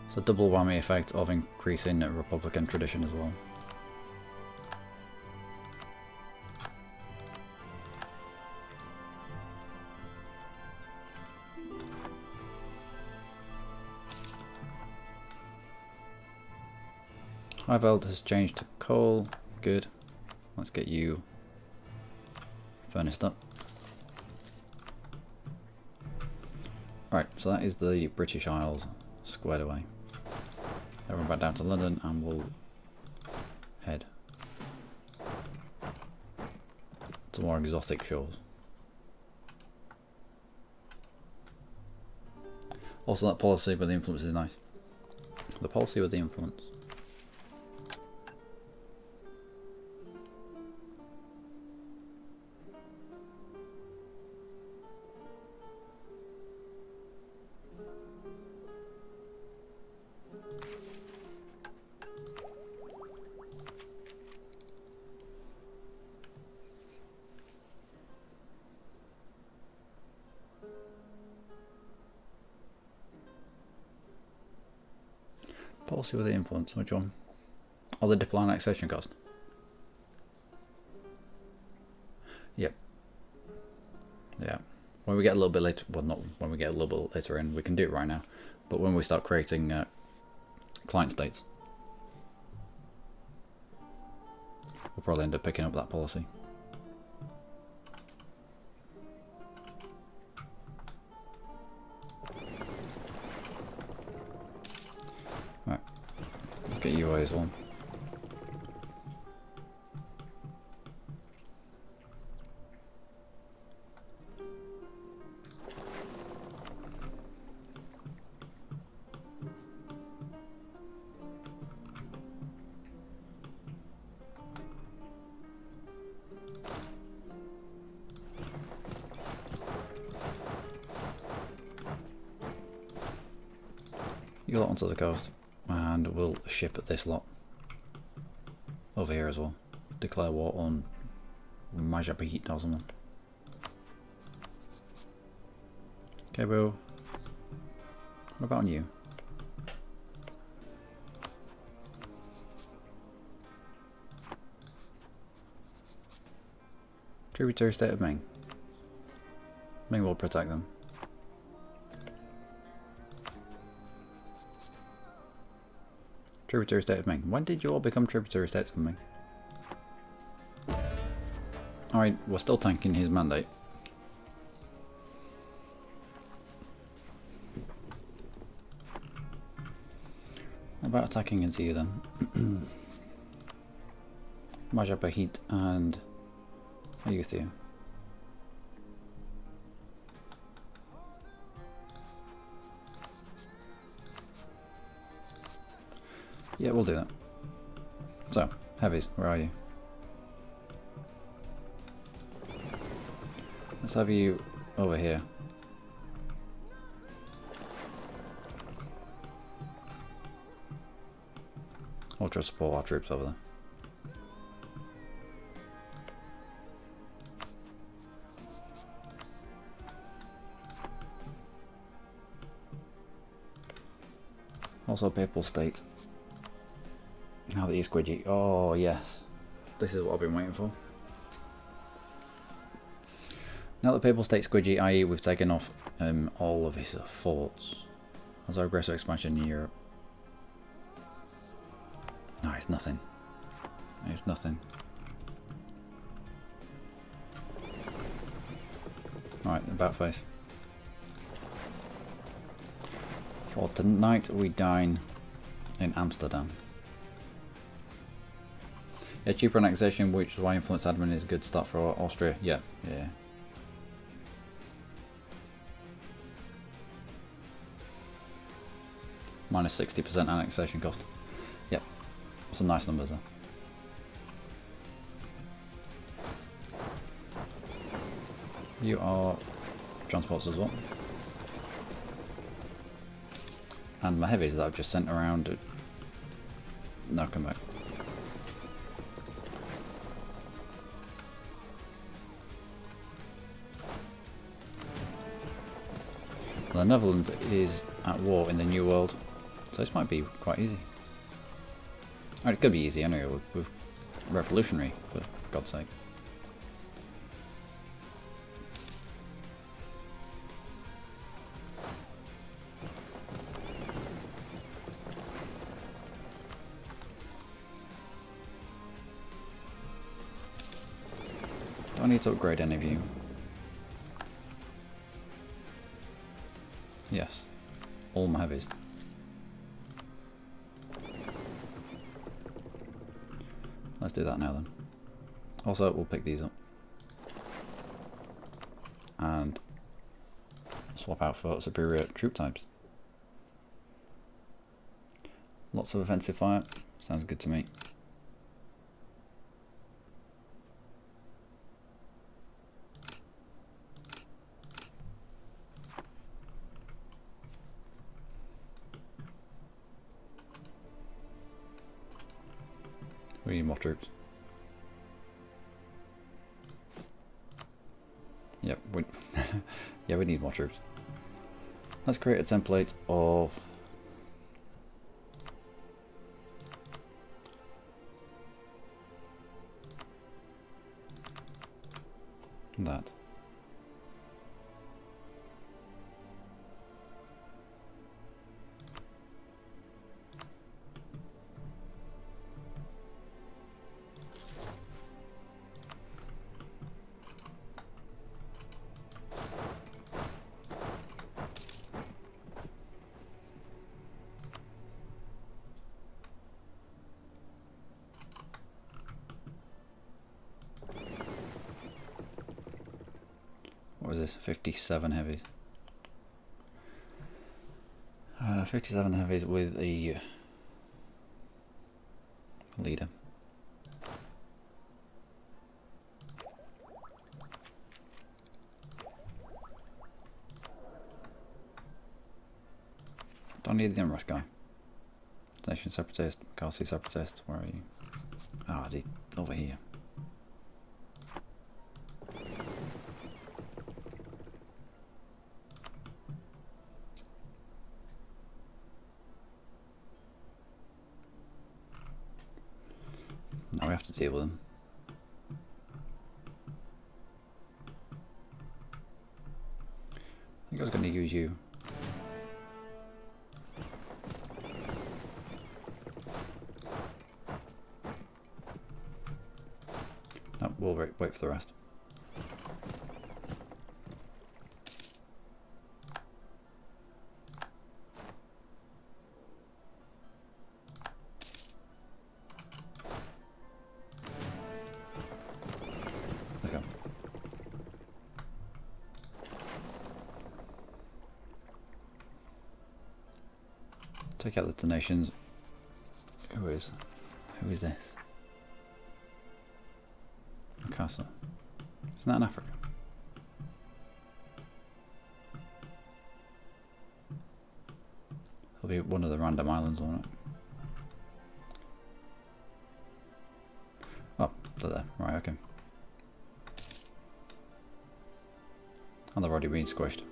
It's a double whammy effect of increasing Republican tradition as well. Highveld has changed to coal. Good. Let's get you furnace up. Right, so that is the British Isles squared away. Everyone back down to London and we'll head to more exotic shores. Also, that policy with the influence is nice. The policy with the influence. Policy with the influence, which one? Oh, the diplomatic annexation cost. Yep. Yeah. When we get a little bit later, well, not when we get a little bit later in, we can do it right now. But when we start creating client states, we'll probably end up picking up that policy. Right, let's get UA as well. You got that onto the coast, and we'll ship at this lot over here as well. Declare war on Majapahit or something. Okay, bro. What about on you? Tributary state of Ming. Ming will protect them. Tributary state of Ming. When did you all become tributary states of Ming? Alright, we're still tanking his mandate. What about attacking into you then? Majapahit and Ayutthaya. Yeah, we'll do that. So, heavies, where are you? Let's have you over here. Ultra support our troops over there. Also Papal State. Now that he's squidgy. Oh yes. This is what I've been waiting for. Now that Papal State squidgy, i.e. we've taken off all of his forts. As our aggressive expansion in Europe. No, it's nothing. It's nothing. Alright, about face. For tonight we dine in Amsterdam. Yeah, cheaper annexation, which is why influence admin is a good start for Austria. Yeah, yeah. Minus 60% annexation cost. Yep, some nice numbers there. You are transports as well. And my heavies that I've just sent around. No, come back. The Netherlands is at war in the New World, so this might be quite easy. Or it could be easy anyway, with revolutionary, for God's sake. Do I need to upgrade any of you? Yes, all my heavies. Let's do that now then. Also, we'll pick these up. And swap out for superior troop types. Lots of offensive fire. Sounds good to me. We need more troops. Yep, yeah, we need more troops. Let's create a template of that. What was this? 57 heavies. 57 heavies with a leader. Don't need the unrest guy. Nation separatist, Kelsey separatist, where are you? Ah, over here. Now we have to deal with them. I think I was going to use you. No, we'll wait for the rest. Let's go. Take out the donations. Who is this? Castle. Isn't that in Africa? It'll be one of the random islands, won't it? Oh, they're there. Right, okay. And they've already been squished.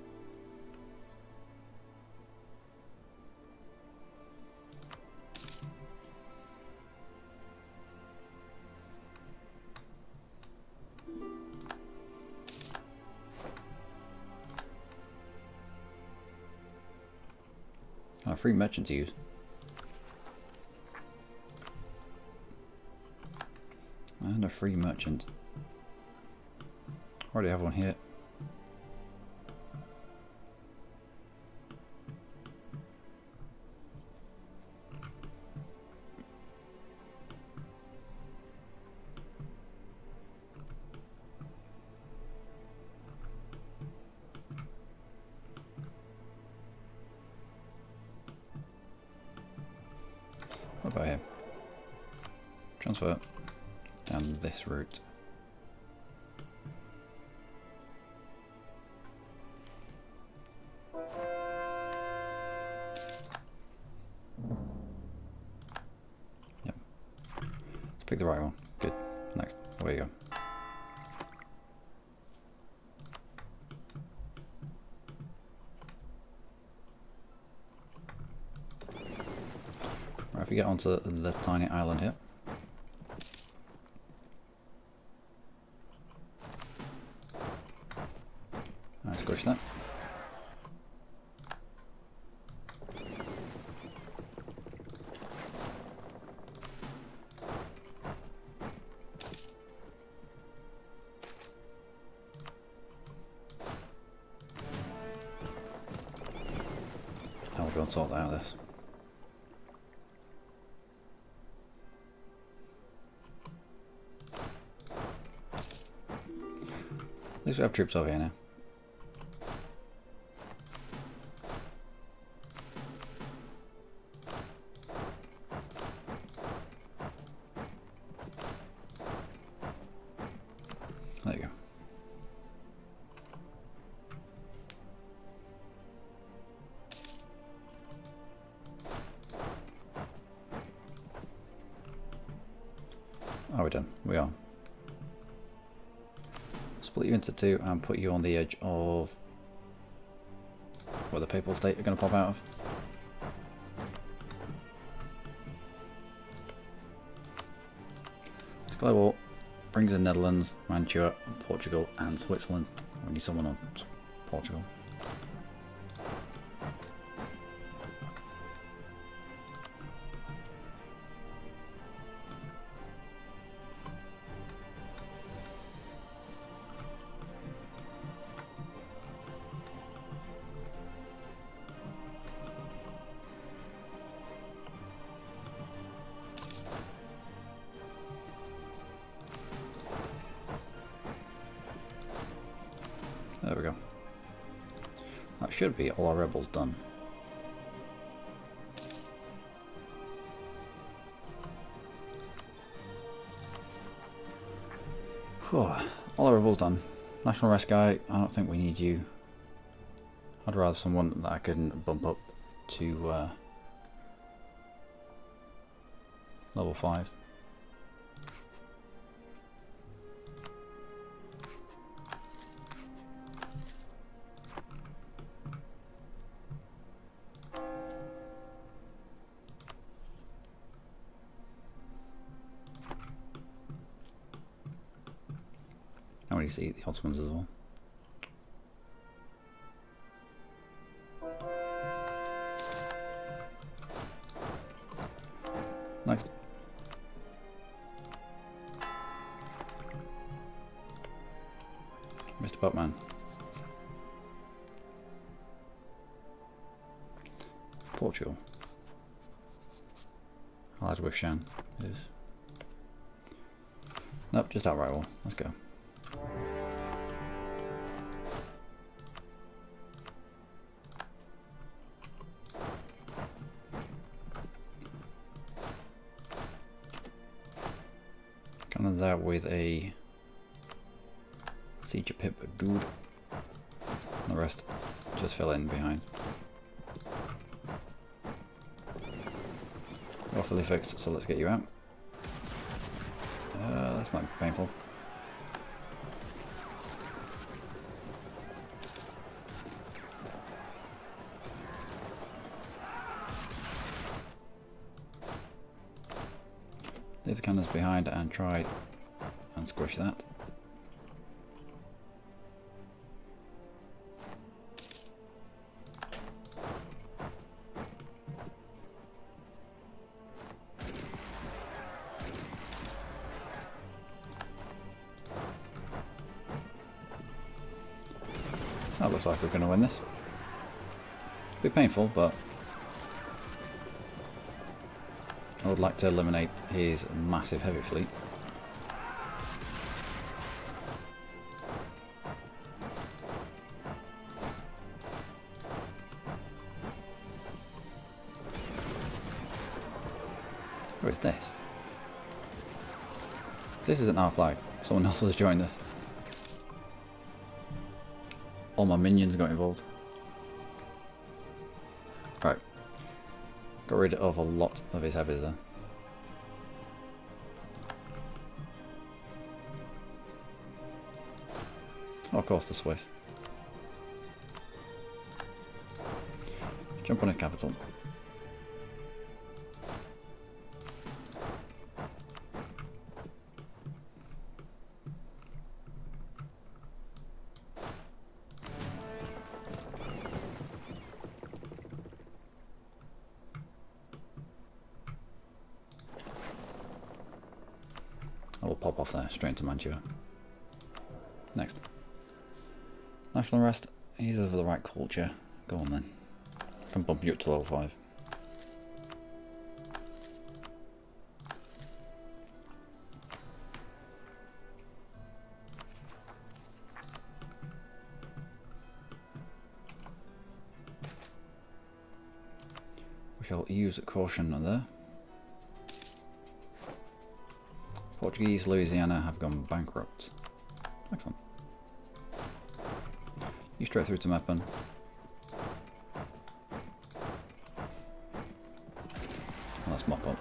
A free merchant to use. And a free merchant. Already have one here. What about here? Transfer down this route. Yep. Let's pick the right one. Good. Next. Away you go. If we get onto the tiny island here. I squish that. I'll go and sort out this. At least we have troops over here now. Are we done? We are. Split you into two and put you on the edge of where the Papal State are going to pop out of. Global brings in Netherlands, Mantua, Portugal and Switzerland. We need someone on Portugal. There we go. That should be all our rebels done. Whew. All our rebels done. National Rest guy, I don't think we need you. I'd rather someone that I can bump up to level 5. I want to see the Ottomans as well. Next. Mr. Buttman. Portugal. Allied with Shan. Is. Nope, just outright war. Let's go. Cannons out with a siege pip dude. The rest just fill in behind. You're fully fixed, so let's get you out. That's might be painful. Leave the cannons behind and try and squish that. That looks like we're going to win this. A bit painful, but I would like to eliminate his massive heavy fleet. What is this? This isn't our flag. Someone else has joined us. All my minions got involved. Right. Got rid of a lot of his heavies there. Oh, of course, the Swiss. Jump on his capital. I will pop off there, straight into Mantua. Next. National Rest. He's of the right culture. Go on then. I can bump you up to level 5. We shall use caution there. Portuguese Louisiana have gone bankrupt. Excellent. You straight through to Meppen. Let's mop up.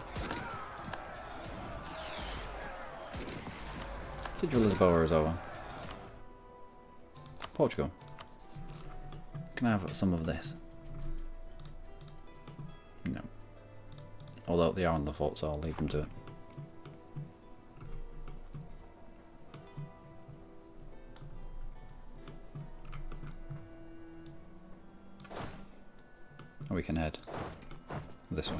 Siege of Lisboa is over. Portugal. Can I have some of this? No. Although they are on the fort, so I'll leave them to it. We can head this way.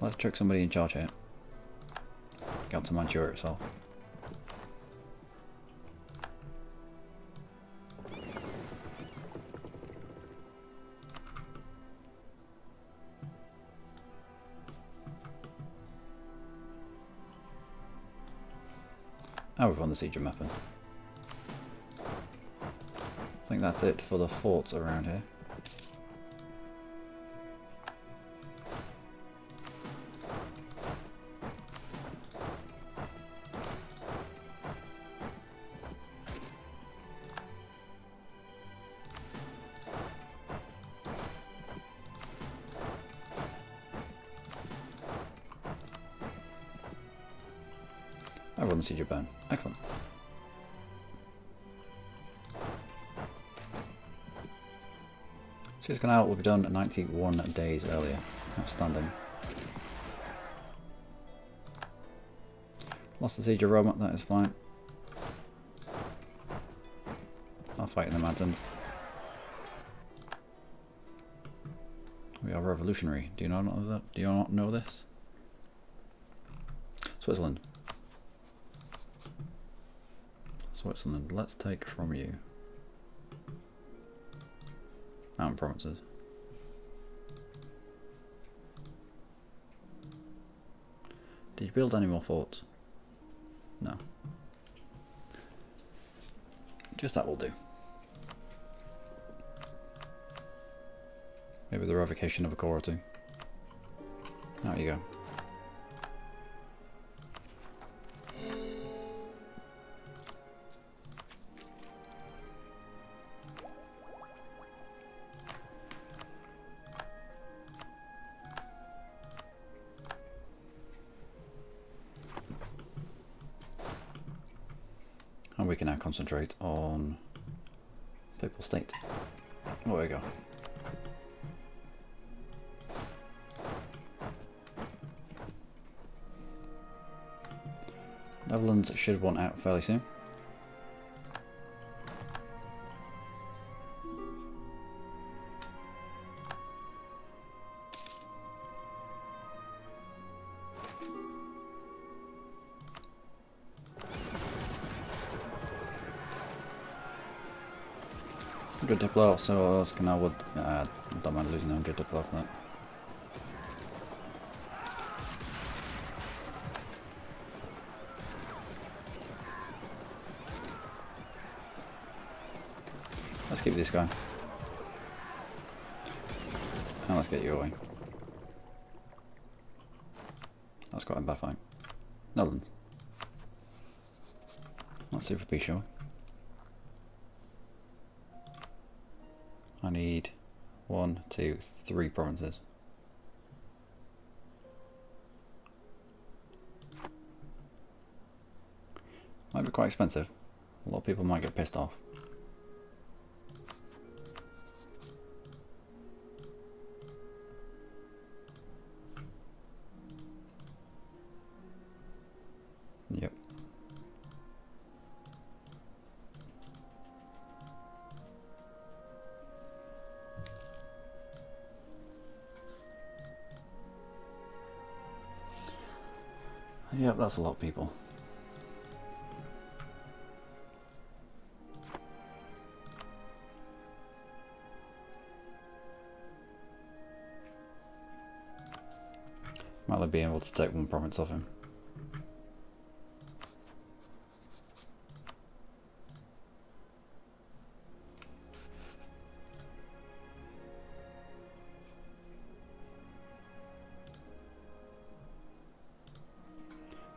Let's check somebody in charge here. Got to Manchuria itself. Now we've won the siege of Meppen. I think that's it for the forts around here. I've won the siege of Bern. Excellent. Suez Canal will be done 91 days earlier. Outstanding. Lost the siege of Roma, that is fine. I'll fight in the mountains. We are revolutionary. Do you not know that? Do you not know this? Switzerland. Switzerland, let's take from you mountain provinces. Did you build any more forts? No. Just that will do. Maybe the revocation of a core or two. There you go. And we can now concentrate on Papal State. There we go. Netherlands should want out fairly soon. $100 Diplo, so else can I would don't mind losing $100 Diplo for that. Let's keep this guy. And let's get you away. That's quite a bad fight. Netherlands. Let's see for peace, shall we? I need 1, 2, 3 provinces. Might be quite expensive. A lot of people might get pissed off. Yep. Yep, that's a lot of people. Might be able to take one province off him.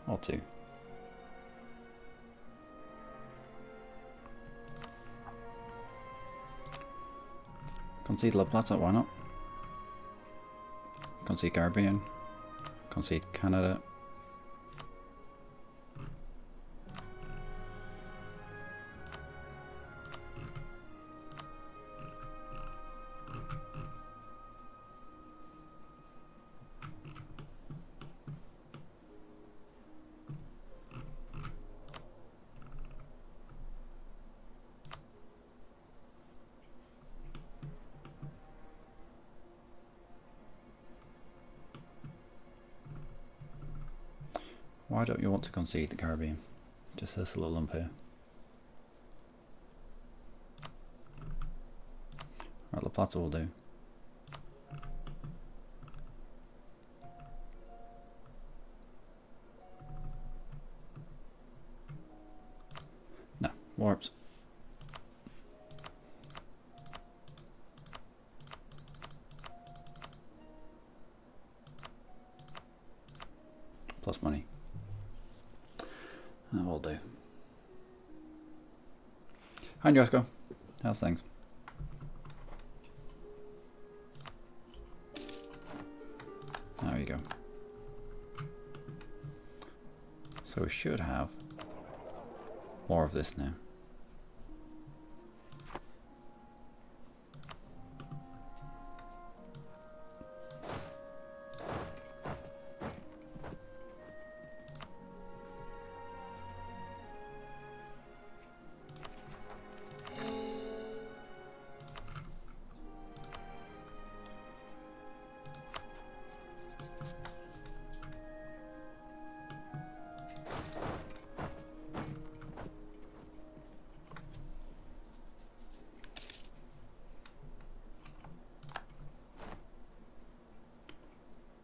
Or 2. Concede La Plata, why not? Concede Caribbean. Concede Canada. Why don't you want to concede the Caribbean? Just this little lump here. Right, La Plata will do. No, warps. Plus money. That will do. Hi Josco, how's things? There you go. So we should have more of this now.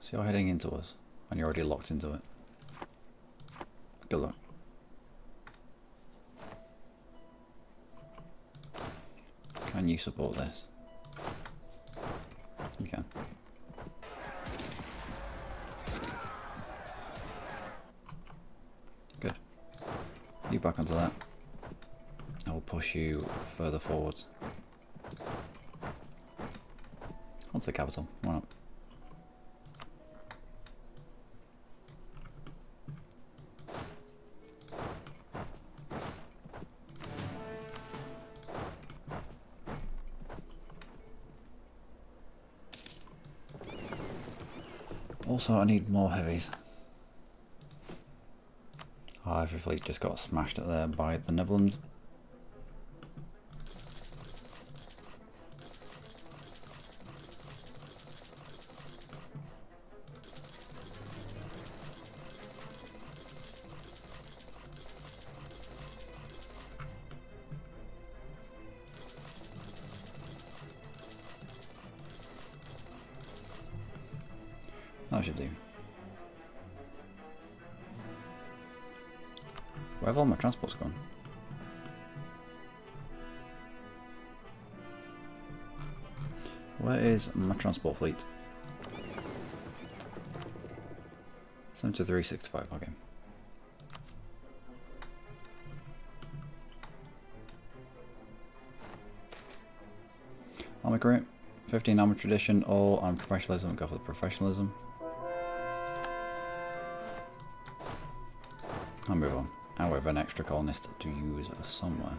So you're heading into us, and you're already locked into it. Good luck. Can you support this? You can. Good. You back onto that. I'll push you further forwards. Onto the capital. Why not? Also, I need more heavies. Our heavy fleet just got smashed at there by the Netherlands. That should do. Where have all my transports gone? Where is my transport fleet? 7365, okay. Army career, 15 army tradition, or army professionalism, go for the professionalism. I'll move on. And we have an extra colonist to use somewhere.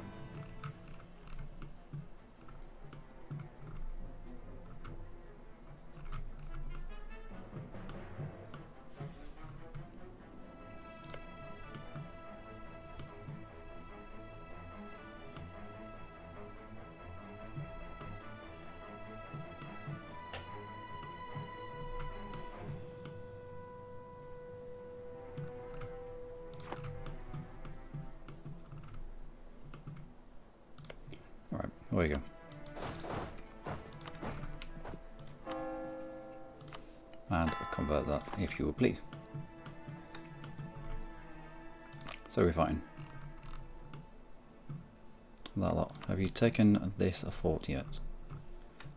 Alright, there you go. And convert that if you would please. So we're fighting. That lot. Have you taken this fort yet?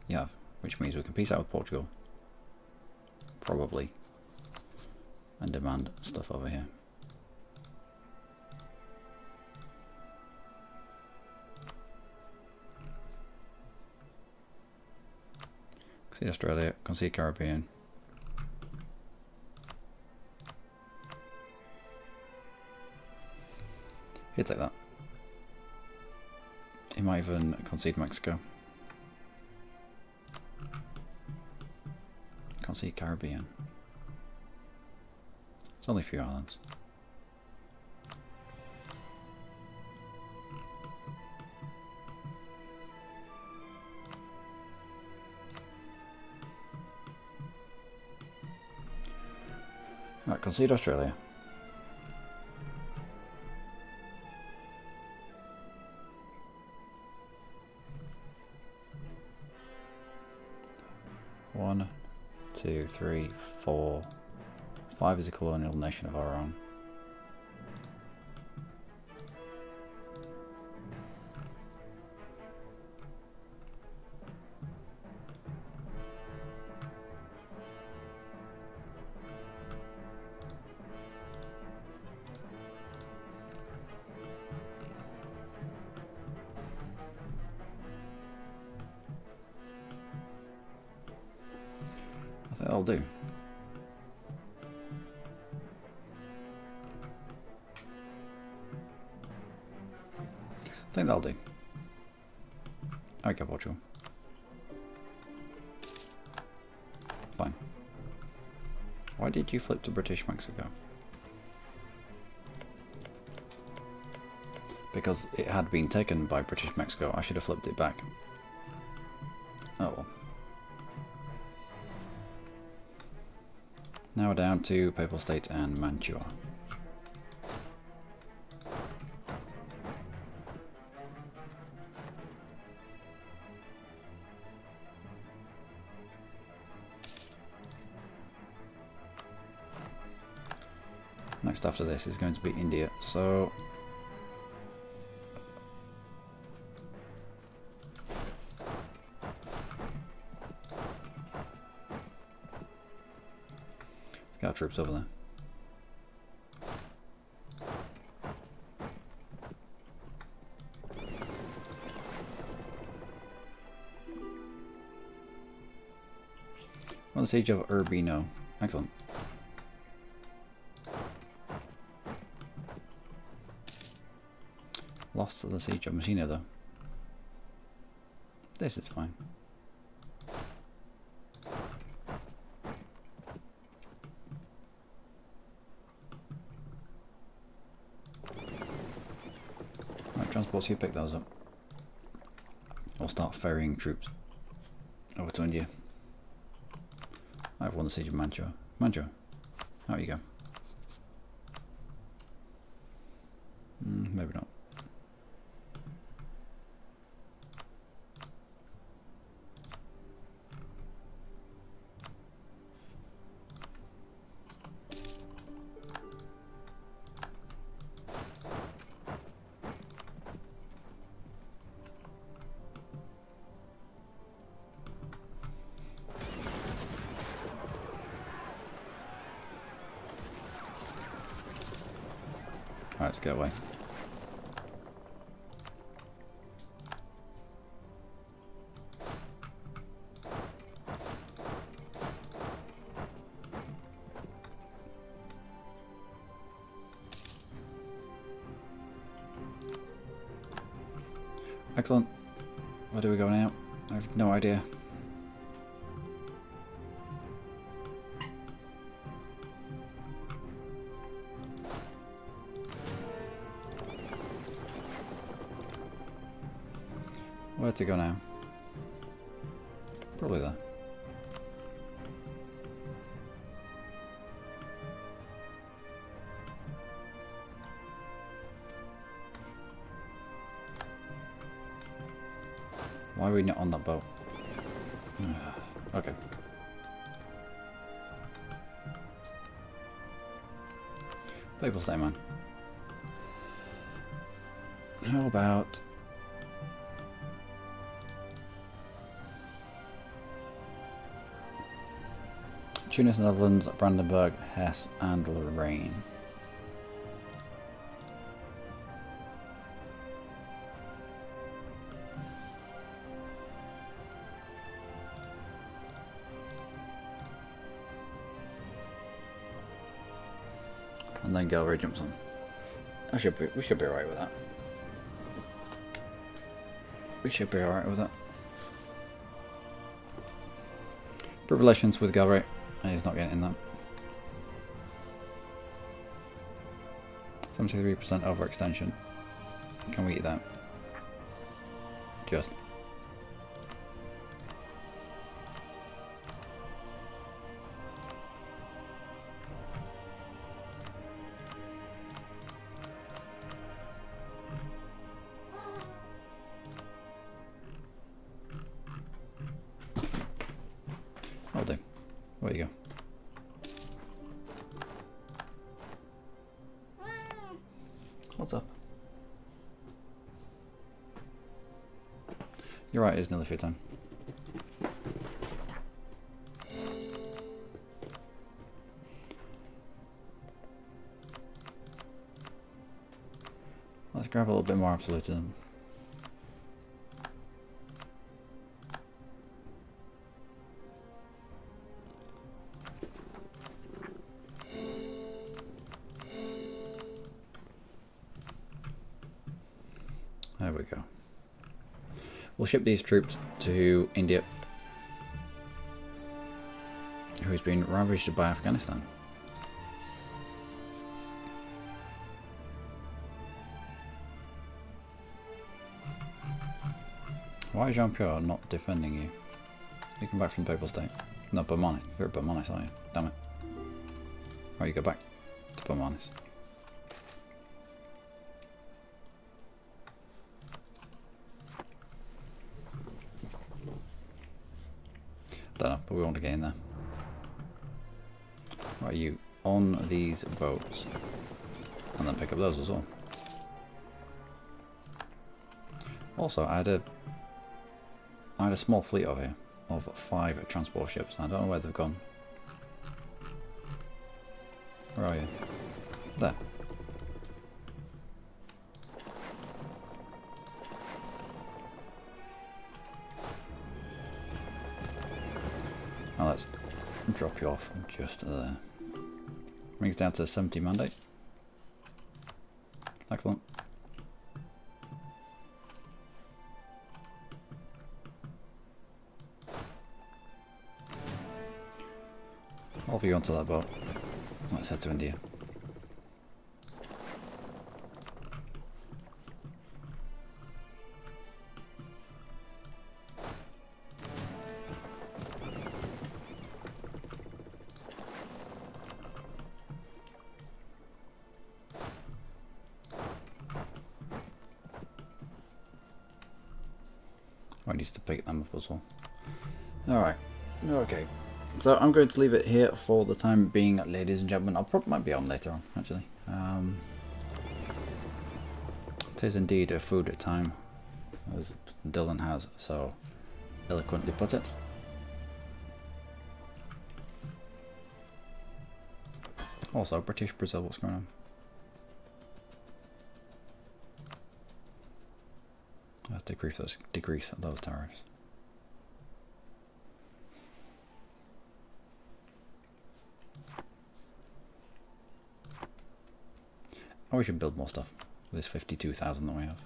You have, which means we can peace out with Portugal. Probably. And demand stuff over here. Concede Australia, concede Caribbean. He'll take that. He might even concede Mexico. Concede Caribbean. It's only a few islands. Right, concede Australia. One, two, three, four. 5 is a colonial nation of our own. I think that'll do. I think that'll do. Okay, Portugal. Fine. Why did you flip to British Mexico? Because it had been taken by British Mexico. I should have flipped it back. Oh well. Now we're down to Papal State and Mantua. Next after this is going to be India, so let's get our troops over there. On the siege of Urbino. Excellent. Lost to the siege of Messina though. This is fine. Right, transports, you pick those up. I'll start ferrying troops over to India. I've won the siege of Mantua. Mantua, out you go. Maybe not. Alright, let's get away. Excellent. Where do we go now? I have no idea. Where to go now? Probably there. Why are we not on that boat? Okay. People say, man. How about Tunis, Netherlands, Brandenburg, Hesse, and Lorraine? and then Galway jumps on. We should be alright with that. We should be alright with that. Good relations with Galway, and he's not getting that. 73% overextension. Can we eat that? Just. I'll do. Where you go? What's up? You're right, it's nearly food time. Let's grab a little bit more absolutism. There we go. We'll ship these troops to India, who's been ravaged by Afghanistan. Why is Jean-Pierre not defending you? You come back from the Papal State. No, Bermanis. You're at Bermanis, aren't you? Damn it. Right, you go back to Bermanis. Don't know, but we want to get in there. Right, you on these boats, and then pick up those as well. Also, I had a small fleet over here of 5 transport ships. I don't know where they've gone. Where are you? There. Now let's drop you off just there. Brings down to 70 mandate. Excellent. All of you onto that boat. Let's head to India. I need to pick them up as well. Alright, okay. So I'm going to leave it here for the time being, ladies and gentlemen. I'll probably might be on later on, actually. It is indeed a food time, as Dylan has so eloquently put it. Also, British Brazil, what's going on? Let's decrease those tariffs. Oh, we should build more stuff. This 52,000 that we have.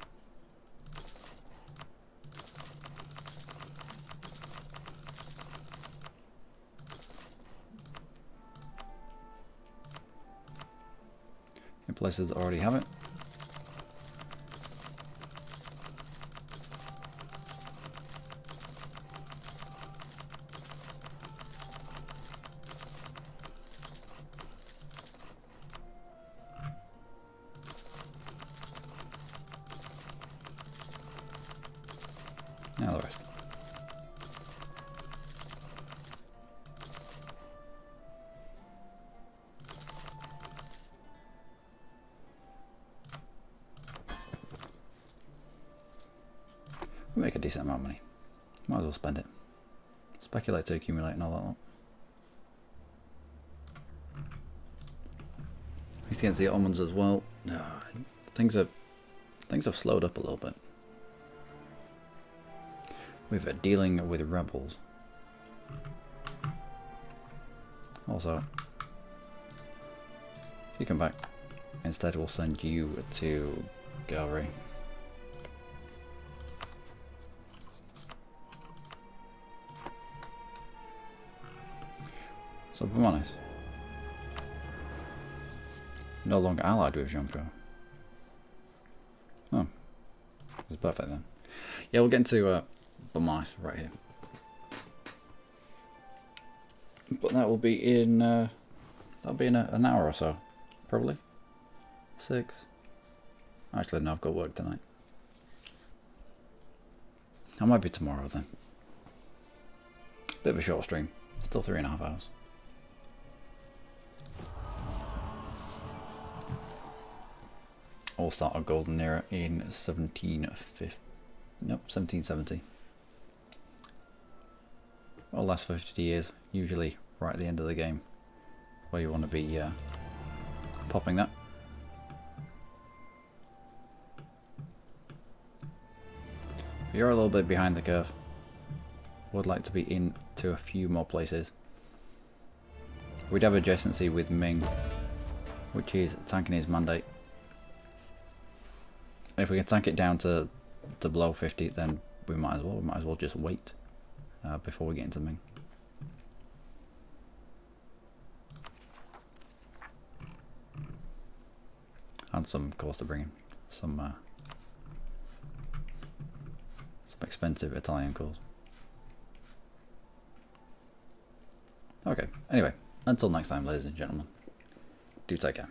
In places that already have it. Now the rest. We make a decent amount of money. Might as well spend it. Speculate to accumulate and all that lot. He's against the Ottomans as well. Things have slowed up a little bit. We're dealing with rebels. Also, You come back. Instead, we'll send you to Gallery. So, if I'm honest, no longer allied with Jean-Pierre. Oh, it's perfect then. Yeah, we'll get into Mice right here. But that will be in that'll be in an hour or so, probably 6. Actually, no, I've got work tonight. I might be tomorrow then. Bit of a short stream, still 3.5 hours. All start a golden era in 1770. Well, last 50 years, usually right at the end of the game, where you want to be popping that. You're a little bit behind the curve. Would like to be into a few more places. We'd have adjacency with Ming, which is tanking his mandate. If we can tank it down to below 50, then we might as well. We might as well just wait before we get into Ming. And some course to bring in some expensive Italian cores. Okay. Anyway, until next time, ladies and gentlemen. Do take care.